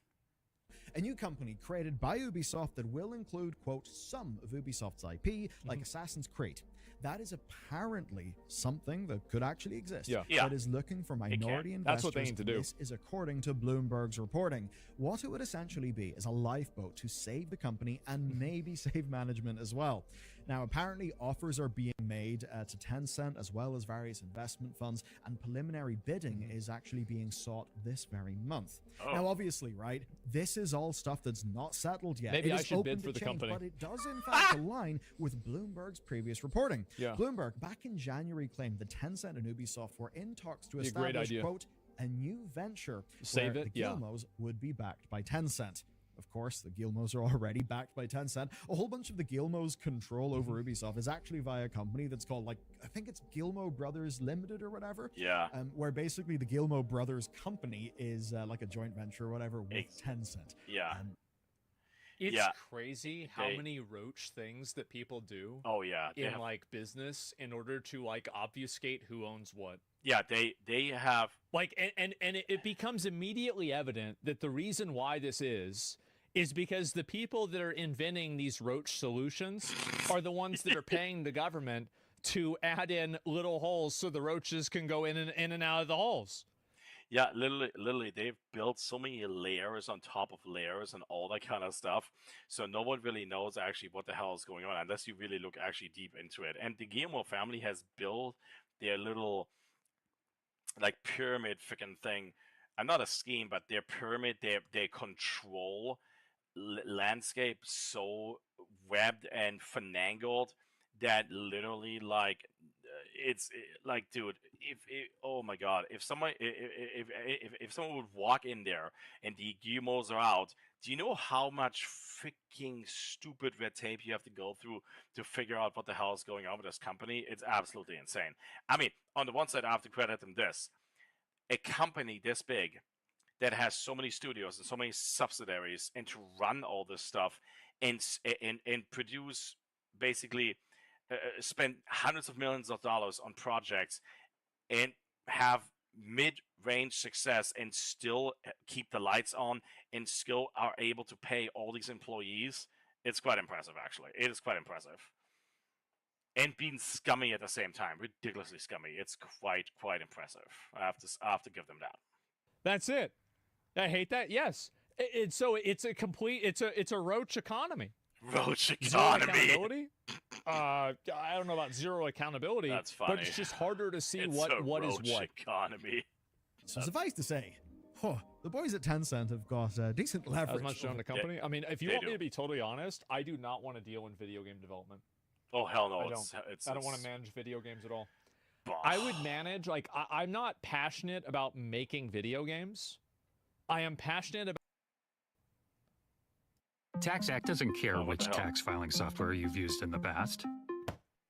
A new company created by Ubisoft that will include, quote, some of Ubisoft's IP, like Assassin's Creed. That is apparently something that could actually exist. Yeah. That is looking for minority investors. That's what they need to do. This is according to Bloomberg's reporting. What it would essentially be is a lifeboat to save the company and maybe save management as well. Now, apparently offers are being made to Tencent as well as various investment funds, and preliminary bidding is actually being sought this very month. Oh. Now, obviously, right, this is all stuff that's not settled yet. Maybe It I is should open bid for to the change, company. But it does, in fact, align with Bloomberg's previous reporting. Yeah. Bloomberg, back in January, claimed that Tencent and Ubisoft were in talks to Be a great establish, idea. quote, a new venture Save where it, the yeah. Gilmos would be backed by Tencent. Of course, the Gilmos are already backed by Tencent. A whole bunch of the Gilmos' control over Ubisoft is actually via a company that's called, like, I think it's Gilmo Brothers Limited or whatever. Yeah. Where basically the Gilmo Brothers company is like a joint venture or whatever with Tencent. Yeah. It's Yeah. crazy how They- many roach things that people do Oh yeah. They in have, like business in order to like obfuscate who owns what. yeah. They have. Like, and it becomes immediately evident that the reason why this is because the people that are inventing these roach solutions are the ones that are paying the government to add in little holes so the roaches can go in and out of the holes. Yeah, literally, they've built so many layers on top of layers and all that kind of stuff. So no one really knows actually what the hell is going on unless you really look actually deep into it. And the Guillermo family has built their little, like, pyramid freaking thing. Not a scheme, but their pyramid, they control landscape so webbed and finagled that literally, like, it's like, dude, oh my god, if someone would walk in there and the Guillemos are out, do you know how much freaking stupid red tape you have to go through to figure out what the hell is going on with this company? It's absolutely insane. I mean, on the one side, I have to credit them this: a company this big that has so many studios and so many subsidiaries, and to run all this stuff and produce basically. Spend hundreds of millions of dollars on projects and have mid-range success and still keep the lights on and still are able to pay all these employees. It's quite impressive, actually. It is quite impressive. And being scummy at the same time, ridiculously scummy. It's quite impressive. I have to give them that. That's it. I hate that. Yes. It's a roach economy. Roach Zero economy. accountability? I don't know about zero accountability. That's funny. But it's just harder to see It's what a is roach what. economy. So suffice to say, the boys at Tencent have got decent leverage. As much on the company. I mean, if you they want me do. to be totally honest, I do not want to deal in video game development. Oh hell no! I don't want to manage video games at all. I would manage, like, I'm not passionate about making video games. I am passionate about. TaxAct doesn't care Oh, what which the hell? tax filing software you've used in the past.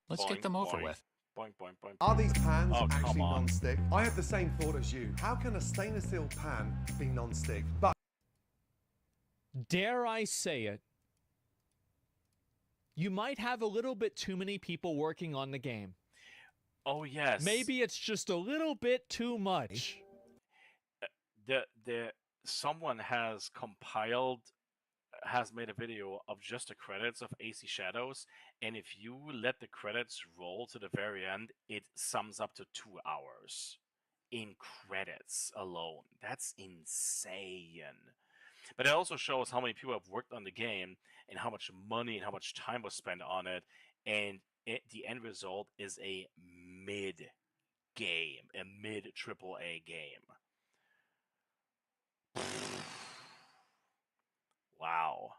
Let's get Boing, them over boing. with. Boing, boing, boing. Are these pans Oh, come actually on. non-stick? I have the same thought as you. How can a stainless steel pan be non-stick? But Dare I say it? You might have a little bit too many people working on the game. Oh yes. Maybe it's just a little bit too much. Someone has made a video of just the credits of AC Shadows, and if you let the credits roll to the very end, it sums up to 2 hours in credits alone. That's insane. But it also shows how many people have worked on the game and how much money and how much time was spent on it, and the end result is a mid AAA game. Wow.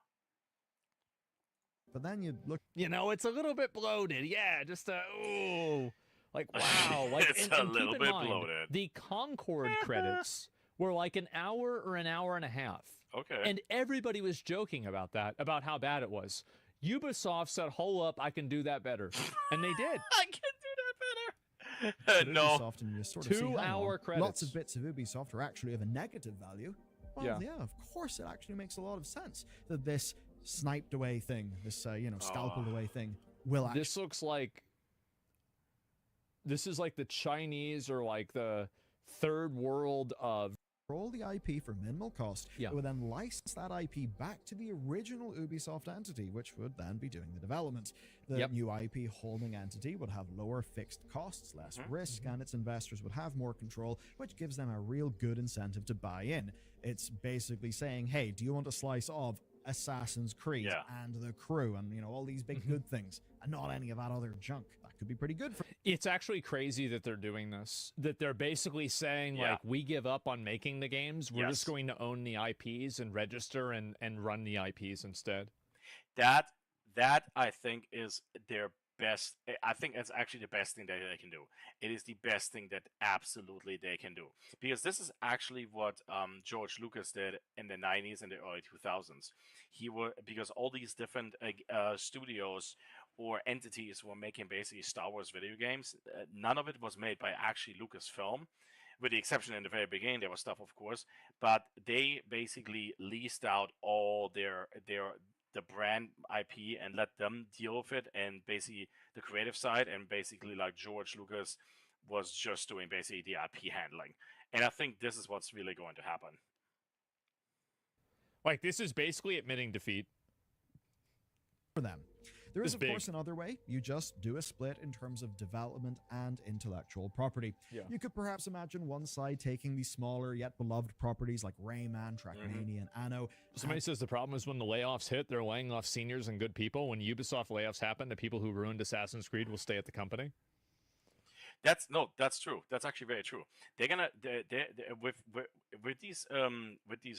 But then you look. You know, it's a little bit bloated. Yeah, just ooh. Like, wow. Like, It's and a keep little in bit mind, bloated. The Concord credits were like an hour or an hour and a half. Okay. And everybody was joking about that, about how bad it was. Ubisoft said, hold up, I can do that better. And they did. I can do that better. No. Ubisoft, and you sort of see, hang 2 hour on, credits. Lots of bits of Ubisoft are actually of a negative value. Well, Yeah. yeah, of course, it actually makes a lot of sense that this sniped away thing, this scalpeled away thing, will actually. This looks like this is like the Chinese or like the third world of Roll the IP for minimal cost. Yeah. It would then license that IP back to the original Ubisoft entity, which would then be doing the development. The new IP holding entity would have lower fixed costs, less risk, and its investors would have more control, which gives them a real good incentive to buy in. It's basically saying, hey, do you want a slice of Assassin's Creed and The Crew and, you know, all these big good things, and not any of that other junk? That could be pretty good for. It's actually crazy that they're doing this. That they're basically saying, like, we give up on making the games. We're just going to own the IPs and register and run the IPs instead. That I think is their best. I think it's actually the best thing that they can do. It is the best thing that absolutely they can do, because this is actually what George Lucas did in the 90s and the early 2000s. Because all these different studios or entities were making basically Star Wars video games. None of it was made by actually Lucasfilm, with the exception in the very beginning. There was stuff, of course, but they basically leased out all the brand IP and let them deal with it, and basically the creative side, and basically like George Lucas was just doing basically the IP handling. And I think this is what's really going to happen. Like, this is basically admitting defeat for them. There is, It's of big. course, another way. You just do a split in terms of development and intellectual property. Yeah. You could perhaps imagine one side taking the smaller yet beloved properties like Rayman, Trackmania, and Anno. Somebody says the problem is when the layoffs hit, they're laying off seniors and good people. When Ubisoft layoffs happen, the people who ruined Assassin's Creed will stay at the company. That's true. That's actually very true. They're gonna with these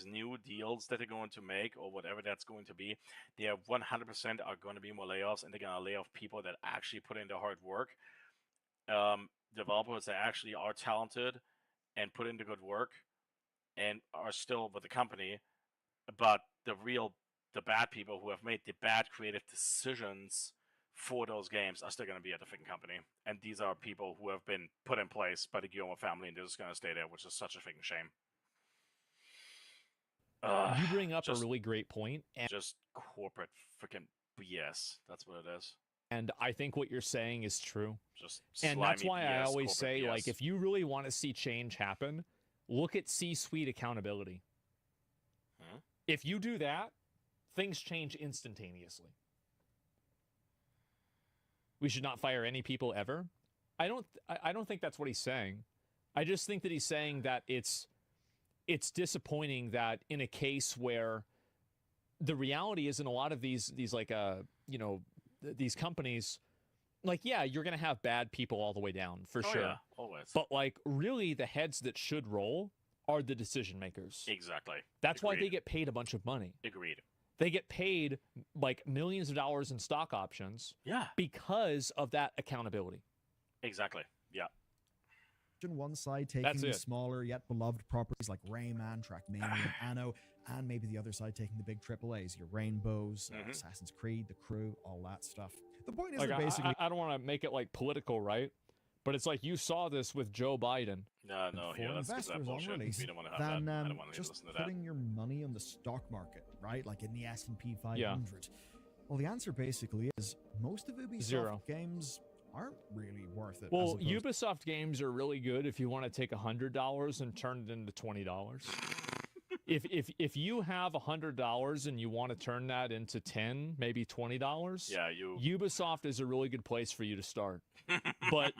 new deals that they're going to make, or whatever that's going to be, they are 100% are going to be more layoffs, and they're gonna lay off people that actually put in the hard work. Developers that actually are talented and put in the good work and are still with the company, but the bad people who have made the bad creative decisions for those games are still going to be at the freaking company. And these are people who have been put in place by the Guillermo family, and they're just going to stay there, which is such a freaking shame. You bring up a really great point. And just corporate freaking BS. That's what it is. And I think what you're saying is true. Just and that's slimy why I BS, always corporate say, BS. like, if you really want to see change happen, look at C-suite accountability. If you do that, things change instantaneously. We should not fire any people ever. I don't think that's what he's saying. I just think that he's saying that it's disappointing that in a case where the reality is in a lot of these like these companies, like, yeah, you're going to have bad people all the way down for sure. Yeah, always. But like, really, the heads that should roll are the decision makers. Exactly. That's why they Agreed. get paid a bunch of money. Agreed. They get paid like millions of dollars in stock options. Yeah. Because of that accountability. Exactly. Yeah. One side taking That's the it. smaller yet beloved properties like Rayman, Trackmania, and Anno, and maybe the other side taking the big AAAs, your Rainbows, Assassin's Creed, The Crew, all that stuff. The point is Like, that basically, I don't want to make it like political, right? But it's like you saw this with Joe Biden. No, no, for yeah, that's investors on bullshit. release We don't want to have than that. I don't want to just listen to that. putting your money on the stock market, right? Like in the S&P 500. Yeah. Well, the answer basically is most of Ubisoft Zero. games aren't really worth it. as Well, opposed- Ubisoft games are really good if you want to take $100 and turn it into $20. if you have $100 and you want to turn that into 10, maybe $20, Yeah, Ubisoft is a really good place for you to start. But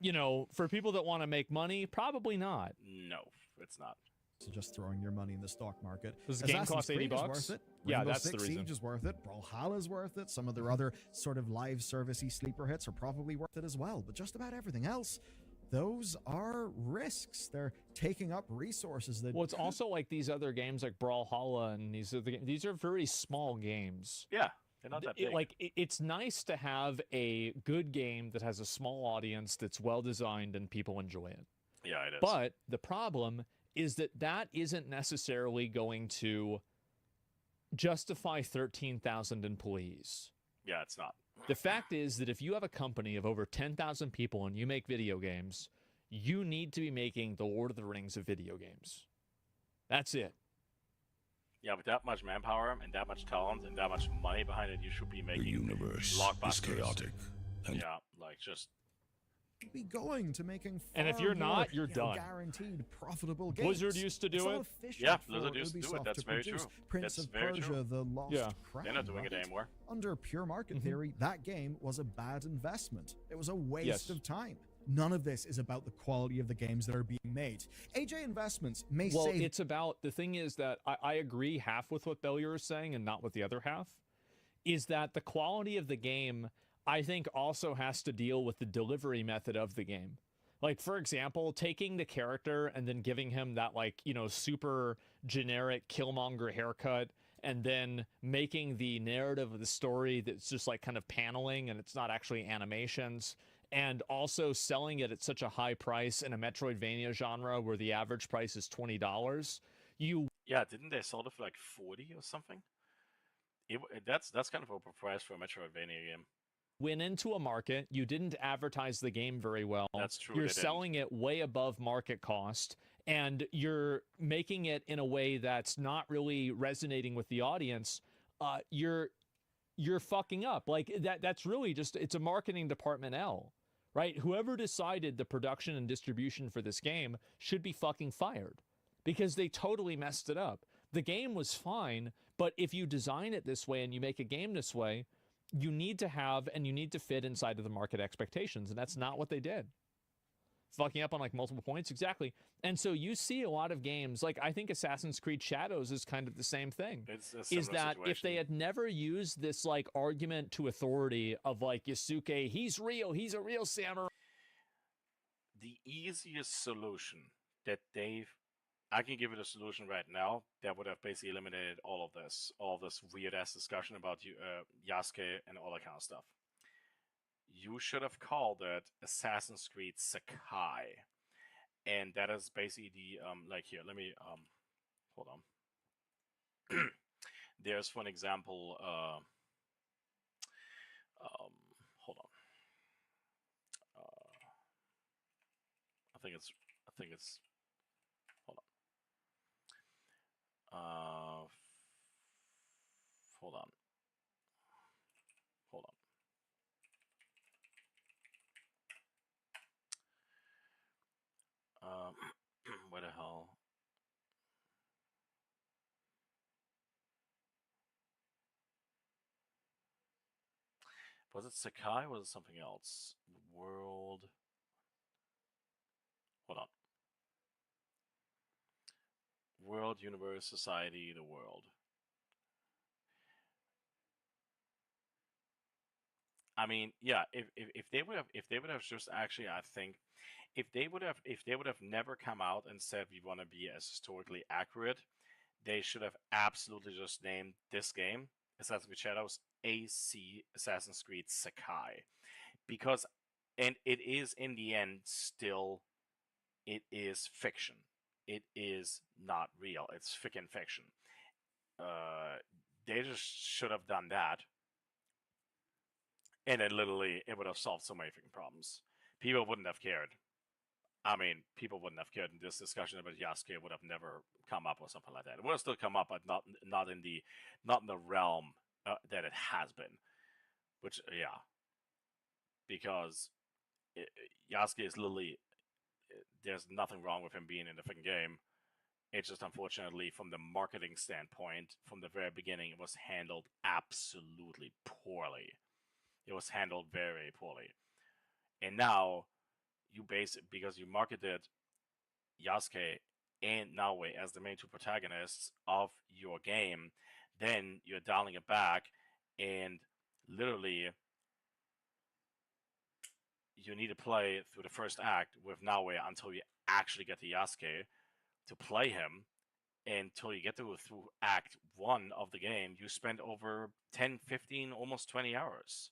you know, for people that want to make money, probably not. No, it's not. So just throwing your money in the stock market. Does the game Assassin's cost Creed is $80? worth it. Yeah, Rainbow that's the Six reason. Siege is worth it. Brawlhalla is worth it. Some of their other sort of live servicey sleeper hits are probably worth it as well. But just about everything else, those are risks. They're taking up resources that. Well, it's also like these other games like Brawlhalla and these are very small games. Yeah, they're not that big. It's nice to have a good game that has a small audience that's well designed and people enjoy it. Yeah, it is. But the problem is that isn't necessarily going to justify 13,000 employees. Yeah, it's not. The fact is that if you have a company of over 10,000 people and you make video games, you need to be making the Lord of the Rings of video games. That's it. Yeah, with that much manpower and that much talent and that much money behind it, you should be making The universe blockbusters. is chaotic. And Yeah, like just be going to making And if far you're more, not, you're you know, done. guaranteed profitable games. Blizzard used to do It's not it. efficient Yeah, for Blizzard used to do it. Ubisoft That's to very produce true. Prince That's of very Persia: true. The Lost Yeah. Crown. they're not doing it right? anymore. Under pure market Mm-hmm. theory, that game was a bad investment. It was a waste Yes. of time. None of this is about the quality of the games that are being made. AJ Investments may Well, say it's about the thing is that I agree half with what Bellier is saying and not with the other half. Is that the quality of the game, I think, also has to deal with the delivery method of the game. Like, for example, taking the character and then giving him that, like, you know, super generic Killmonger haircut and then making the narrative of the story that's just like kind of paneling and it's not actually animations, and also selling it at such a high price in a Metroidvania genre where the average price is $20. Yeah, didn't they sell it for like 40 or something? That's kind of overpriced for a Metroidvania game. Went into a market, you didn't advertise the game very well. That's true, You're they didn't. selling it way above market cost, and you're making it in a way that's not really resonating with the audience. You're fucking up. Like that's really just, it's a marketing department L, right? Whoever decided the production and distribution for this game should be fucking fired because they totally messed it up. The game was fine, but if you design it this way and you make a game this way, you need to have and you need to fit inside of the market expectations, and that's not what they did. Fucking up on like multiple points, exactly. And so you see a lot of games, like I think Assassin's Creed Shadows is kind of the same thing. It's a Is similar that if they situation. had never used this like argument to authority of like Yasuke, he's real, he's a real samurai. The easiest solution that I can give it a solution right now that would have basically eliminated all of this weird ass discussion about Yasuke and all that kind of stuff. You should have called it Assassin's Creed Sakai, and that is basically the like here. Let me hold on. There's, for an example, hold on. I think it's. Hold on. Hold on. Hold on. Where the hell? Was it Sakai or was it something else? World. Hold on. World, Universe, Society, the World. I mean, yeah. If they would have just actually, I think, if they would have never come out and said we want to be as historically accurate, they should have absolutely just named this game Assassin's Creed Shadows AC Assassin's Creed Sakai, because, and it is in the end still, it is fiction. It is not real. It's freaking fiction. They just should have done that. And then literally, it would have solved so many freaking problems. People wouldn't have cared. I mean, people wouldn't have cared. This discussion about Yasuke would have never come up or something like that. It would have still come up, but not in the realm that it has been. Which, yeah, because Yasuke is literally, there's nothing wrong with him being in the freaking game. It's just, unfortunately, from the marketing standpoint, from the very beginning, it was handled absolutely poorly. It was handled very, very poorly. And now, because you marketed Yasuke and Naoe as the main two protagonists of your game, then you're dialing it back, and literally, you need to play through the first act with Naoe until you actually get to Yasuke to play him. Until you get through Act 1 of the game, you spend over 10, 15, almost 20 hours,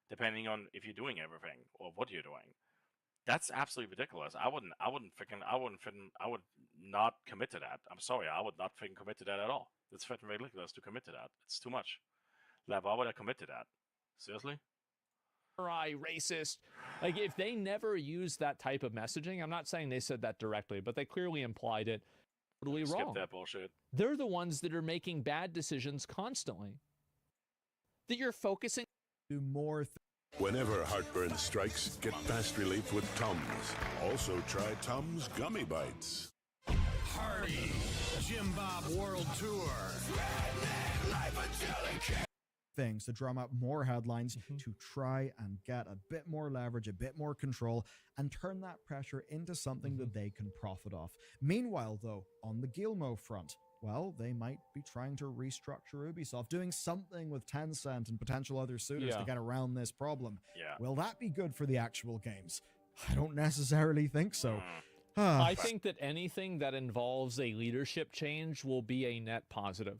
depending on if you're doing everything or what you're doing. That's absolutely ridiculous. I would not commit to that. I'm sorry, I would not freaking commit to that at all. It's freaking ridiculous to commit to that. It's too much. Like, why would I commit to that? Seriously? Racist. Like, if they never use that type of messaging, I'm not saying they said that directly, but they clearly implied it. Totally wrong. Skip that bullshit. They're the ones that are making bad decisions constantly. That you're focusing do more. Whenever heartburn strikes, get fast relief with Tums. Also try Tums Gummy Bites. Hardy, Jim Bob World Tour. Things to drum up more headlines to try and get a bit more leverage, a bit more control, and turn that pressure into something that they can profit off. Meanwhile, though, on the Guillemot front, well, they might be trying to restructure Ubisoft, doing something with Tencent and potential other suitors to get around this problem. Yeah. Will that be good for the actual games? I don't necessarily think so. I think that anything that involves a leadership change will be a net positive.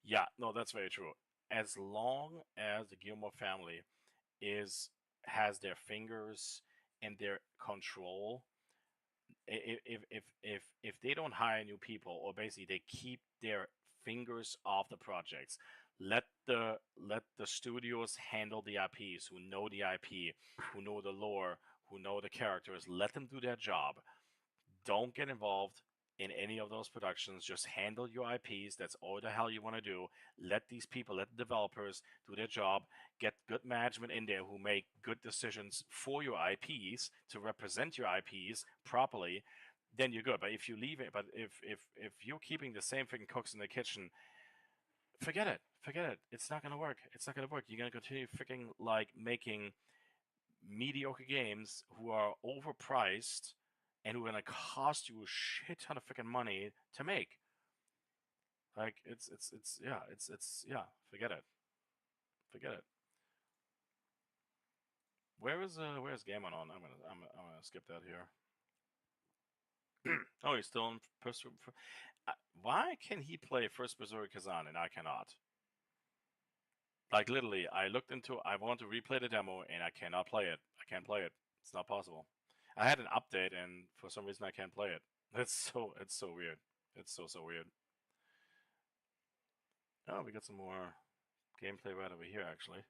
Yeah, no, that's very true. As long as the Guillemot family has their fingers in their control, if they don't hire new people, or basically they keep their fingers off the projects, let the studios handle the IPs, who know the IP, who know the lore, who know the characters, let them do their job. Don't get involved in any of those productions. Just handle your IPs. That's all the hell you want to do. Let these people, let the developers do their job. Get good management in there who make good decisions for your IPs to represent your IPs properly. Then you're good. But if you leave it, if you're keeping the same freaking cooks in the kitchen, forget it. Forget it. It's not gonna work. It's not gonna work. You're gonna continue freaking like making mediocre games who are overpriced and who are gonna cost you a shit ton of freaking money to make. Like it's forget it. Forget it. Where's Game On? I'm gonna skip that here. Oh, he's still in first. Why can he play First Berserk Kazan and I cannot? Like literally, I want to replay the demo and I cannot play it. I can't play it. It's not possible. I had an update and for some reason I can't play it. It's so weird. It's so weird. Oh, we got some more gameplay right over here actually.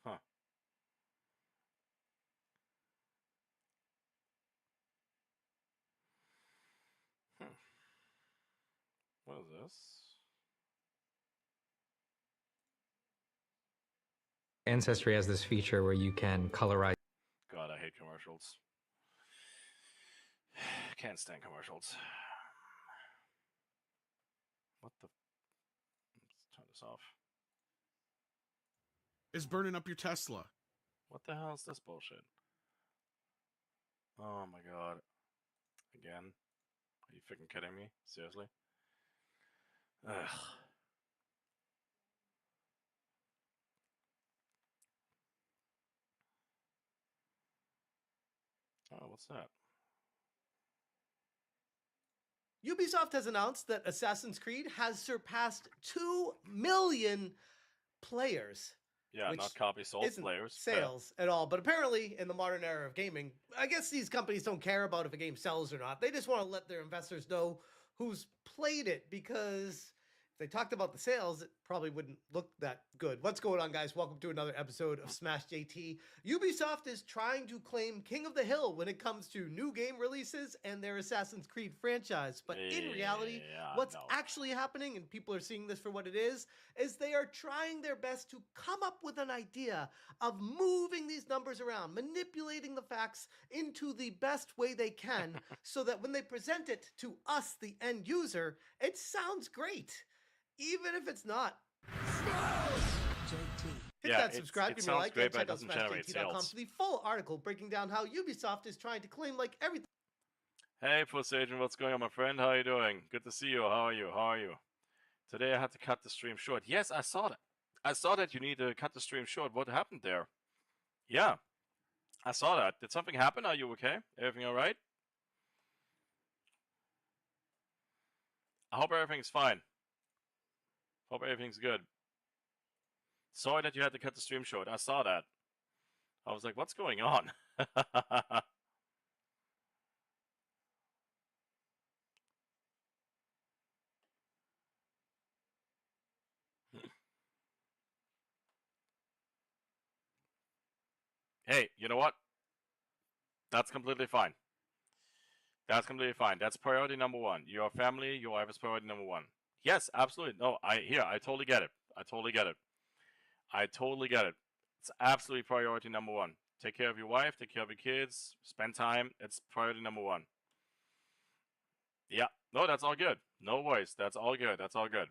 Huh. What is this? Ancestry has this feature where you can colorize. God, I hate commercials. Can't stand commercials. What the? Let's turn this off. It's burning up your Tesla. What the hell is this bullshit? Oh my god. Again? Are you freaking kidding me? Seriously? Ugh. Oh, what's that? Ubisoft has announced that Assassin's Creed has surpassed 2 million players. Yeah, not copies sold, players. Sales at all. But apparently, in the modern era of gaming, I guess these companies don't care about if a game sells or not. They just want to let their investors know who's played it, because if they talked about the sales, it probably wouldn't look that good. What's going on, guys? Welcome to another episode of Smash JT. Ubisoft is trying to claim King of the Hill when it comes to new game releases and their Assassin's Creed franchise. But in reality, what's actually happening, and people are seeing this for what it is they are trying their best to come up with an idea of moving these numbers around, manipulating the facts into the best way they can so that when they present it to us, the end user, it sounds great. Even if it's not. Hit that subscribe, give me a like, and check out SmashJT.com for the full article breaking down how Ubisoft is trying to claim like everything. Hey, Puss Agent, what's going on, my friend? How are you doing? Good to see you. How are you? How are you? Today I had to cut the stream short. Yes, I saw that. I saw that you need to cut the stream short. What happened there? Yeah, I saw that. Did something happen? Are you okay? Everything all right? I hope everything's fine. Hope everything's good. Sorry that you had to cut the stream short. I saw that. I was like, what's going on? Hey, you know what? That's completely fine. That's completely fine. That's priority number one. Your family, your wife is priority number one. Yes, absolutely. No, I totally get it. I totally get it. I totally get it. It's absolutely priority number one. Take care of your wife, take care of your kids, spend time. It's priority number one. Yeah. No, that's all good. No worries. That's all good. That's all good.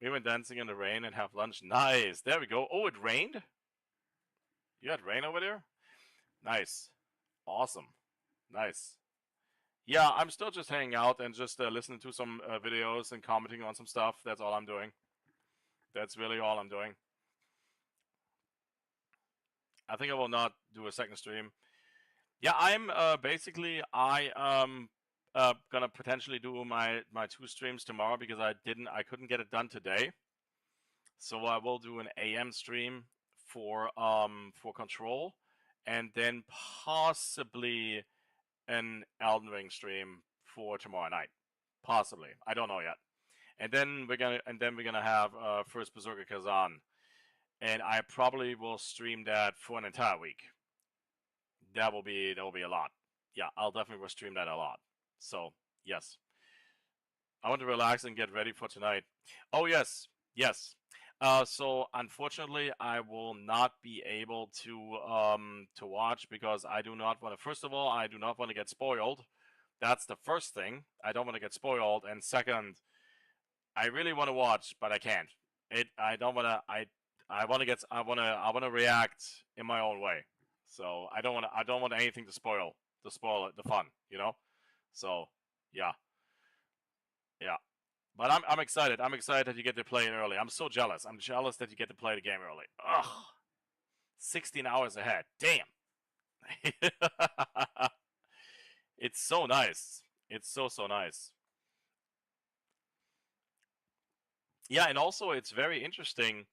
We went dancing in the rain and have lunch. Nice. There we go. Oh, it rained? You had rain over there? Nice. Awesome. Nice. Yeah, I'm still just hanging out and just listening to some videos and commenting on some stuff. That's all I'm doing. That's really all I'm doing. I think I will not do a second stream. Yeah, I'm basically gonna potentially do my 2 streams tomorrow because I couldn't get it done today. So I will do an AM stream for Control, and then possibly an Elden Ring stream for tomorrow night, possibly. I don't know yet. And then we're gonna have first Berserker Kazan, and I probably will stream that for an entire week. That will be a lot. Yeah, I'll definitely will stream that a lot. So yes, I want to relax and get ready for tonight. Oh yes, yes. So unfortunately, I will not be able to watch because I do not want to. First of all, I do not want to get spoiled. That's the first thing. I don't want to get spoiled, and second, I really want to watch, but I can't. I don't want to. I want to react in my own way. So I don't want anything to spoil the fun. You know. So yeah. Yeah. But I'm excited. I'm excited that you get to play it early. I'm so jealous. I'm jealous that you get to play the game early. Ugh. 16 hours ahead. Damn. It's so nice. It's so nice. Yeah, and also it's very interesting.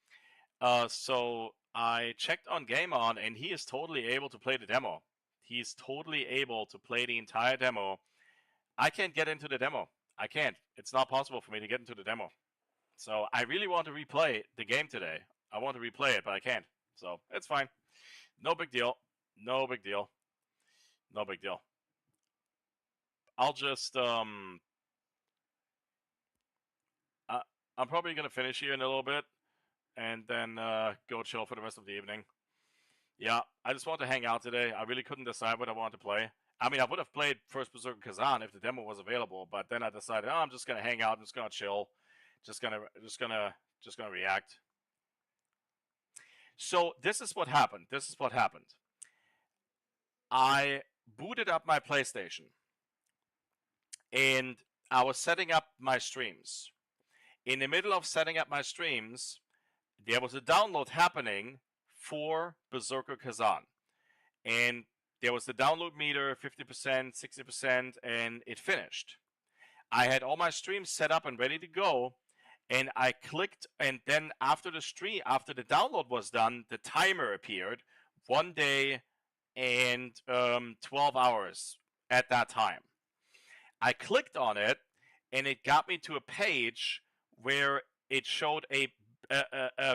So I checked on Game On, and he is totally able to play the demo. He's totally able to play the entire demo. I can't get into the demo. I can't. It's not possible for me to get into the demo. So I really want to replay the game today. I want to replay it, but I can't. So it's fine. No big deal. No big deal. No big deal. I'll just I'm probably gonna finish here in a little bit, and then go chill for the rest of the evening. Yeah, I just want to hang out today. I really couldn't decide what I wanted to play. I mean, I would have played First Berserker Kazan if the demo was available, but then I decided, oh, I'm just gonna hang out. I'm just gonna chill. Just gonna react. So this is what happened. This is what happened. I booted up my PlayStation, and I was setting up my streams. In the middle of setting up my streams, there was a download happening for Berserker Kazan, and there was the download meter, 50%, 60%, and it finished. I had all my streams set up and ready to go, and I clicked, and then after the download was done, the timer appeared, 1 day and 12 hours at that time. I clicked on it, and it got me to a page where it showed a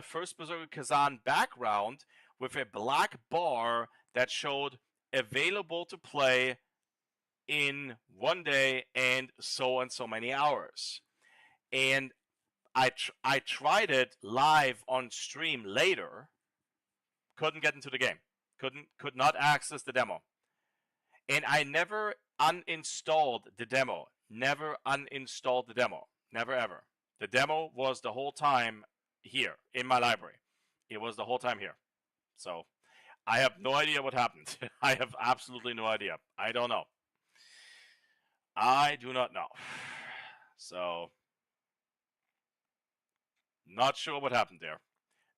First Berserker Kazan background with a black bar that showed available to play in 1 day and so many hours. And I tried it live on stream later. Couldn't get into the game. Could not access the demo. And I never uninstalled the demo. Never uninstalled the demo. Never ever. The demo was the whole time here in my library. It was the whole time here. So I have no idea what happened. I have absolutely no idea. I don't know. I do not know. So not sure what happened there.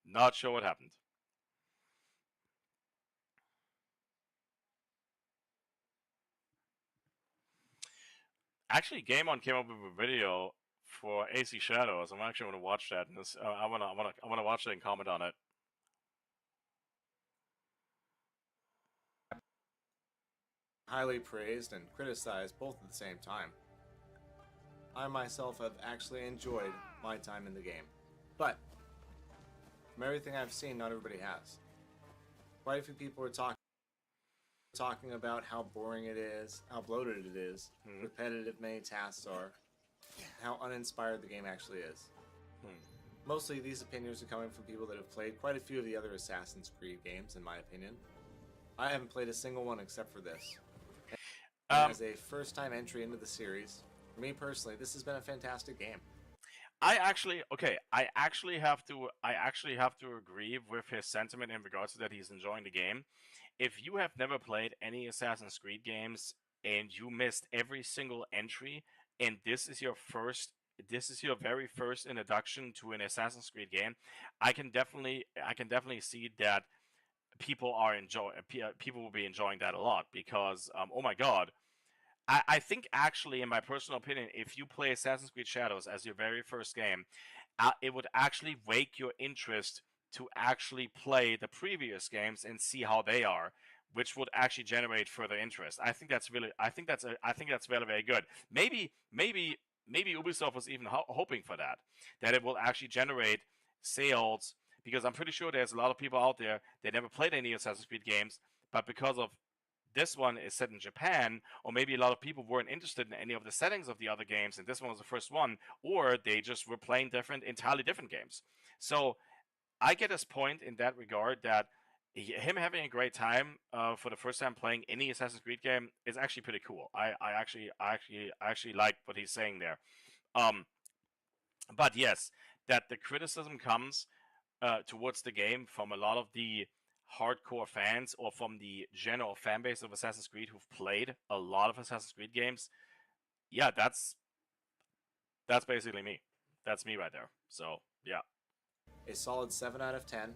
Not sure what happened. Actually, Game On came up with a video for AC Shadows. I'm actually going to watch that. And this, I want to watch it and comment on it. Highly praised and criticized both at the same time. I myself have actually enjoyed my time in the game, but from everything I've seen, not everybody has. Quite a few people are talking about how boring it is, how bloated it is, repetitive many tasks are, how uninspired the game actually is. Mostly these opinions are coming from people that have played quite a few of the other Assassin's Creed games, in my opinion. I haven't played a single one except for this. As a first-time entry into the series, for me personally, this has been a fantastic game. I actually have to agree with his sentiment in regards to that he's enjoying the game. If you have never played any Assassin's Creed games and you missed every single entry, and this is your very first introduction to an Assassin's Creed game, I can definitely see that people will be enjoying that a lot, because oh my god, I think actually, in my personal opinion, if you play Assassin's Creed Shadows as your very first game, it would actually wake your interest to actually play the previous games and see how they are, which would actually generate further interest. I think that's very, very good. Maybe Ubisoft was even hoping for that it will actually generate sales, because I'm pretty sure there's a lot of people out there that never played any Assassin's Creed games, but because of this one is set in Japan, or maybe a lot of people weren't interested in any of the settings of the other games, and this one was the first one, or they just were playing entirely different games. So I get his point in that regard, that him having a great time for the first time playing any Assassin's Creed game is actually pretty cool. I actually like what he's saying there. But yes, that the criticism comes towards the game from a lot of the hardcore fans, or from the general fan base of Assassin's Creed who've played a lot of Assassin's Creed games. Yeah, that's basically me. That's me right there. So yeah, a solid 7 out of 10.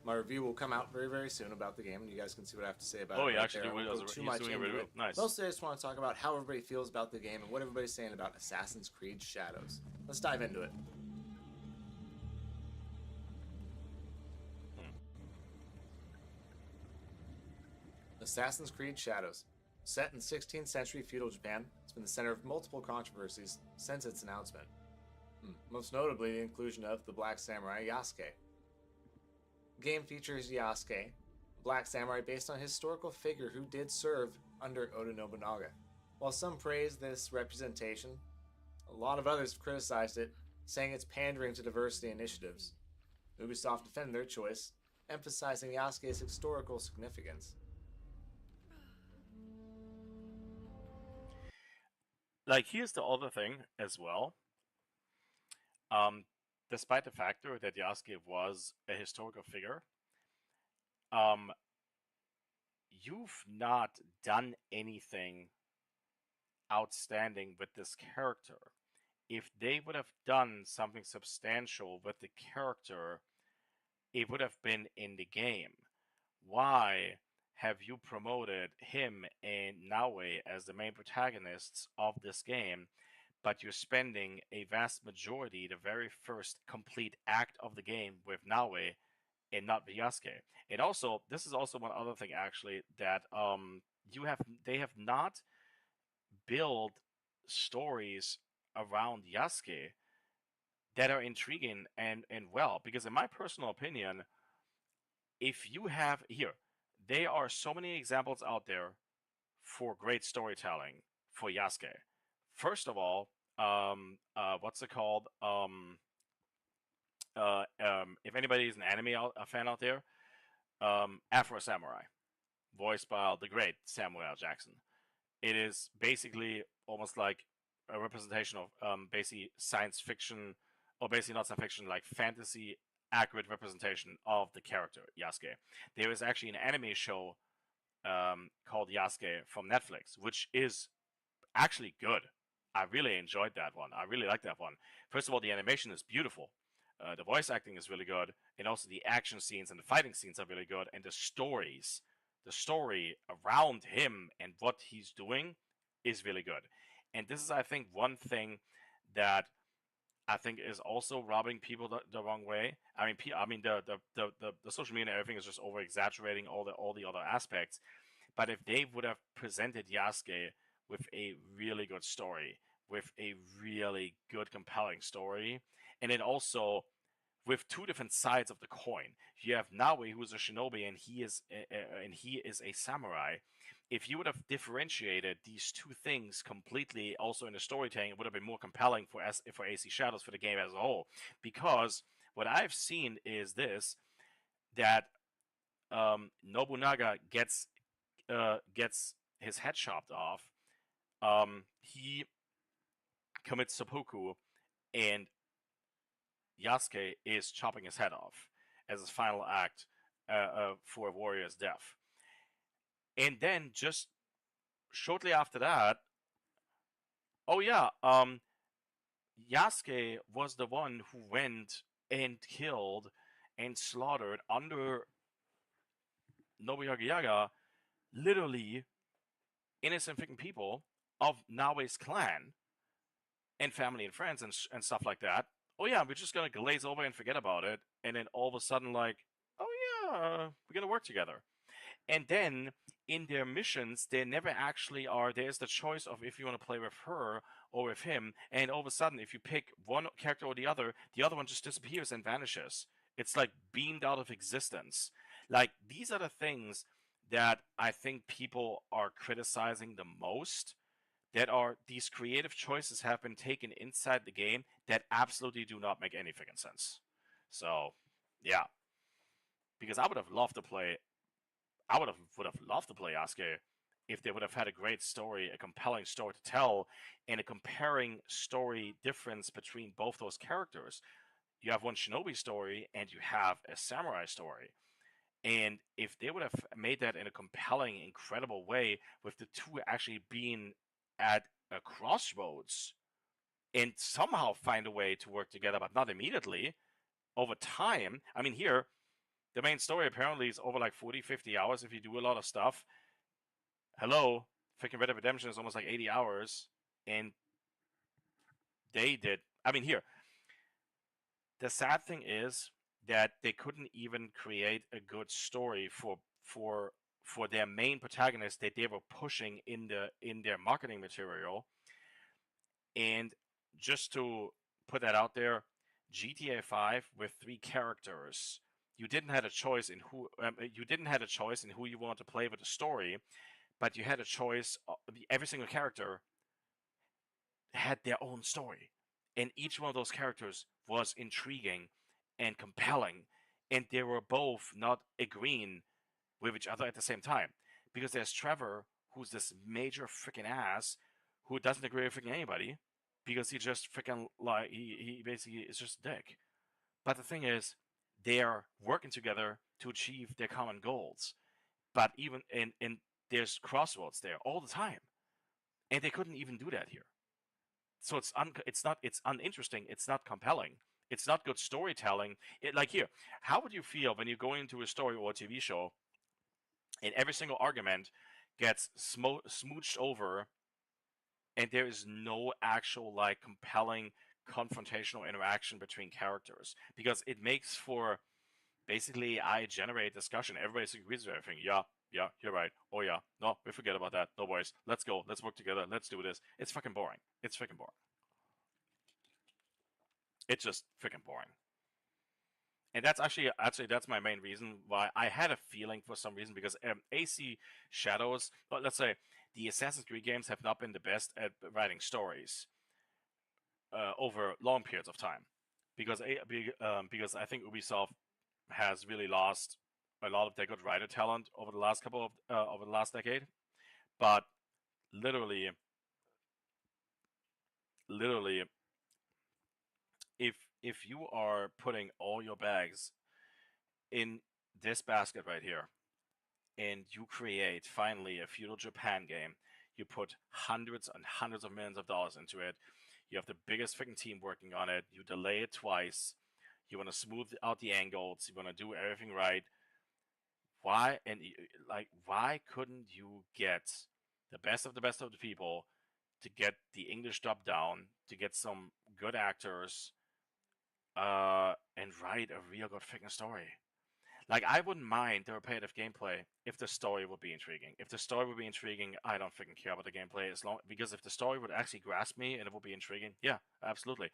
My review will come out very, very soon about the game, and you guys can see what I have to say about it. Oh, he right actually there. I won't go too much into it. Nice. Mostly I just want to talk about how everybody feels about the game and what everybody's saying about Assassin's Creed Shadows. Let's dive into it. Assassin's Creed Shadows. Set in 16th century feudal Japan, it's been the center of multiple controversies since its announcement. Most notably the inclusion of the Black Samurai Yasuke. The game features Yasuke, a black samurai based on a historical figure who did serve under Oda Nobunaga. While some praise this representation, a lot of others have criticized it, saying it's pandering to diversity initiatives. Ubisoft defended their choice, emphasizing Yasuke's historical significance. Like, here's the other thing as well. Despite the factor that Yasuke was a historical figure, you've not done anything outstanding with this character. If they would have done something substantial with the character, it would have been in the game. Why have you promoted him and Naue as the main protagonists of this game, but you're spending a vast majority, the very first complete act of the game, with Naue and not Yasuke? And also, this is also one other thing actually, that they have not built stories around Yasuke that are intriguing and well. Because in my personal opinion, if you have here, there are so many examples out there for great storytelling for Yasuke. First of all, what's it called? If anybody is an a fan out there, Afro Samurai, voiced by the great Samuel L. Jackson. It is basically almost like a representation of basically science fiction, or basically not science fiction, like fantasy accurate representation of the character Yasuke. There is actually an anime show called Yasuke from Netflix, which is actually good. I really enjoyed that one. I really like that one. First of all, the animation is beautiful. The voice acting is really good, and also the action scenes and the fighting scenes are really good, and the story around him and what he's doing is really good. And this is, I think, one thing that I think is also rubbing people the wrong way. I mean, the social media and everything is just over exaggerating all the other aspects. But if they would have presented Yasuke with a really good story, with a really good, compelling story, and then also with two different sides of the coin. You have Naoe, who is a shinobi, and he is a samurai. If you would have differentiated these two things completely, also in the storytelling, it would have been more compelling for AC Shadows, for the game as a whole. Because what I've seen is this: that Nobunaga gets his head chopped off. He commits seppuku, and Yasuke is chopping his head off as his final act for a warrior's death. And then just shortly after that, Yasuke was the one who went and killed and slaughtered under Nobunaga Yaga, literally innocent freaking people of Naoe's clan and family and friends and stuff like that. Oh yeah, we're just gonna glaze over and forget about it, and then all of a sudden, like, oh yeah, we're gonna work together. And then in their missions, they never actually are. There's the choice of if you want to play with her or with him, and all of a sudden, if you pick one character or the other one just disappears and vanishes. It's like beamed out of existence. Like, these are the things that I think people are criticizing the most. That are, these creative choices have been taken inside the game that absolutely do not make any freaking sense. So, yeah. Because I would have loved to play Yasuke if they would have had a great story, a compelling story to tell, and a comparing story difference between both those characters. You have one shinobi story and you have a samurai story. And if they would have made that in a compelling, incredible way, with the two actually being at a crossroads and somehow find a way to work together, but not immediately, over time. I mean, here, the main story apparently is over like 40, 50 hours if you do a lot of stuff. Hello, freaking Red Dead Redemption is almost like 80 hours, and they did. I mean, here, the sad thing is that they couldn't even create a good story for their main protagonist that they were pushing in their marketing material. And just to put that out there, GTA 5 with 3 characters, you didn't have a choice in who you wanted to play with the story, but you had a choice. Every single character had their own story, and each one of those characters was intriguing and compelling, and they were both not agreeing with each other at the same time. Because there's Trevor, who's this major freaking ass who doesn't agree with freaking anybody because he just freaking, like, he basically is just a dick. But the thing is, they're working together to achieve their common goals. But even and there's crossroads there all the time, and they couldn't even do that here. So it's uninteresting. It's not compelling. It's not good storytelling. Like here, how would you feel when you go into a story or a TV show, and every single argument gets smooched over, and there is no actual, like, compelling confrontational interaction between characters? Because it makes for, basically, I generate discussion. Everybody agrees with everything. Yeah, you're right. Oh yeah, no, we forget about that. No worries. Let's go. Let's work together. Let's do this. It's fucking boring. It's freaking boring. It's just freaking boring. And that's actually that's my main reason why I had a feeling for some reason, because AC Shadows, let's say the Assassin's Creed games have not been the best at writing stories over long periods of time, because I think Ubisoft has really lost a lot of their good writer talent over the last over the last decade. But literally, if you are putting all your bags in this basket right here, and you create finally a feudal Japan game, you put hundreds and hundreds of millions of dollars into it, you have the biggest freaking team working on it, you delay it twice, you want to smooth out the angles, you want to do everything right. Why couldn't you get the best of the people to get the English dub down, to get some good actors, and write a real good freaking story? Like, I wouldn't mind the repetitive gameplay if the story would be intriguing. If the story would be intriguing, I don't freaking care about the gameplay, because if the story would actually grasp me and it would be intriguing, yeah, absolutely.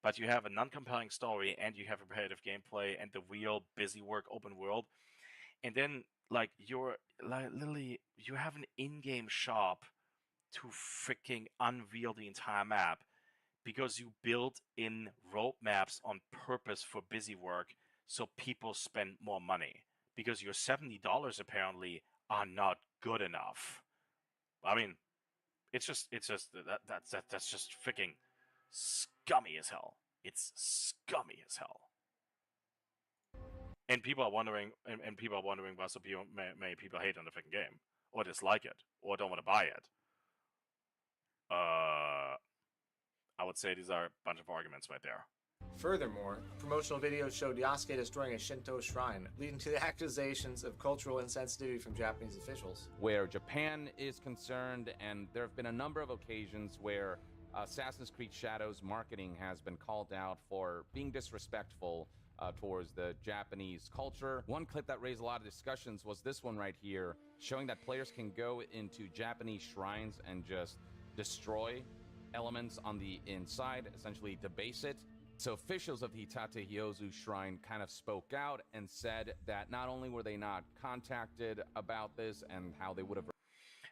But you have a non-compelling story, and you have repetitive gameplay, and the real busy work open world, and then like you're like literally you have an in-game shop to freaking unveil the entire map, because you build in roadmaps on purpose for busy work, so people spend more money, because your $70 apparently are not good enough. I mean, it's just that's just freaking scummy as hell. It's scummy as hell. And people are wondering, why so many people hate on the freaking game, or dislike it, or don't want to buy it. I would say these are a bunch of arguments right there. Furthermore, promotional videos showed Yasuke destroying a Shinto shrine, leading to the accusations of cultural insensitivity from Japanese officials. Where Japan is concerned, and there have been a number of occasions where Assassin's Creed Shadows marketing has been called out for being disrespectful towards the Japanese culture. One clip that raised a lot of discussions was this one right here, showing that players can go into Japanese shrines and just destroy elements on the inside, essentially debase it. So officials of the Hitate Hyozu shrine kind of spoke out and said that not only were they not contacted about this and how they would have...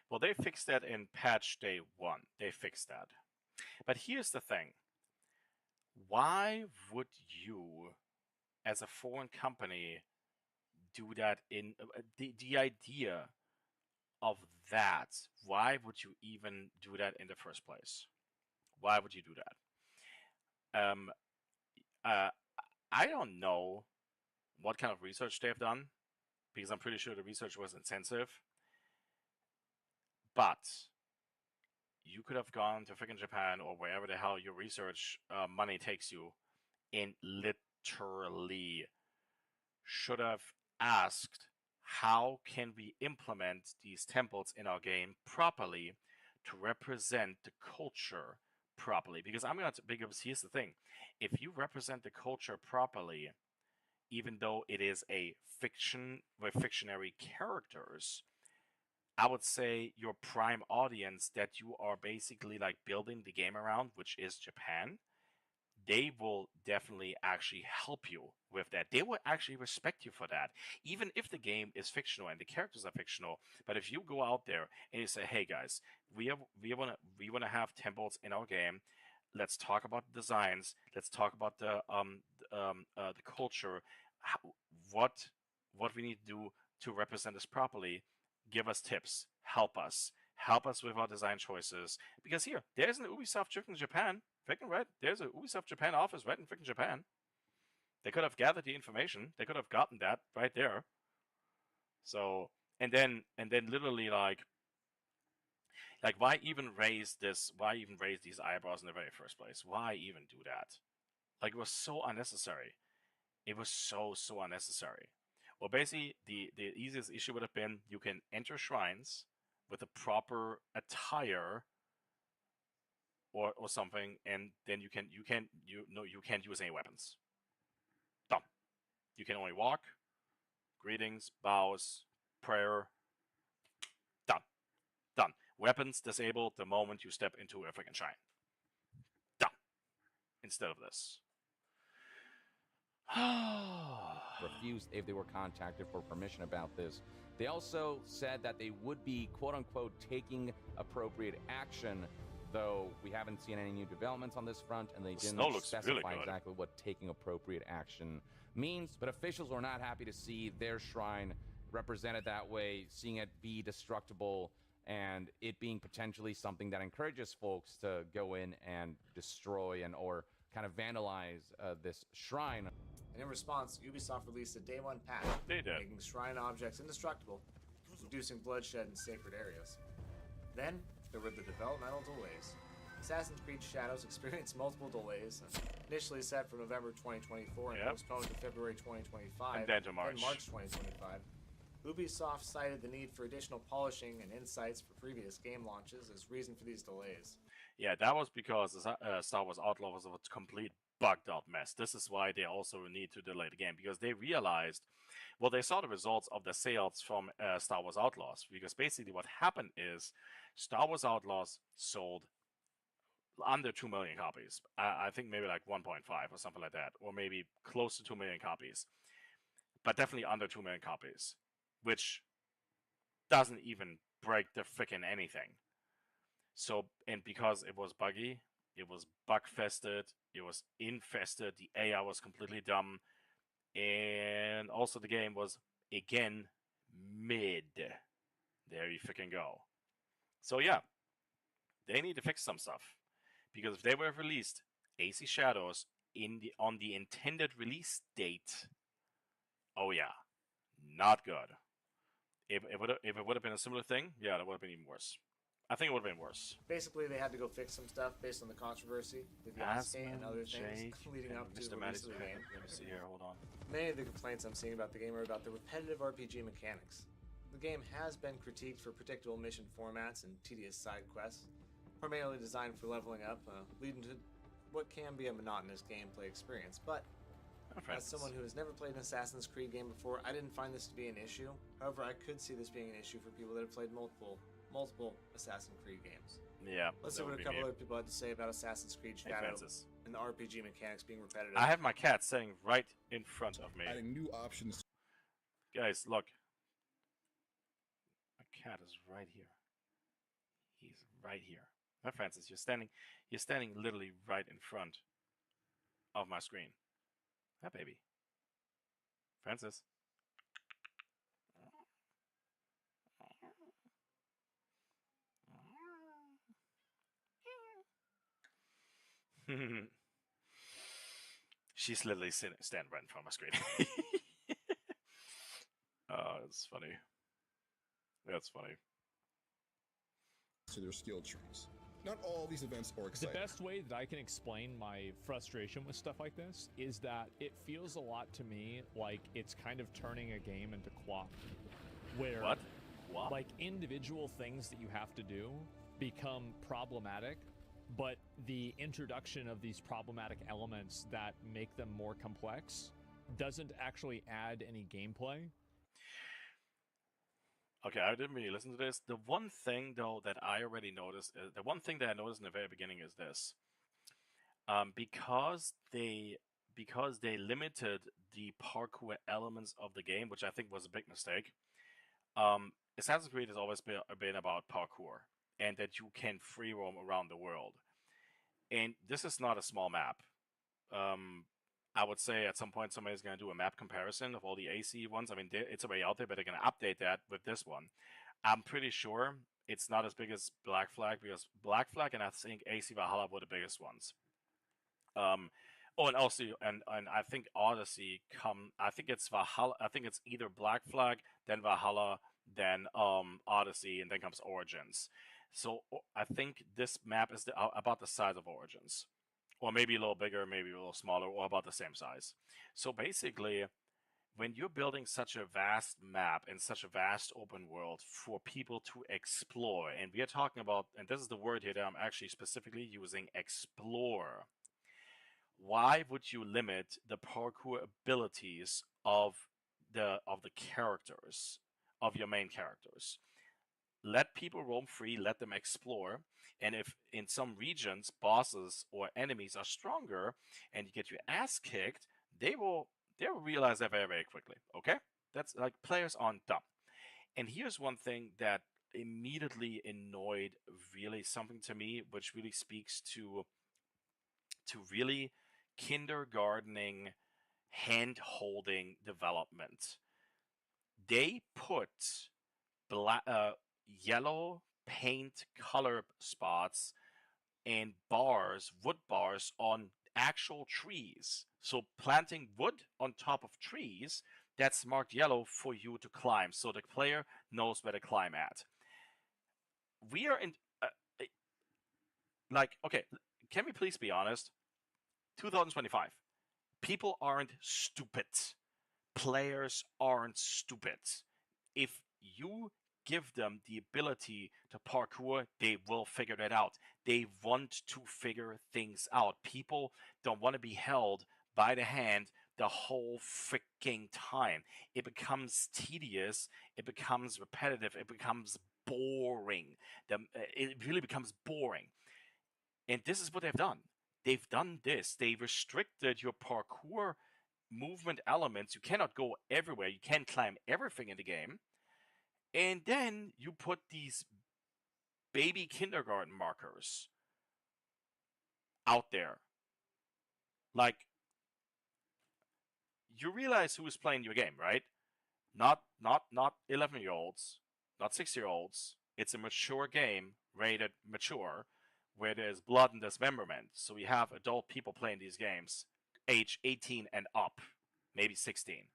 Well, they fixed that in patch day 1. They fixed that. But here's the thing. Why would you, as a foreign company, do that in... the idea of that, why would you even do that in the first place? Why would you do that? I don't know what kind of research they've done, because I'm pretty sure the research was intensive. But you could have gone to freaking Japan, or wherever the hell your research money takes you, and literally should have asked, how can we implement these temples in our game properly to represent the culture properly? Because here's the thing. If you represent the culture properly, even though it is a fiction with fictionary characters, I would say your prime audience that you are basically like building the game around, which is Japan, they will definitely actually help you with that. They will actually respect you for that, even if the game is fictional and the characters are fictional. But if you go out there and you say, "Hey guys, we want to have temples in our game. Let's talk about the designs. Let's talk about the culture. What we need to do to represent this properly. Give us tips. Help us with our design choices." Because here, there's an Ubisoft in Japan. Freaking right, there's a Ubisoft Japan office right in freaking Japan. They could have gathered the information. They could have gotten that right there. So, and then literally like why even raise this? Why even raise these eyebrows in the very first place? Why even do that? Like, it was so unnecessary. It was so unnecessary. Well, basically, the easiest issue would have been you can enter shrines with a proper attire or something, and then you can't use any weapons. Done. You can only walk, greetings, bows, prayer. Done. Weapons disabled the moment you step into a freaking shrine. Done. Instead of this. refused if they were contacted for permission about this. They also said that they would be, quote unquote, taking appropriate action, though we haven't seen any new developments on this front, and they The didn't snow looks specify really good. exactly what taking appropriate action means. But officials were not happy to see their shrine represented that way, seeing it be destructible, and it being potentially something that encourages folks to go in and destroy and or kind of vandalize this shrine. And in response, Ubisoft released a day one patch, making shrine objects indestructible, reducing bloodshed in sacred areas. Then, there were the developmental delays. Assassin's Creed Shadows experienced multiple delays, initially set for November 2024 and postponed to February 2025, And then to March. 2025. Ubisoft cited the need for additional polishing and insights for previous game launches as reason for these delays. Yeah, that was because Star Wars Outlaw was a complete bugged out mess. This is why they also need to delay the game, because they realized, well, they saw the results of the sales from Star Wars Outlaws, because basically what happened is Star Wars Outlaws sold under 2 million copies. I think maybe like 1.5 or something like that, or maybe close to 2 million copies, but definitely under 2 million copies, which doesn't even break the frickin' anything. So, and because it was buggy, it was bug-fested, it was infested, the AI was completely dumb, and also the game was, again, mid. There you frickin' go. So yeah, they need to fix some stuff. Because if they were released AC Shadows on the intended release date, oh yeah, not good. If it would have been a similar thing, yeah, that would have been even worse. I think it would have been worse. Basically, they had to go fix some stuff based on the controversy with Yasuke and other things leading up to the release of the game. Let me see here, hold on. Many of the complaints I'm seeing about the game are about the repetitive RPG mechanics. The game has been critiqued for predictable mission formats and tedious side quests, primarily designed for leveling up, leading to what can be a monotonous gameplay experience. But as someone who has never played an Assassin's Creed game before, I didn't find this to be an issue. However, I could see this being an issue for people that have played multiple Assassin's Creed games. Yeah. Let's see what a couple other people had to say about Assassin's Creed Shadow and the RPG mechanics being repetitive. I have my cat sitting right in front of me. Adding new options. Guys, look. My cat is right here. He's right here. Hi, Francis. You're standing literally right in front of my screen. Hi, baby. Francis. She's literally standing right in front of my screen. Oh, it's funny. That's funny. To their skill trees. Not all these events are exciting. The best way that I can explain my frustration with stuff like this is that it feels a lot to me like it's kind of turning a game into QWOP. Where What? like individual things that you have to do become problematic, but the introduction of these problematic elements that make them more complex doesn't actually add any gameplay. Okay, I didn't really listen to this. The one thing, though, that I already noticed, the one thing that I noticed in the very beginning is this. Because they limited the parkour elements of the game, which I think was a big mistake. Assassin's Creed has always been about parkour, and that you can free roam around the world. And this is not a small map. I would say at some point somebody's going to do a map comparison of all the AC ones. I mean, it's already out there, but they're going to update that with this one. I'm pretty sure it's not as big as Black Flag, because Black Flag and I think AC Valhalla were the biggest ones. And also, and I think Odyssey I think it's Valhalla. I think it's either Black Flag, then Valhalla, then Odyssey, and then comes Origins. So I think this map is about the size of Origins. Or maybe a little bigger, maybe a little smaller, or about the same size. So basically, when you're building such a vast map and such a vast open world for people to explore, and we are talking about, and this is the word here that I'm actually specifically using, explore. Why would you limit the parkour abilities of the characters, of your main characters? Let people roam free, let them explore, and if in some regions bosses or enemies are stronger and you get your ass kicked, they will They'll realize that very, very quickly. Okay, that's like players aren't dumb. And here's one thing that immediately annoyed really something to me, which really speaks to really kindergartening, hand-holding development. They put yellow paint color spots and bars, wood bars, on actual trees. So planting wood on top of trees that's marked yellow for you to climb, so the player knows where to climb at. We are in like, okay, can we please be honest? 2025. People aren't stupid. Players aren't stupid. If you give them the ability to parkour, they will figure that out. They want to figure things out. People don't want to be held by the hand the whole freaking time. It becomes tedious. It becomes repetitive. It becomes boring. It really becomes boring. And this is what they've done. They've done this. They restricted your parkour movement elements. You cannot go everywhere. You can't climb everything in the game. And then you put these baby kindergarten markers out there. Like, you realize who is playing your game, right? Not 11-year-olds, not 6-year-olds. It's a mature game, rated mature, where there's blood and dismemberment. So we have adult people playing these games, age 18 and up, maybe 16.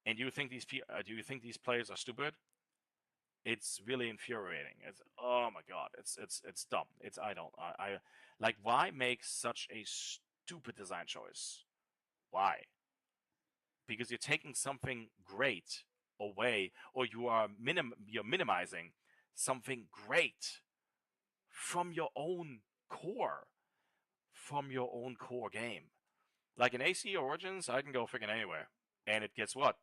And do you think these players are stupid? It's really infuriating. It's, oh my god, it's dumb. I like, why make such a stupid design choice? Why? Because you're taking something great away, or you're minimizing something great from your own core game. Like in AC Origins, I can go freaking anywhere, and it gets what?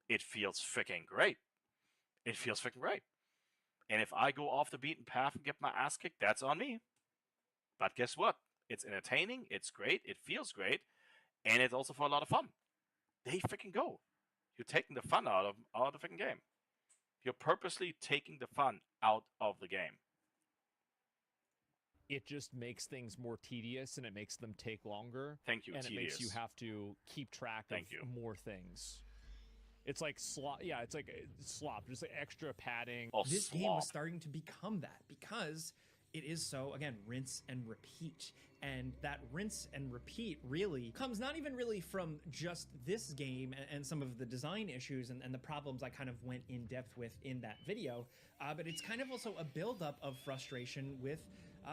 It feels freaking great. It feels freaking great. And if I go off the beaten path and get my ass kicked, that's on me. But guess what? It's entertaining, it's great, it feels great, and it's also for a lot of fun. They freaking go. You're taking the fun out of the freaking game. You're purposely taking the fun out of the game. It just makes things more tedious, and it makes them take longer. Thank you, and tedious. It makes you have to keep track of more things. It's like slop. Yeah, it's like slop. Just like extra padding. This game was starting to become that because it is so, again, rinse and repeat. And that rinse and repeat really comes not even really from just this game and some of the design issues and the problems I kind of went in depth with in that video, but it's kind of also a buildup of frustration with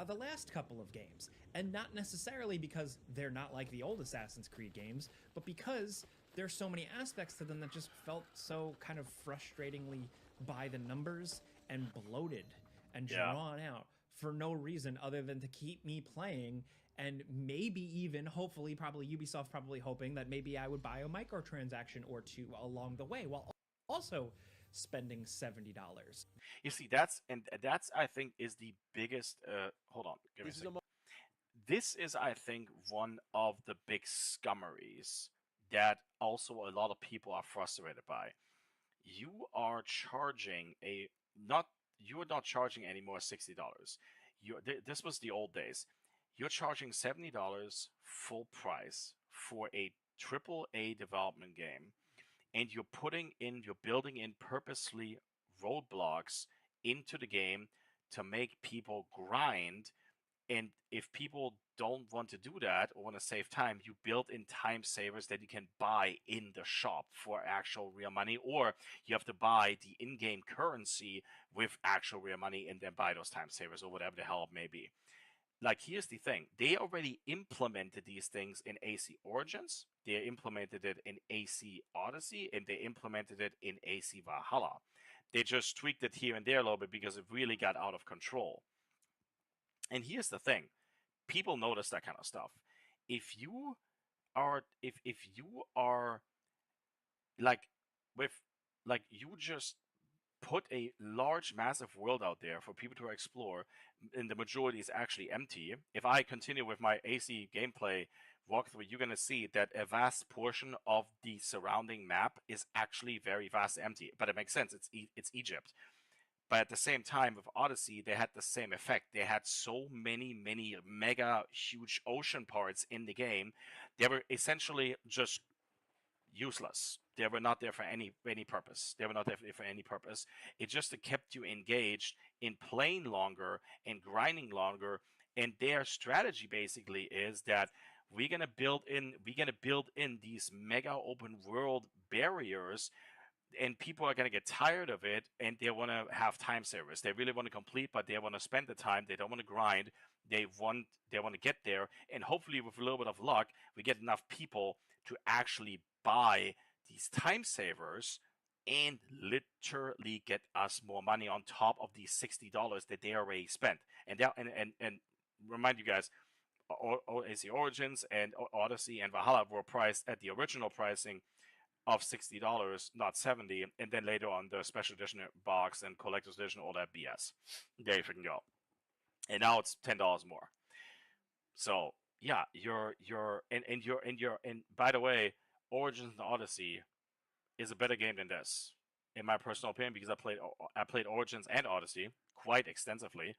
the last couple of games. And not necessarily because they're not like the old Assassin's Creed games, but because there's so many aspects to them that just felt so kind of frustratingly by the numbers and bloated and drawn out for no reason other than to keep me playing, and maybe even, hopefully, probably Ubisoft probably hoping that maybe I would buy a microtransaction or two along the way, while also spending $70. You see, that's I think is the biggest. Hold on, give me a second. This is, I think, one of the big scummeries that also a lot of people are frustrated by. You are charging you are not charging anymore $60. This was the old days. You're charging $70 full price for a AAA development game, and you're building in purposely roadblocks into the game to make people grind. And if people don't want to do that or want to save time, you build in time savers that you can buy in the shop for actual real money, or you have to buy the in-game currency with actual real money and then buy those time savers or whatever the hell it may be. Like, here's the thing. They already implemented these things in AC Origins, they implemented it in AC Odyssey, and they implemented it in AC Valhalla. They just tweaked it here and there a little bit because it really got out of control. And here's the thing. People notice that kind of stuff. If you are you just put a large, massive world out there for people to explore, and the majority is actually empty. If I continue with my AC gameplay walkthrough, you're gonna see that a vast portion of the surrounding map is actually very vast empty. But it makes sense. It's Egypt. But at the same time, with Odyssey, they had the same effect. They had so many mega huge ocean parts in the game. They were essentially just useless. They were not there for any purpose. They were not there for any purpose. It just kept you engaged in playing longer and grinding longer. And their strategy basically is that we're gonna build in these mega open world barriers, and people are gonna get tired of it, and they want to have time savers. They really want to complete, but they want to spend the time. They don't want to grind. They want to get there, and hopefully with a little bit of luck, we get enough people to actually buy these time savers and literally get us more money on top of these $60 that they already spent. And remind you guys, AC Origins and Odyssey and Valhalla were priced at the original pricing of $60, not $70, and then later on the special edition box and collector's edition, all that BS. There you freaking go. And now it's $10 more. So yeah, and by the way, Origins and Odyssey is a better game than this, in my personal opinion, because I played Origins and Odyssey quite extensively.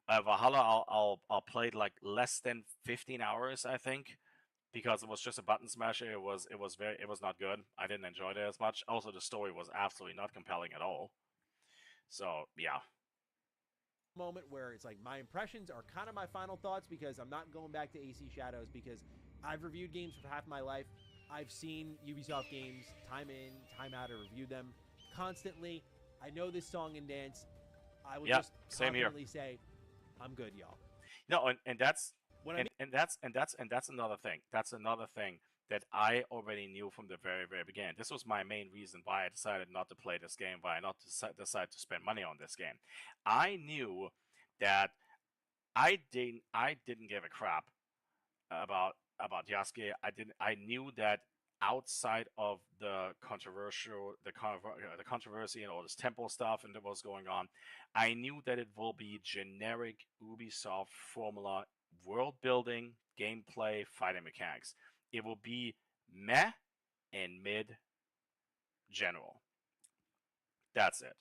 Valhalla, I'll play like less than 15 hours, I think, because it was just a button smasher. It was not good. I didn't enjoy it as much. Also, the story was absolutely not compelling at all. So yeah. Moment where it's like my impressions are kind of my final thoughts, because I'm not going back to AC Shadows because I've reviewed games for half my life. I've seen Ubisoft games time in, time out. I reviewed them constantly. I know this song and dance. I will just confidently say, I'm good, y'all. No, and that's another thing. That's another thing that I already knew from the very beginning. This was my main reason why I decided not to play this game, why I not decided to spend money on this game. I knew that I didn't give a crap about Yasuke. I knew that outside of the controversy and all this temple stuff and what was going on, I knew that it will be generic Ubisoft formula, world building, gameplay, fighting mechanics. It will be meh and mid general. That's it.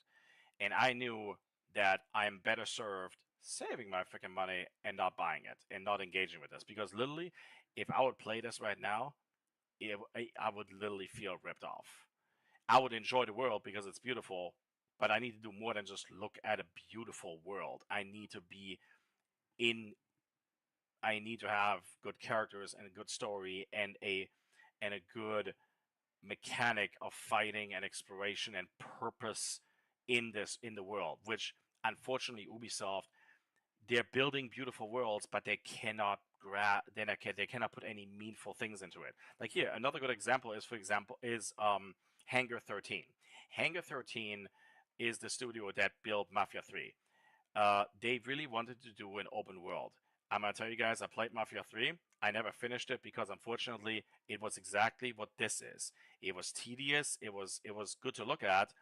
And I knew that I'm better served saving my freaking money and not buying it and not engaging with this, because literally, if I would play this right now, I would literally feel ripped off. I would enjoy the world because it's beautiful, but I need to do more than just look at a beautiful world. I need to have good characters and a good story and a good mechanic of fighting and exploration and purpose in the world, which unfortunately Ubisoft, they're building beautiful worlds, but they cannot put any meaningful things into it. Like here, another good example is Hangar 13. Hangar 13 is the studio that built Mafia 3. They really wanted to do an open world. I'm gonna tell you guys, I played Mafia 3. I never finished it because unfortunately it was exactly what this is. It was tedious, it was good to look at,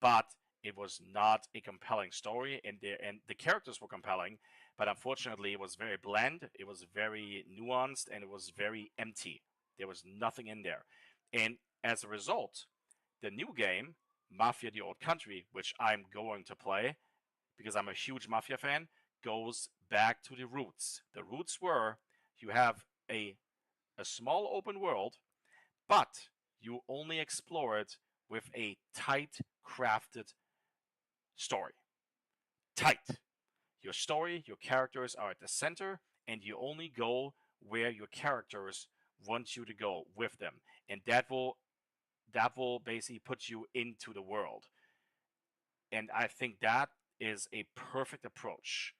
but it was not a compelling story, and the characters were compelling, but unfortunately it was very bland, it was very nuanced, and it was very empty. There was nothing in there. And as a result, the new game, Mafia: The Old Country, which I'm going to play because I'm a huge Mafia fan, goes back to the roots. The roots were you have a small open world, but you only explore it with a tight crafted story. Tight. Your story, your characters are at the center, and you only go where your characters want you to go with them. And that will basically put you into the world. And I think that is a perfect approach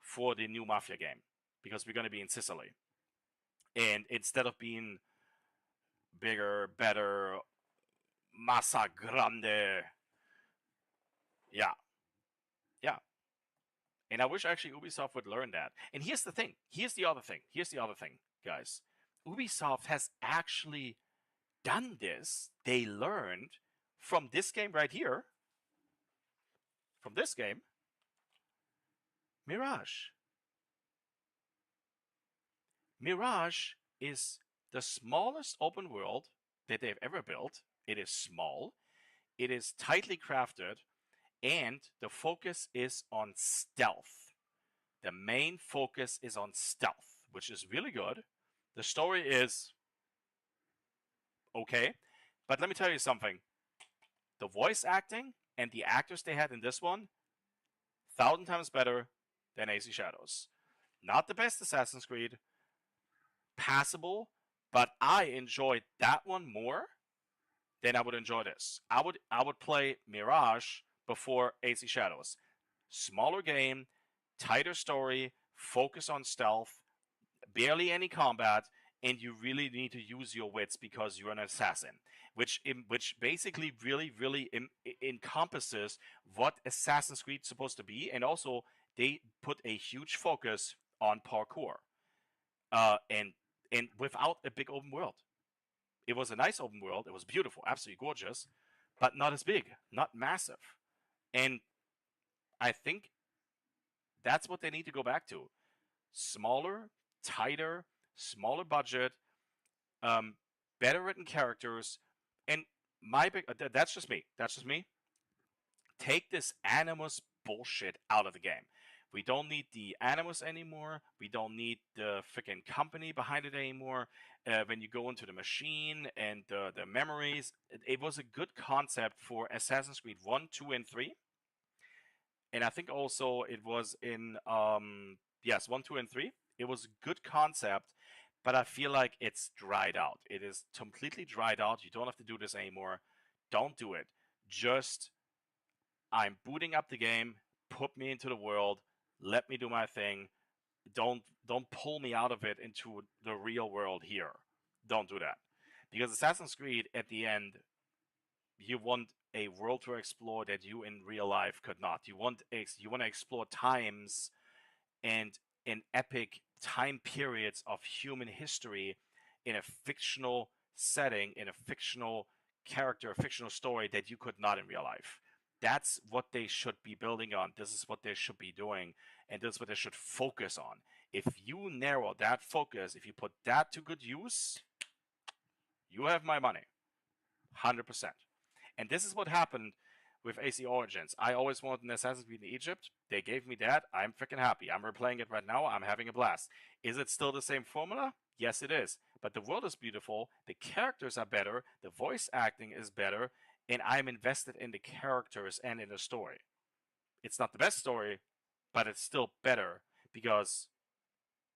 for the new Mafia game, because we're going to be in Sicily. And instead of being bigger, better, massa grande, yeah. And I wish actually Ubisoft would learn that. And here's the thing. Here's the other thing, guys. Ubisoft has actually done this. They learned from this game right here. From this game, Mirage. Mirage is the smallest open world that they've ever built. It is small, it is tightly crafted, and the focus is on stealth. The main focus is on stealth, which is really good. The story is okay, but let me tell you something. The voice acting and the actors they had in this one, 1,000 times better than AC Shadows. Not the best Assassin's Creed, passable, but I enjoyed that one more than I would enjoy this. I would play Mirage before AC Shadows. Smaller game, tighter story, focus on stealth, barely any combat, and you really need to use your wits because you're an assassin, which basically really encompasses what Assassin's Creed is supposed to be, and also they put a huge focus on parkour, and without a big open world. It was a nice open world. It was beautiful, absolutely gorgeous, but not as big, not massive, and I think that's what they need to go back to: smaller, tighter, smaller budget, better written characters, and that's just me. That's just me. Take this Animus bullshit out of the game. We don't need the Animus anymore. We don't need the freaking company behind it anymore. When you go into the machine and the memories, it was a good concept for Assassin's Creed 1, 2, and 3. And I think also it was in, 1, 2, and 3. It was a good concept, but I feel like it's dried out. It is completely dried out. You don't have to do this anymore. Don't do it. Just, I'm booting up the game. Put me into the world. Let me do my thing. Don't pull me out of it into the real world here. Don't do that. Because Assassin's Creed, at the end, you want a world to explore that you in real life could not. You want to explore times and in epic time periods of human history in a fictional setting, in a fictional character, a fictional story that you could not in real life. That's what they should be building on. This is what they should be doing, and this is what they should focus on. If you narrow that focus, if you put that to good use, you have my money. 100%. And this is what happened with AC Origins. I always wanted an Assassin's Creed in Egypt. They gave me that. I'm freaking happy. I'm replaying it right now. I'm having a blast. Is it still the same formula? Yes, it is. But the world is beautiful. The characters are better. The voice acting is better. And I'm invested in the characters and in the story. It's not the best story, but it's still better because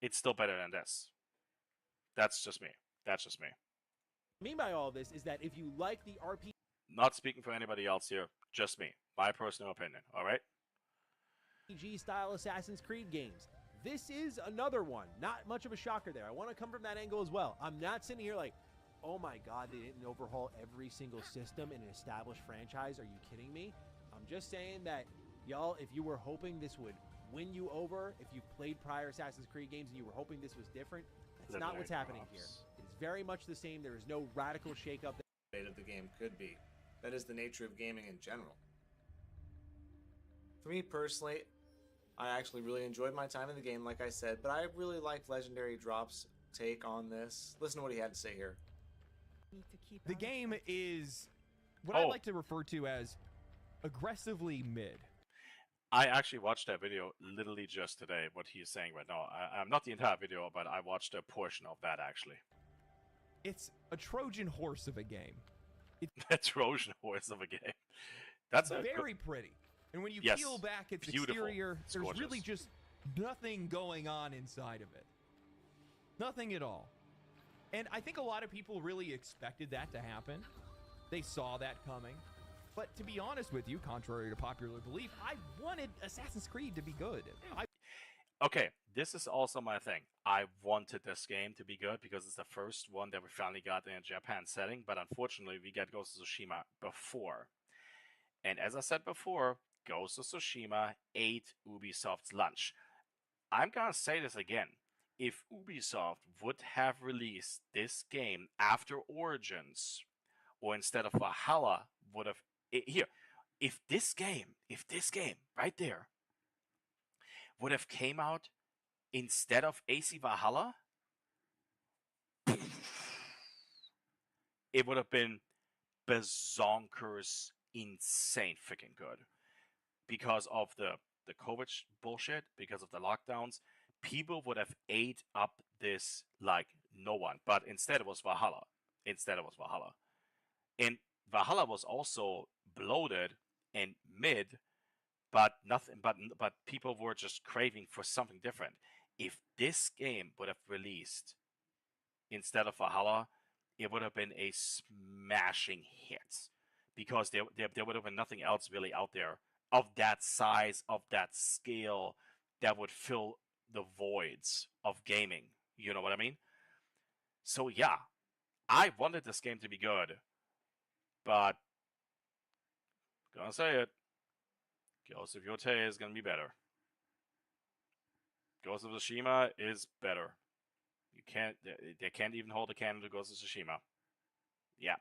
it's still better than this. That's just me. That's just me. What I mean by all this is that if you like the RPG... Not speaking for anybody else here, just me. My personal opinion, all right? RPG-style Assassin's Creed games. This is another one. Not much of a shocker there. I want to come from that angle as well. I'm not sitting here like, oh my god, they didn't overhaul every single system in an established franchise. Are you kidding me? I'm just saying that, y'all, if you were hoping this would win you over, if you've played prior Assassin's Creed games and you were hoping this was different, that's not what's happening here. It is very much the same. There is no radical shakeup. Of the game could be. That is the nature of gaming in general. For me personally, I actually really enjoyed my time in the game, like I said, but I really liked Legendary Drop's take on this. Listen to what he had to say here. The game is what I like to refer to as aggressively mid. I actually watched that video literally just today, what he's saying right now. I'm not the entire video, but I watched a portion of that actually. It's a Trojan horse of a game. A Trojan horse of a game. That's very pretty. And when you peel back its exterior, there's really just nothing going on inside of it. Nothing at all. And I think a lot of people really expected that to happen. They saw that coming. But to be honest with you, contrary to popular belief, I wanted Assassin's Creed to be good. Okay, this is also my thing. I wanted this game to be good because it's the first one that we finally got in a Japan setting, but unfortunately we got Ghost of Tsushima before. And as I said before, Ghost of Tsushima ate Ubisoft's lunch. I'm gonna say this again. If Ubisoft would have released this game after Origins, or instead of Valhalla, would have... if this game right there would have came out instead of AC Valhalla, it would have been bazonkers insane freaking good. Because of the COVID bullshit, because of the lockdowns, people would have ate up this like no one. But instead it was Valhalla. And Valhalla was also bloated and mid, but nothing. But people were just craving for something different. If this game would have released instead of Valhalla, it would have been a smashing hit, because there would have been nothing else really out there of that size, of that scale, that would fill the voids of gaming. You know what I mean? So yeah, I wanted this game to be good, but gonna say it, Ghost of Yotei is gonna be better. Ghost of Tsushima is better. They can't even hold a candle to Ghost of Tsushima. Yeah.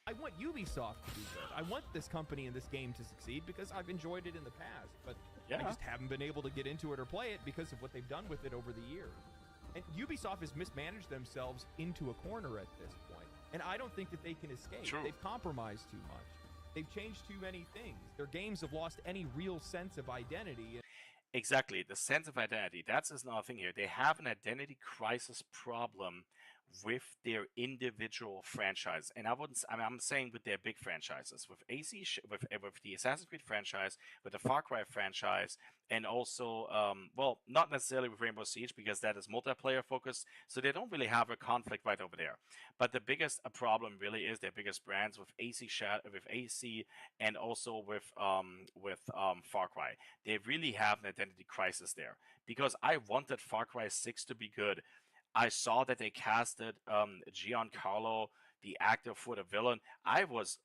I want Ubisoft to be good. I want this company and this game to succeed because I've enjoyed it in the past, but I just haven't been able to get into it or play it because of what they've done with it over the years. And Ubisoft has mismanaged themselves into a corner at this point, and I don't think that they can escape. True. They've compromised too much. They've changed too many things. Their games have lost any real sense of identity. Exactly, the sense of identity. That's another thing here. They have an identity crisis problem with their individual franchise, and I'm saying with their big franchises, with with the Assassin's Creed franchise, with the Far Cry franchise, and also, well, not necessarily with Rainbow Siege, because that is multiplayer focused, so they don't really have a conflict right over there. But the biggest problem really is their biggest brands with AC, and also with Far Cry. They really have an identity crisis there, because I wanted Far Cry 6 to be good. I saw that they casted Giancarlo, the actor, for the villain. I was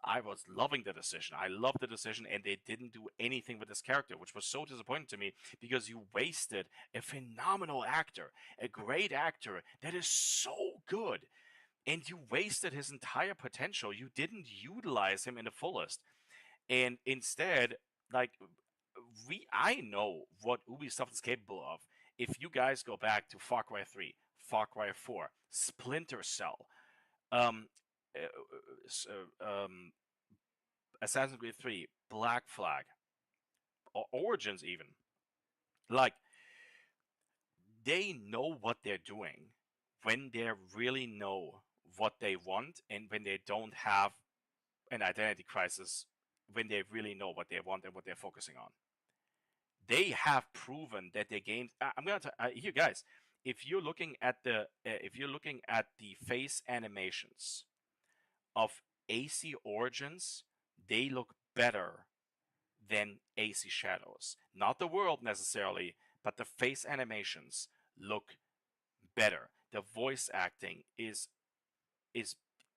loving the decision. I loved the decision, and they didn't do anything with this character, which was so disappointing to me, because you wasted a phenomenal actor, a great actor that is so good, and you wasted his entire potential. You didn't utilize him in the fullest, and instead, like, I know what Ubisoft is capable of. If you guys go back to Far Cry 3, Far Cry 4, Splinter Cell, Assassin's Creed 3, Black Flag, or Origins even, like, they know what they're doing when they really know what they want, and when they don't have an identity crisis, when they really know what they want and what they're focusing on. They have proven that their games. I'm gonna here, guys. If you're looking at the face animations of AC Origins, they look better than AC Shadows. Not the world necessarily, but the face animations look better. The voice acting is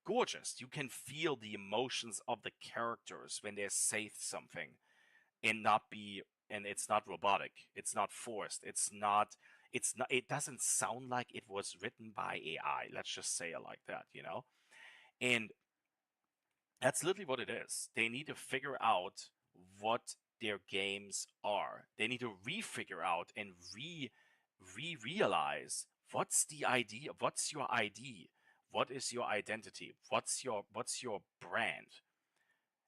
gorgeous. You can feel the emotions of the characters when they say something, and it's not robotic. It's not forced. It doesn't sound like it was written by AI. Let's just say it like that, you know? And that's literally what it is. They need to figure out what their games are. They need to refigure out and realize what's the idea, what's your ID, what is your identity, what's your brand.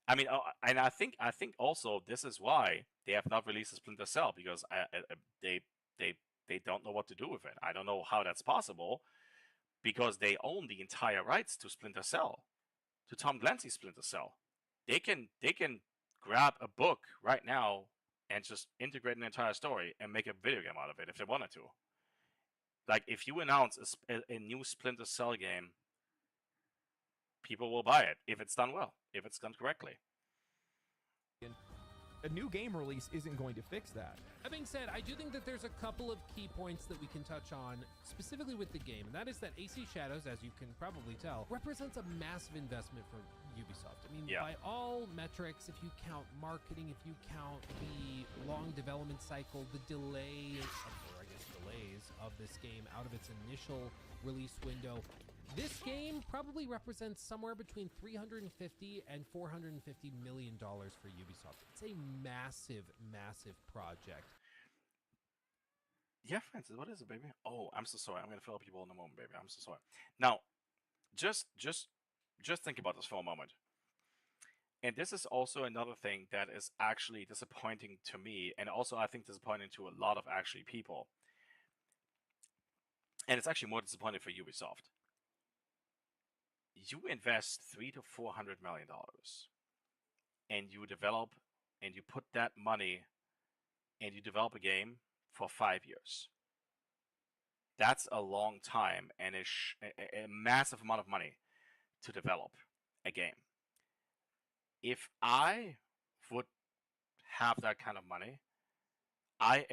I mean, and I think also this is why they have not released a Splinter Cell, because they don't know what to do with it. I don't know how that's possible, because they own the entire rights to Splinter Cell, to Tom Clancy's Splinter Cell. They can grab a book right now and just integrate an entire story and make a video game out of it if they wanted to. Like, if you announce a new Splinter Cell game, people will buy it if it's done well, if it's done correctly. A new game release isn't going to fix that. That being said, I do think that there's a couple of key points that we can touch on specifically with the game, and that is that AC Shadows, as you can probably tell, represents a massive investment for Ubisoft. I mean, by all metrics, if you count marketing, if you count the long development cycle, the delays of this game out of its initial release window, this game probably represents somewhere between $350 and $450 million for Ubisoft. It's a massive, massive project. Yeah, Francis, what is it, baby? Oh, I'm so sorry. I'm gonna fill up people in a moment, baby. I'm so sorry. Now, just just think about this for a moment. And this is also another thing that is actually disappointing to me, and also I think disappointing to a lot of actually people. And it's actually more disappointing for Ubisoft. You invest $300 to $400 million, and you develop, and you put that money, and you develop a game for 5 years. That's a long time and a massive amount of money to develop a game. If I would have that kind of money, I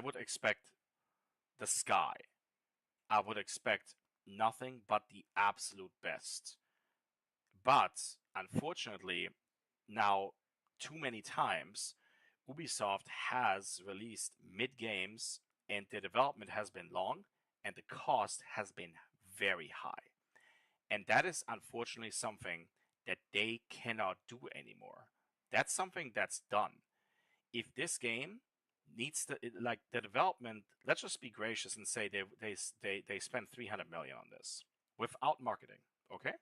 would expect the sky. I would expect nothing but the absolute best. But unfortunately, now too many times, Ubisoft has released mid-games and the development has been long and the cost has been very high. And that is unfortunately something that they cannot do anymore. That's something that's done. If this game needs the development, let's just be gracious and say they spent $300 million on this without marketing, okay?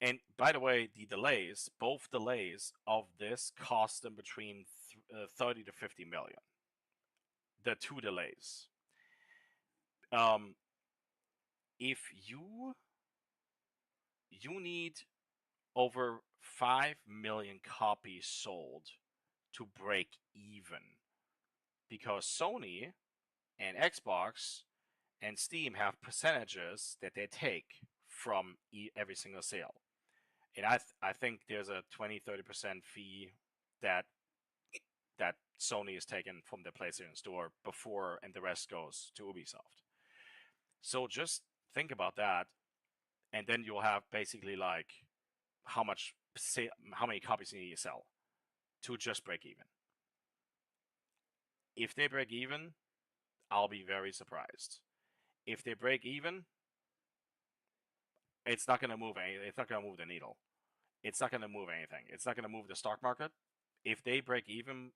And by the way, the delays, both delays of this cost them between 30 to 50 million. The two delays. If you need over 5 million copies sold to break even, because Sony and Xbox and Steam have percentages that they take from every single sale. And I think there's a 20-30% fee that Sony is taking from the PlayStation Store before, and the rest goes to Ubisoft. So just think about that, and then you'll have basically like how many copies you need to sell to just break even. If they break even, I'll be very surprised. If they break even, it's not going to move anything. It's not going to move the needle. It's not going to move anything. It's not going to move the stock market. If they break even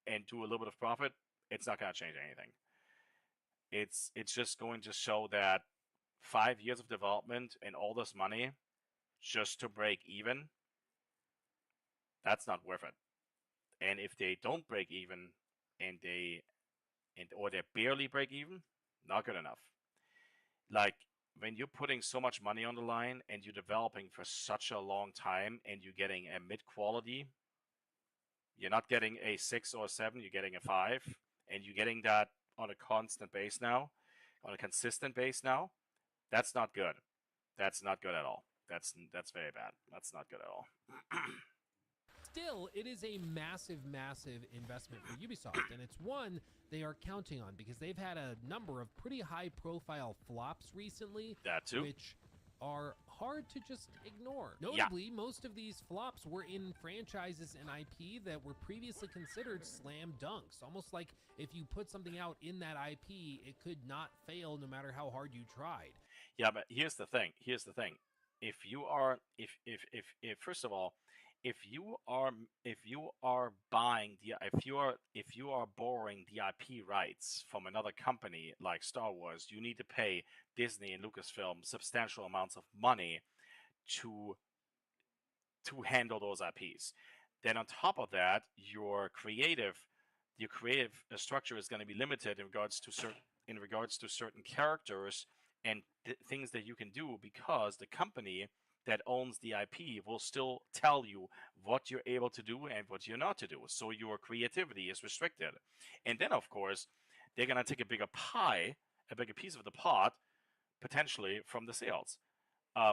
and do a little bit of profit, it's not going to change anything. It's just going to show that 5 years of development and all this money just to break even, that's not worth it. And if they don't break even or they barely break even, not good enough. Like, when you're putting so much money on the line and you're developing for such a long time and you're getting a mid-quality, you're not getting a 6 or a 7, you're getting a 5, and you're getting that on a constant base now, on a consistent base now, that's not good. That's not good at all. That's very bad. That's not good at all. Still, it is a massive, massive investment for Ubisoft, and it's one they are counting on because they've had a number of pretty high-profile flops recently, that too, which are hard to just ignore. Notably, most of these flops were in franchises and IP that were previously considered slam dunks. Almost like if you put something out in that IP, it could not fail no matter how hard you tried. Yeah, but here's the thing. If you are, first of all, if you are borrowing the IP rights from another company like Star Wars, you need to pay Disney and Lucasfilm substantial amounts of money to handle those IPs. Then on top of that, your creative structure is going to be limited in regards to certain characters and things that you can do, because the company that owns the IP will still tell you what you're able to do and what you're not to do. So your creativity is restricted. And then, of course, they're going to take a bigger piece of the pot, potentially, from the sales,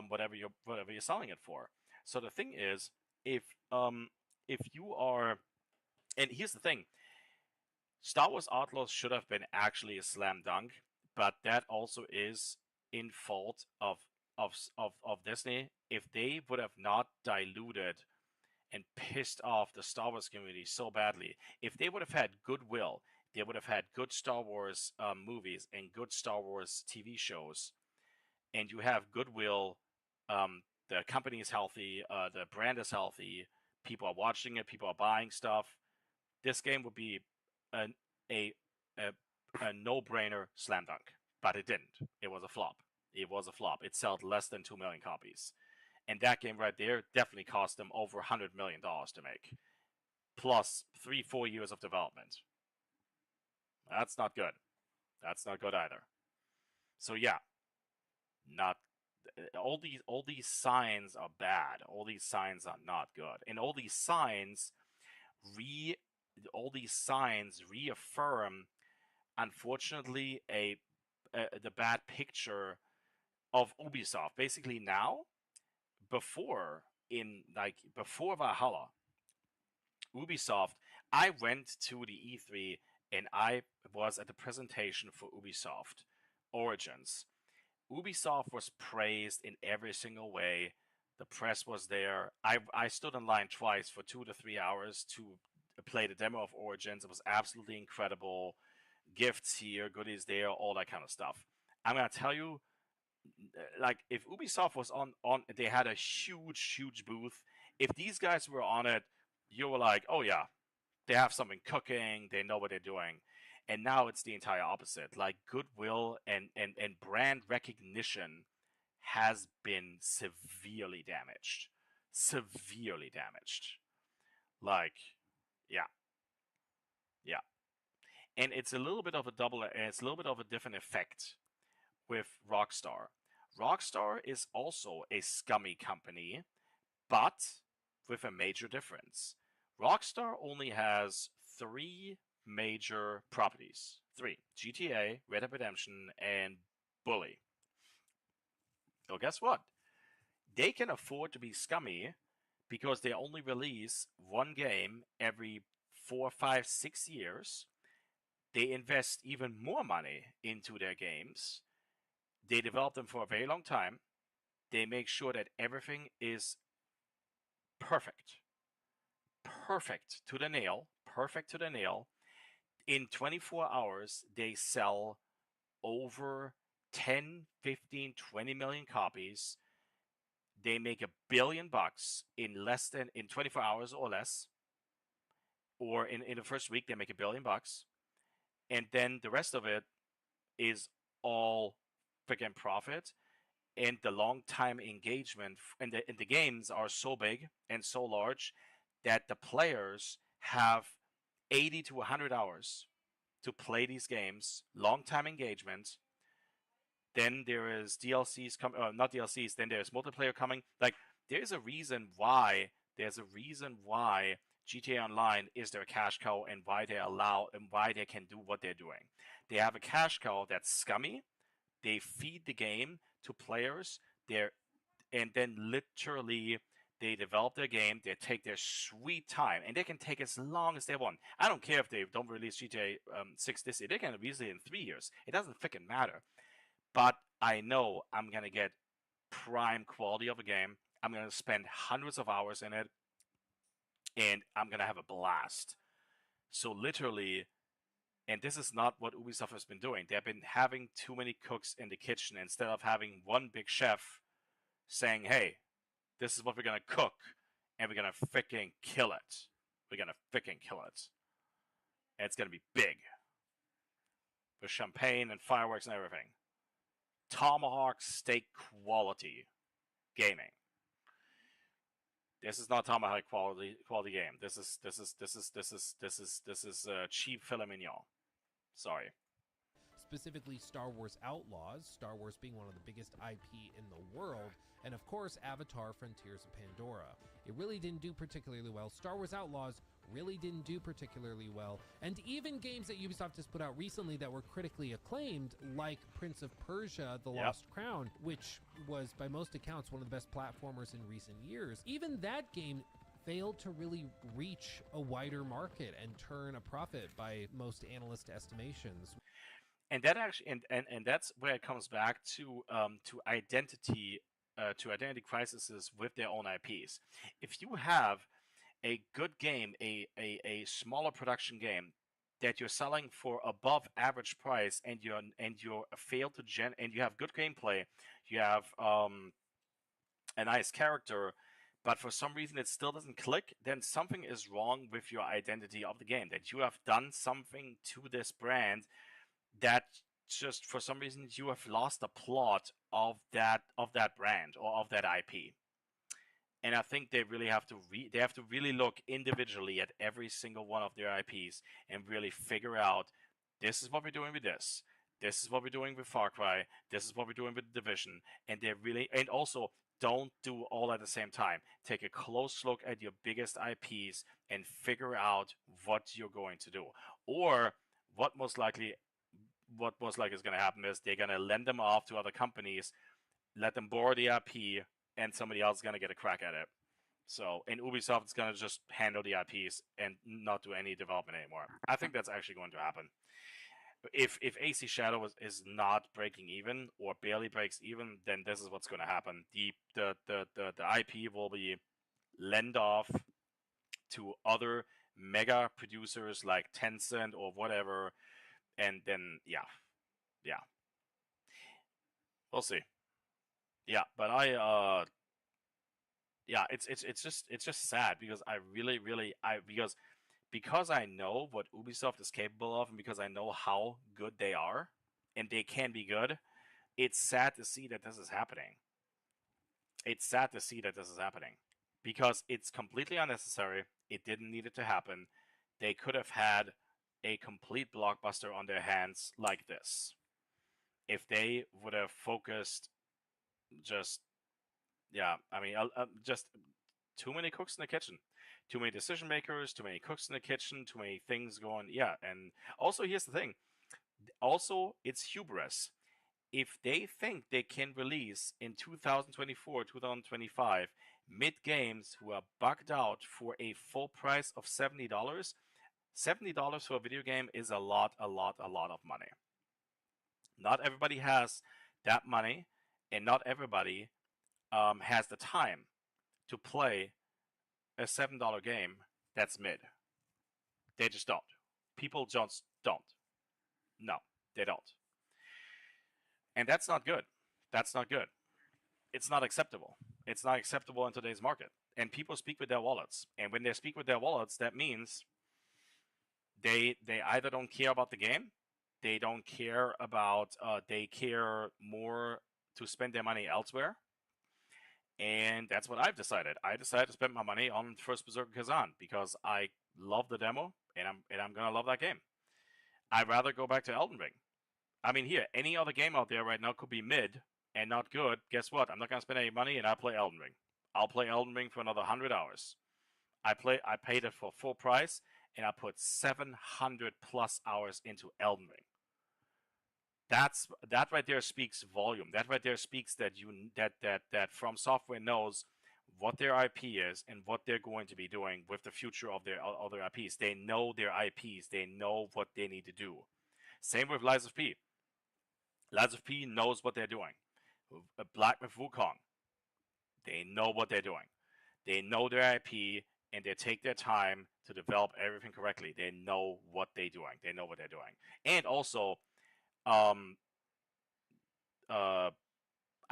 whatever you're selling it for. So the thing is, if you are, and here's the thing, Star Wars Outlaws should have been actually a slam dunk, but that also is in fault of Disney. If they would have not diluted and pissed off the Star Wars community so badly, if they would have had goodwill, they would have had good Star Wars movies and good Star Wars TV shows, and you have goodwill, the company is healthy, the brand is healthy, people are watching it, people are buying stuff, this game would be a a no-brainer slam dunk, but it didn't. It was a flop. It was a flop. It sold less than 2 million copies. And that game right there definitely cost them over $100 million to make, plus 3-4 years of development. That's not good. That's not good either. So yeah, not all these signs are bad. All these signs are not good, and all these signs reaffirm, unfortunately, the bad picture of Ubisoft. Basically, now, before Valhalla, Ubisoft, I went to the E3 and I was at the presentation for Ubisoft Origins. Ubisoft was praised in every single way. The press was there. I stood in line twice for 2 to 3 hours to play the demo of Origins. It was absolutely incredible. Gifts here, goodies there, all that kind of stuff. I'm gonna tell you, like, if Ubisoft was on, they had a huge booth. If these guys were on it, you were like, oh yeah, they have something cooking, they know what they're doing. And now it's the entire opposite. Like, goodwill and brand recognition has been severely damaged. Severely damaged. Like, yeah. Yeah. And it's a little bit of a different effect with Rockstar. Rockstar is also a scummy company, but with a major difference. Rockstar only has 3 major properties. 3. GTA, Red Dead Redemption, and Bully. So guess what? They can afford to be scummy because they only release one game every 4, 5, 6 years. They invest even more money into their games. They develop them for a very long time. They make sure that everything is perfect. Perfect to the nail. Perfect to the nail. In 24 hours, they sell over 10, 15, 20 million copies. They make $1 billion in 24 hours or less. Or in the first week, they make $1 billion. And then the rest of it is all freaking profit. And the long time engagement and the games are so big and so large that the players have 80 to 100 hours to play these games, long time engagement. Then there is DLCs coming, not DLCs, then there's multiplayer coming. Like, there's a reason why GTA Online is their cash cow and why they can do what they're doing. They have a cash cow that's scummy. They feed the game to players. And then literally they develop their game. They take their sweet time, and they can take as long as they want. I don't care if they don't release GTA 6 this year. They can release it in 3 years. It doesn't freaking matter. But I know I'm gonna get prime quality of a game. I'm gonna spend hundreds of hours in it, and I'm gonna have a blast. So literally, and this is not what Ubisoft has been doing. They've been having too many cooks in the kitchen instead of having one big chef saying, hey, this is what we're gonna cook, and we're gonna freaking kill it. We're gonna freaking kill it. And it's gonna be big. With champagne and fireworks and everything. Tomahawk steak quality gaming. This is not Tomahawk quality game. This is cheap filet mignon. Sorry. Specifically Star Wars Outlaws, Star Wars being one of the biggest IP in the world, and of course Avatar Frontiers of Pandora. It really didn't do particularly well. Star Wars Outlaws really didn't do particularly well, and even games that Ubisoft has put out recently that were critically acclaimed, like Prince of Persia: The Lost Crown, which was by most accounts one of the best platformers in recent years, even that game failed to really reach a wider market and turn a profit by most analyst estimations. And that actually, and that's where it comes back to identity crises with their own IPs. If you have a good game, a smaller production game that you're selling for above average price, and you have good gameplay, you have a nice character, but for some reason it still doesn't click, then something is wrong with your identity of the game. That you have done something to this brand that just for some reason you have lost the plot of that brand or of that IP. And I think they really have to really look individually at every single one of their IPs and really figure out, this is what we're doing with this. This is what we're doing with Far Cry. This is what we're doing with The Division. And and also don't do all at the same time. Take a close look at your biggest IPs and figure out what you're going to do. Or what most likely is going to happen is they're going to lend them off to other companies, let them borrow the IP, and somebody else is going to get a crack at it. So, and Ubisoft is going to just handle the IPs and not do any development anymore. I think that's actually going to happen. If AC Shadow is not breaking even or barely breaks even, then this is what's going to happen. The IP will be lent off to other mega producers like Tencent or whatever, and then yeah, we'll see. Yeah, but it's just sad because I really because I know what Ubisoft is capable of and because I know how good they are and they can be good. It's sad to see that this is happening. It's sad to see that this is happening because it's completely unnecessary. It didn't need it to happen. They could have had a complete blockbuster on their hands like this if they would have focused. Just too many cooks in the kitchen, too many decision makers, too many cooks in the kitchen, too many things going. Yeah, and also here's the thing. Also, it's hubris. If they think they can release in 2024, 2025 mid games who are bugged out for a full price of $70, $70 for a video game is a lot of money. Not everybody has that money. And not everybody has the time to play a $7 game that's mid. They just don't. People just don't. No, they don't. And that's not good. That's not good. It's not acceptable. It's not acceptable in today's market. And people speak with their wallets. And when they speak with their wallets, that means they either don't care about the game, they don't care about, they care more to spend their money elsewhere, and that's what I've decided. I decided to spend my money on First Berserker Kazan because I love the demo, and I'm gonna love that game. I'd rather go back to Elden Ring. I mean, here, any other game out there right now could be mid and not good. Guess what? I'm not gonna spend any money, and I play Elden Ring. I'll play Elden Ring for another 100 hours. I paid it for full price, and I put 700 plus hours into Elden Ring. That right there speaks volume. That right there speaks that that From Software knows what their IP is and what they're going to be doing with the future of their other IPs. They know their IPs. They know what they need to do. Same with Lies of P. Lies of P knows what they're doing. Black Myth Wukong. They know what they're doing. They know their IP and they take their time to develop everything correctly. They know what they're doing. They know what they're doing. And also, I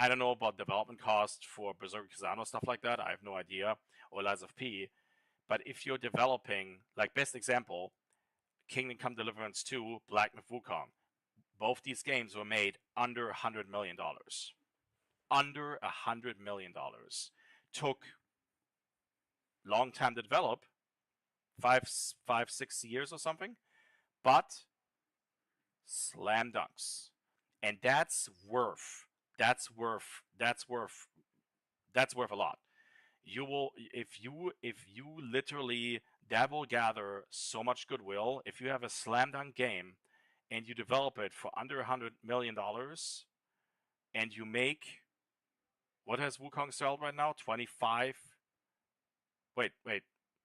don't know about development costs for Berserker Kazan or stuff like that. I have no idea. Or Lies of P. But if you're developing, like best example, Kingdom Come Deliverance 2, Black Myth Wukong. Both these games were made under $100 million. Under $100 million. Took long time to develop, 5-6 years or something, but slam dunks. And that's worth a lot. You will, if you literally, that will gather so much goodwill. If you have a slam dunk game and you develop it for under $100 million and you make, what has Wukong sold right now? 25. Wait.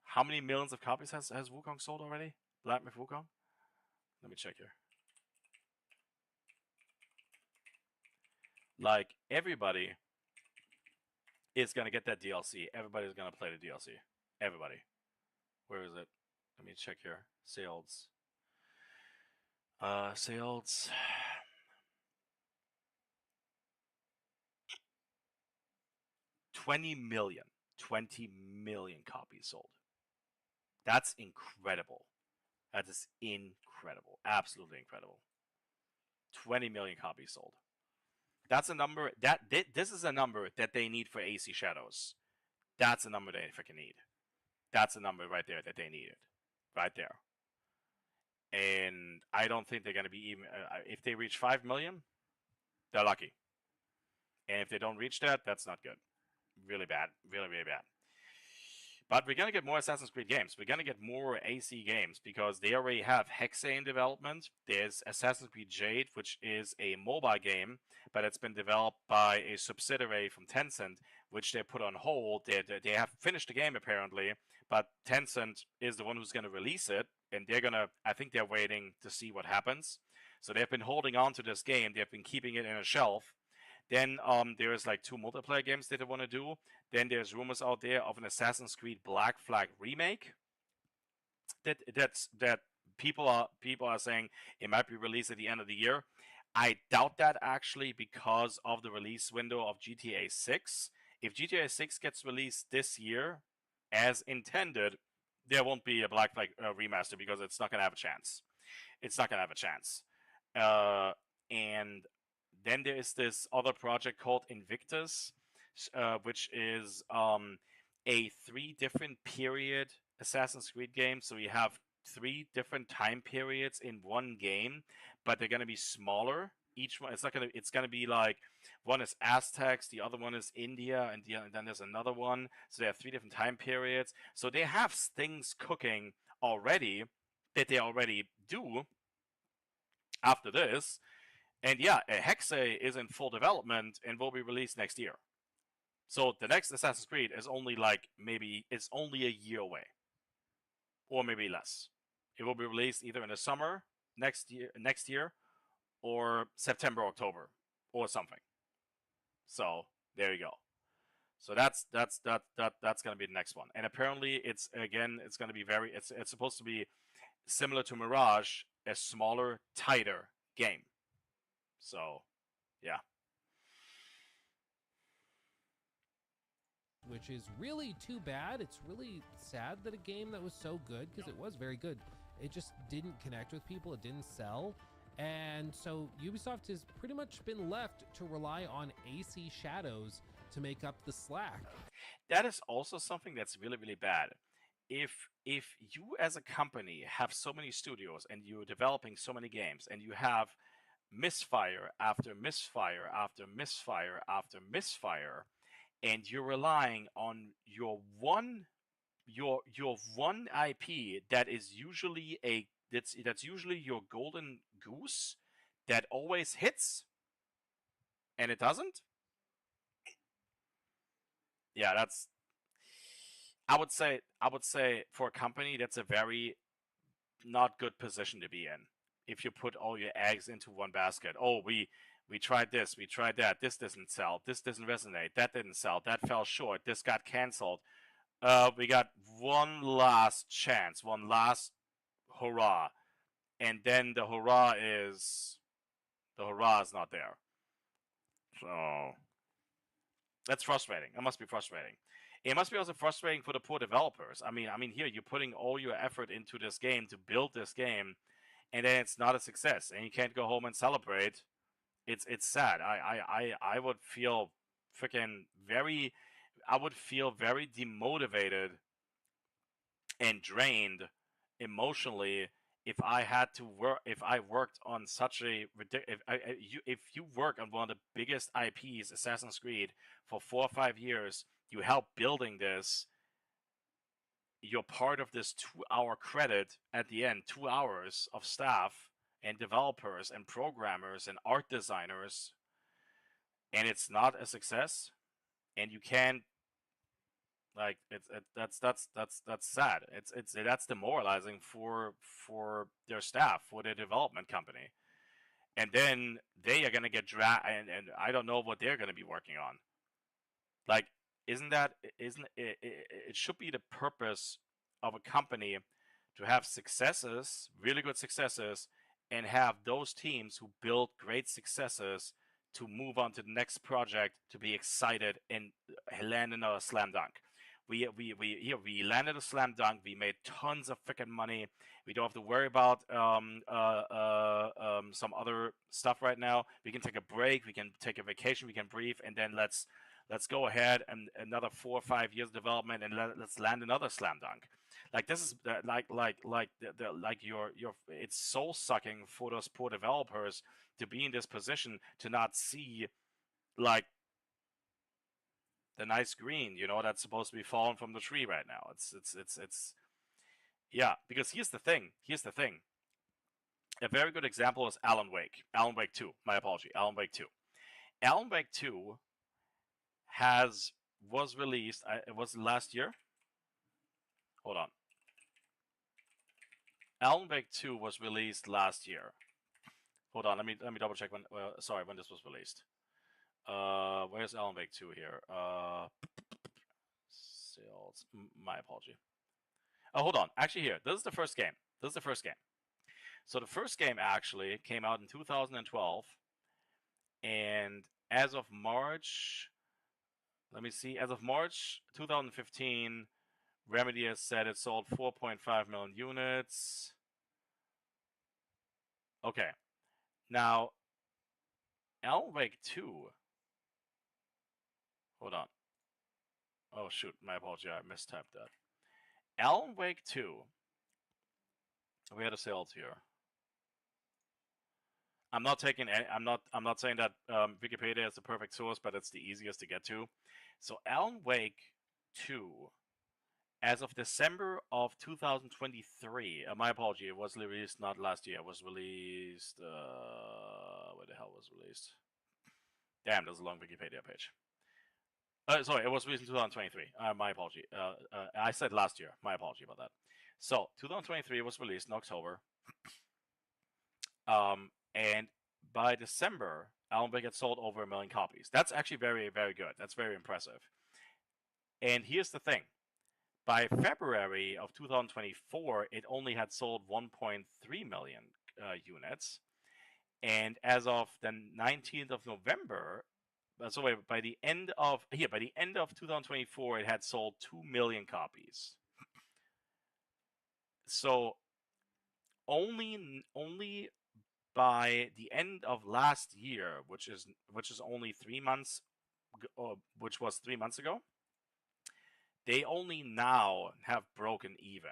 How many millions of copies has Wukong sold already? Black Myth Wukong? Let me check here. Like, everybody is going to get that DLC. Everybody's going to play the DLC. Everybody. Where is it? Let me check here. Sales. Sales. $20 million copies sold. That's incredible. That is incredible. Absolutely incredible. 20 million copies sold. That's a number this is a number that they need for AC Shadows. That's a number they freaking need. That's a number right there that they needed, right there. And I don't think they're going to be even if they reach 5 million, they're lucky. And if they don't reach that, that's not good. Really bad, really, really bad. But we're going to get more Assassin's Creed games. We're going to get more AC games because they already have Hexe in development. There's Assassin's Creed Jade, which is a mobile game, but it's been developed by a subsidiary from Tencent, which they put on hold. They have finished the game apparently, but Tencent is the one who's going to release it, and I think they're waiting to see what happens. So they've been holding on to this game. They've been keeping it in a shelf. Then there's like 2 multiplayer games that they want to do. Then there's rumors out there of an Assassin's Creed Black Flag remake. That people are saying it might be released at the end of the year. I doubt that actually because of the release window of GTA 6. If GTA 6 gets released this year, as intended, there won't be a Black Flag remaster because it's not gonna have a chance. It's not gonna have a chance. And then there is this other project called Invictus, which is a 3 different period Assassin's Creed game. So we have 3 different time periods in one game, but they're gonna be smaller. Each one, it's gonna be like one is Aztecs, the other one is India, and then there's another one. So they have 3 different time periods. So they have things cooking already that they already do after this. And yeah, Hexe is in full development and will be released next year. So the next Assassin's Creed is only it's only a year away. Or maybe less. It will be released either in the summer next year or September, October, or something. So there you go. So that's gonna be the next one. And apparently it's gonna be it's supposed to be similar to Mirage, a smaller, tighter game. So, yeah. Which is really too bad. It's really sad that a game that was so good, because it was very good, it just didn't connect with people. It didn't sell. And so Ubisoft has pretty much been left to rely on AC Shadows to make up the slack. That is also something that's really, really bad. If you as a company have so many studios and you're developing so many games and you have misfire after misfire after misfire after misfire, and you're relying on your one IP that is usually that's usually your golden goose that always hits, and it doesn't. Yeah, that's. I would say for a company that's a very not good position to be in. If you put all your eggs into one basket. Oh, we tried this, we tried that, this doesn't sell, this doesn't resonate, that didn't sell, that fell short, this got canceled. We got one last chance, one last hurrah. And then the hurrah is not there. So that's frustrating. It must be frustrating. It must be also frustrating for the poor developers. I mean, here you're putting all your effort into this game to build this game, and then it's not a success, and you can't go home and celebrate. It's sad. I would feel very demotivated and drained emotionally if I had to work. If I worked on such a if you work on one of the biggest IPs, Assassin's Creed, for 4 or 5 years, you help building this. You're part of this 2-hour credit at the end, 2 hours of staff and developers and programmers and art designers, and it's not a success, and you can't, like, that's sad. That's demoralizing for their staff, for their development company, and then they are gonna get dragged, and I don't know what they're gonna be working on. Like, it should be the purpose of a company to have successes, really good successes, and have those teams who build great successes to move on to the next project, to be excited and land another slam dunk. we landed a slam dunk. We made tons of freaking money. We don't have to worry about some other stuff right now. We can take a break. We can take a vacation. We can breathe, and then let's go ahead and another 4 or 5 years development, and let's land another slam dunk. Like this is like your it's soul sucking for those poor developers to be in this position to not see like the nice green, that's supposed to be falling from the tree right now. It's yeah, because here's the thing. A very good example is Alan Wake 2. My apology, Alan Wake 2. Alan Wake 2 was released. It was last year. Hold on. Alan Wake 2 was released last year. Hold on, let me double check when this was released. Where's Alan Wake 2 here? Sales. My apology. Oh, hold on. Actually, here. This is the first game. So the first game actually came out in 2012, and as of March, let me see. As of March 2015, Remedy has said it sold 4.5 million units. Okay. Now, Alan Wake 2. Hold on. Oh, shoot. My apology. I mistyped that. Alan Wake 2. We had a sales here. I'm not saying that Wikipedia is the perfect source, but it's the easiest to get to. So Alan Wake 2, as of December of 2023, my apology, it was released not last year. It was released. Where the hell was it released? Damn, there's a long Wikipedia page. Sorry, it was released in 2023. My apology. I said last year. My apology about that. So 2023 was released in October. And by December, Alan Wake had sold over 1 million copies. That's actually very, very good. That's very impressive. And here's the thing. By February of 2024, it only had sold 1.3 million units. And as of the 19th of November, by the end of 2024, it had sold 2 million copies. So only by the end of last year, which is only 3 months, which was 3 months ago, they only now have broken even.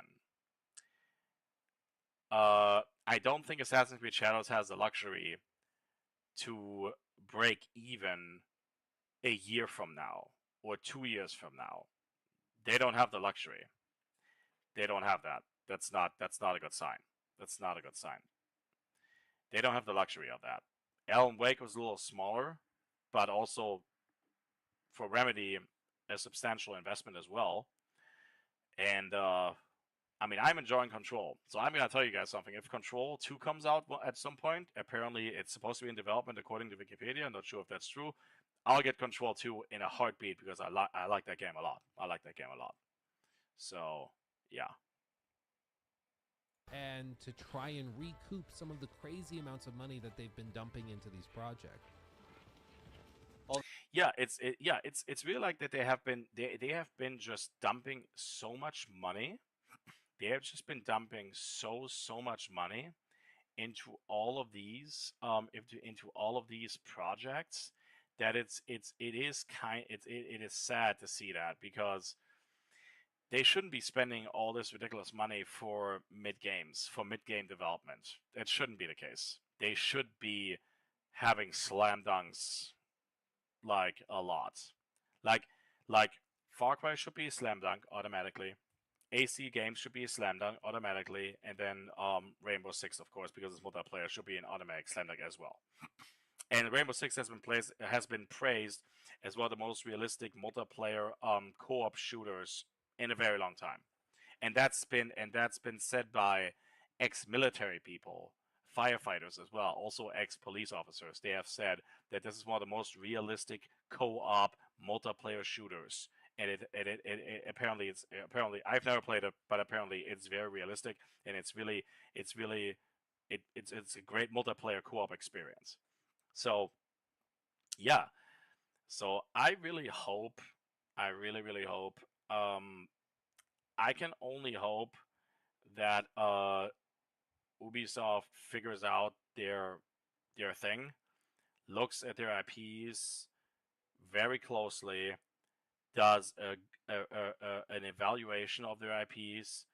I don't think Assassin's Creed Shadows has the luxury to break even a year from now or 2 years from now. They don't have the luxury. They don't have that. That's not a good sign. That's not a good sign. They don't have the luxury of that. Alan Wake was a little smaller, but also for Remedy, a substantial investment as well. And I mean, I'm enjoying Control. So I'm going to tell you guys something. If Control 2 comes out at some point, apparently it's supposed to be in development according to Wikipedia. I'm not sure if that's true. I'll get Control 2 in a heartbeat because I like that game a lot. So, yeah. And to try and recoup some of the crazy amounts of money that they've been dumping into these projects. Yeah, it's really like that. They have been just dumping so much money. They have just been dumping so much money into all of these projects that it is sad to see that, because they shouldn't be spending all this ridiculous money for mid-game development. That shouldn't be the case. They should be having slam dunks like a lot. Like Far Cry should be a slam dunk automatically. AC games should be a slam dunk automatically, and then Rainbow Six, of course, because it's multiplayer, should be an automatic slam dunk as well. And Rainbow Six has been praised as one of the most realistic multiplayer co-op shooters in a very long time, and that's been said by ex-military people, firefighters as well, also ex-police officers. They have said that this is one of the most realistic co-op multiplayer shooters, and it apparently I've never played it, but apparently it's very realistic, and it's a great multiplayer co-op experience. So yeah, so I really hope I can only hope that Ubisoft figures out their thing, looks at their IPs very closely, does an evaluation of their IPs,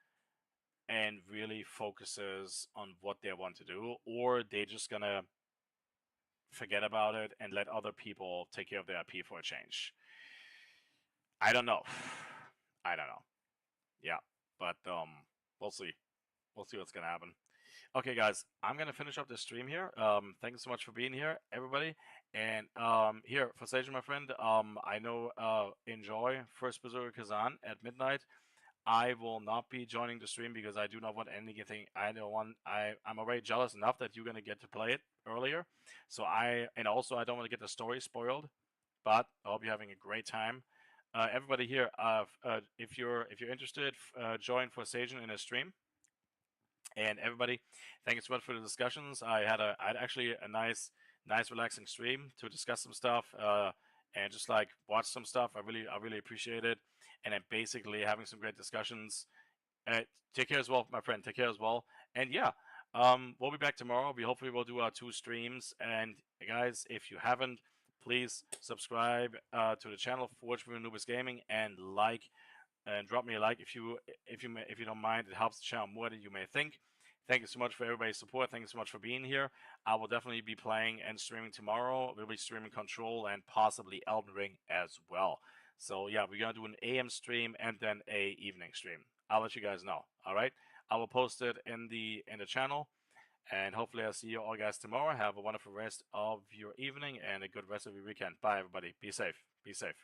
and really focuses on what they want to do, or they just gonna forget about it and let other people take care of their IP for a change. I don't know. Yeah, but we'll see. We'll see what's gonna happen. Okay, guys, I'm gonna finish up the stream here. Thank you so much for being here, everybody. And here, for Sage, my friend, I know enjoy First Berserker Kazan at midnight. I will not be joining the stream because I do not want anything. I'm already jealous enough that you're gonna get to play it earlier. So I don't want to get the story spoiled. But I hope you're having a great time. Everybody here, if you're interested, join for Sagen in a stream. And everybody, thank you so much for the discussions. I had actually a nice relaxing stream to discuss some stuff and just like watch some stuff. I really appreciate it. And then basically having some great discussions. Take care as well, my friend. Take care as well. And yeah, we'll be back tomorrow. Hopefully we'll do our 2 streams. And guys, if you haven't, please subscribe to the channel Forge with Anubis Gaming and like and drop me a like if you don't mind. It helps the channel more than you may think. Thank you so much for everybody's support. Thank you so much for being here. I will definitely be playing and streaming tomorrow. We'll be streaming Control and possibly Elden Ring as well. So yeah, we're gonna do an AM stream and then a evening stream. I'll let you guys know. All right, I will post it in the channel, and hopefully I'll see you all guys tomorrow. Have a wonderful rest of your evening and a good rest of your weekend. Bye, everybody. Be safe. Be safe.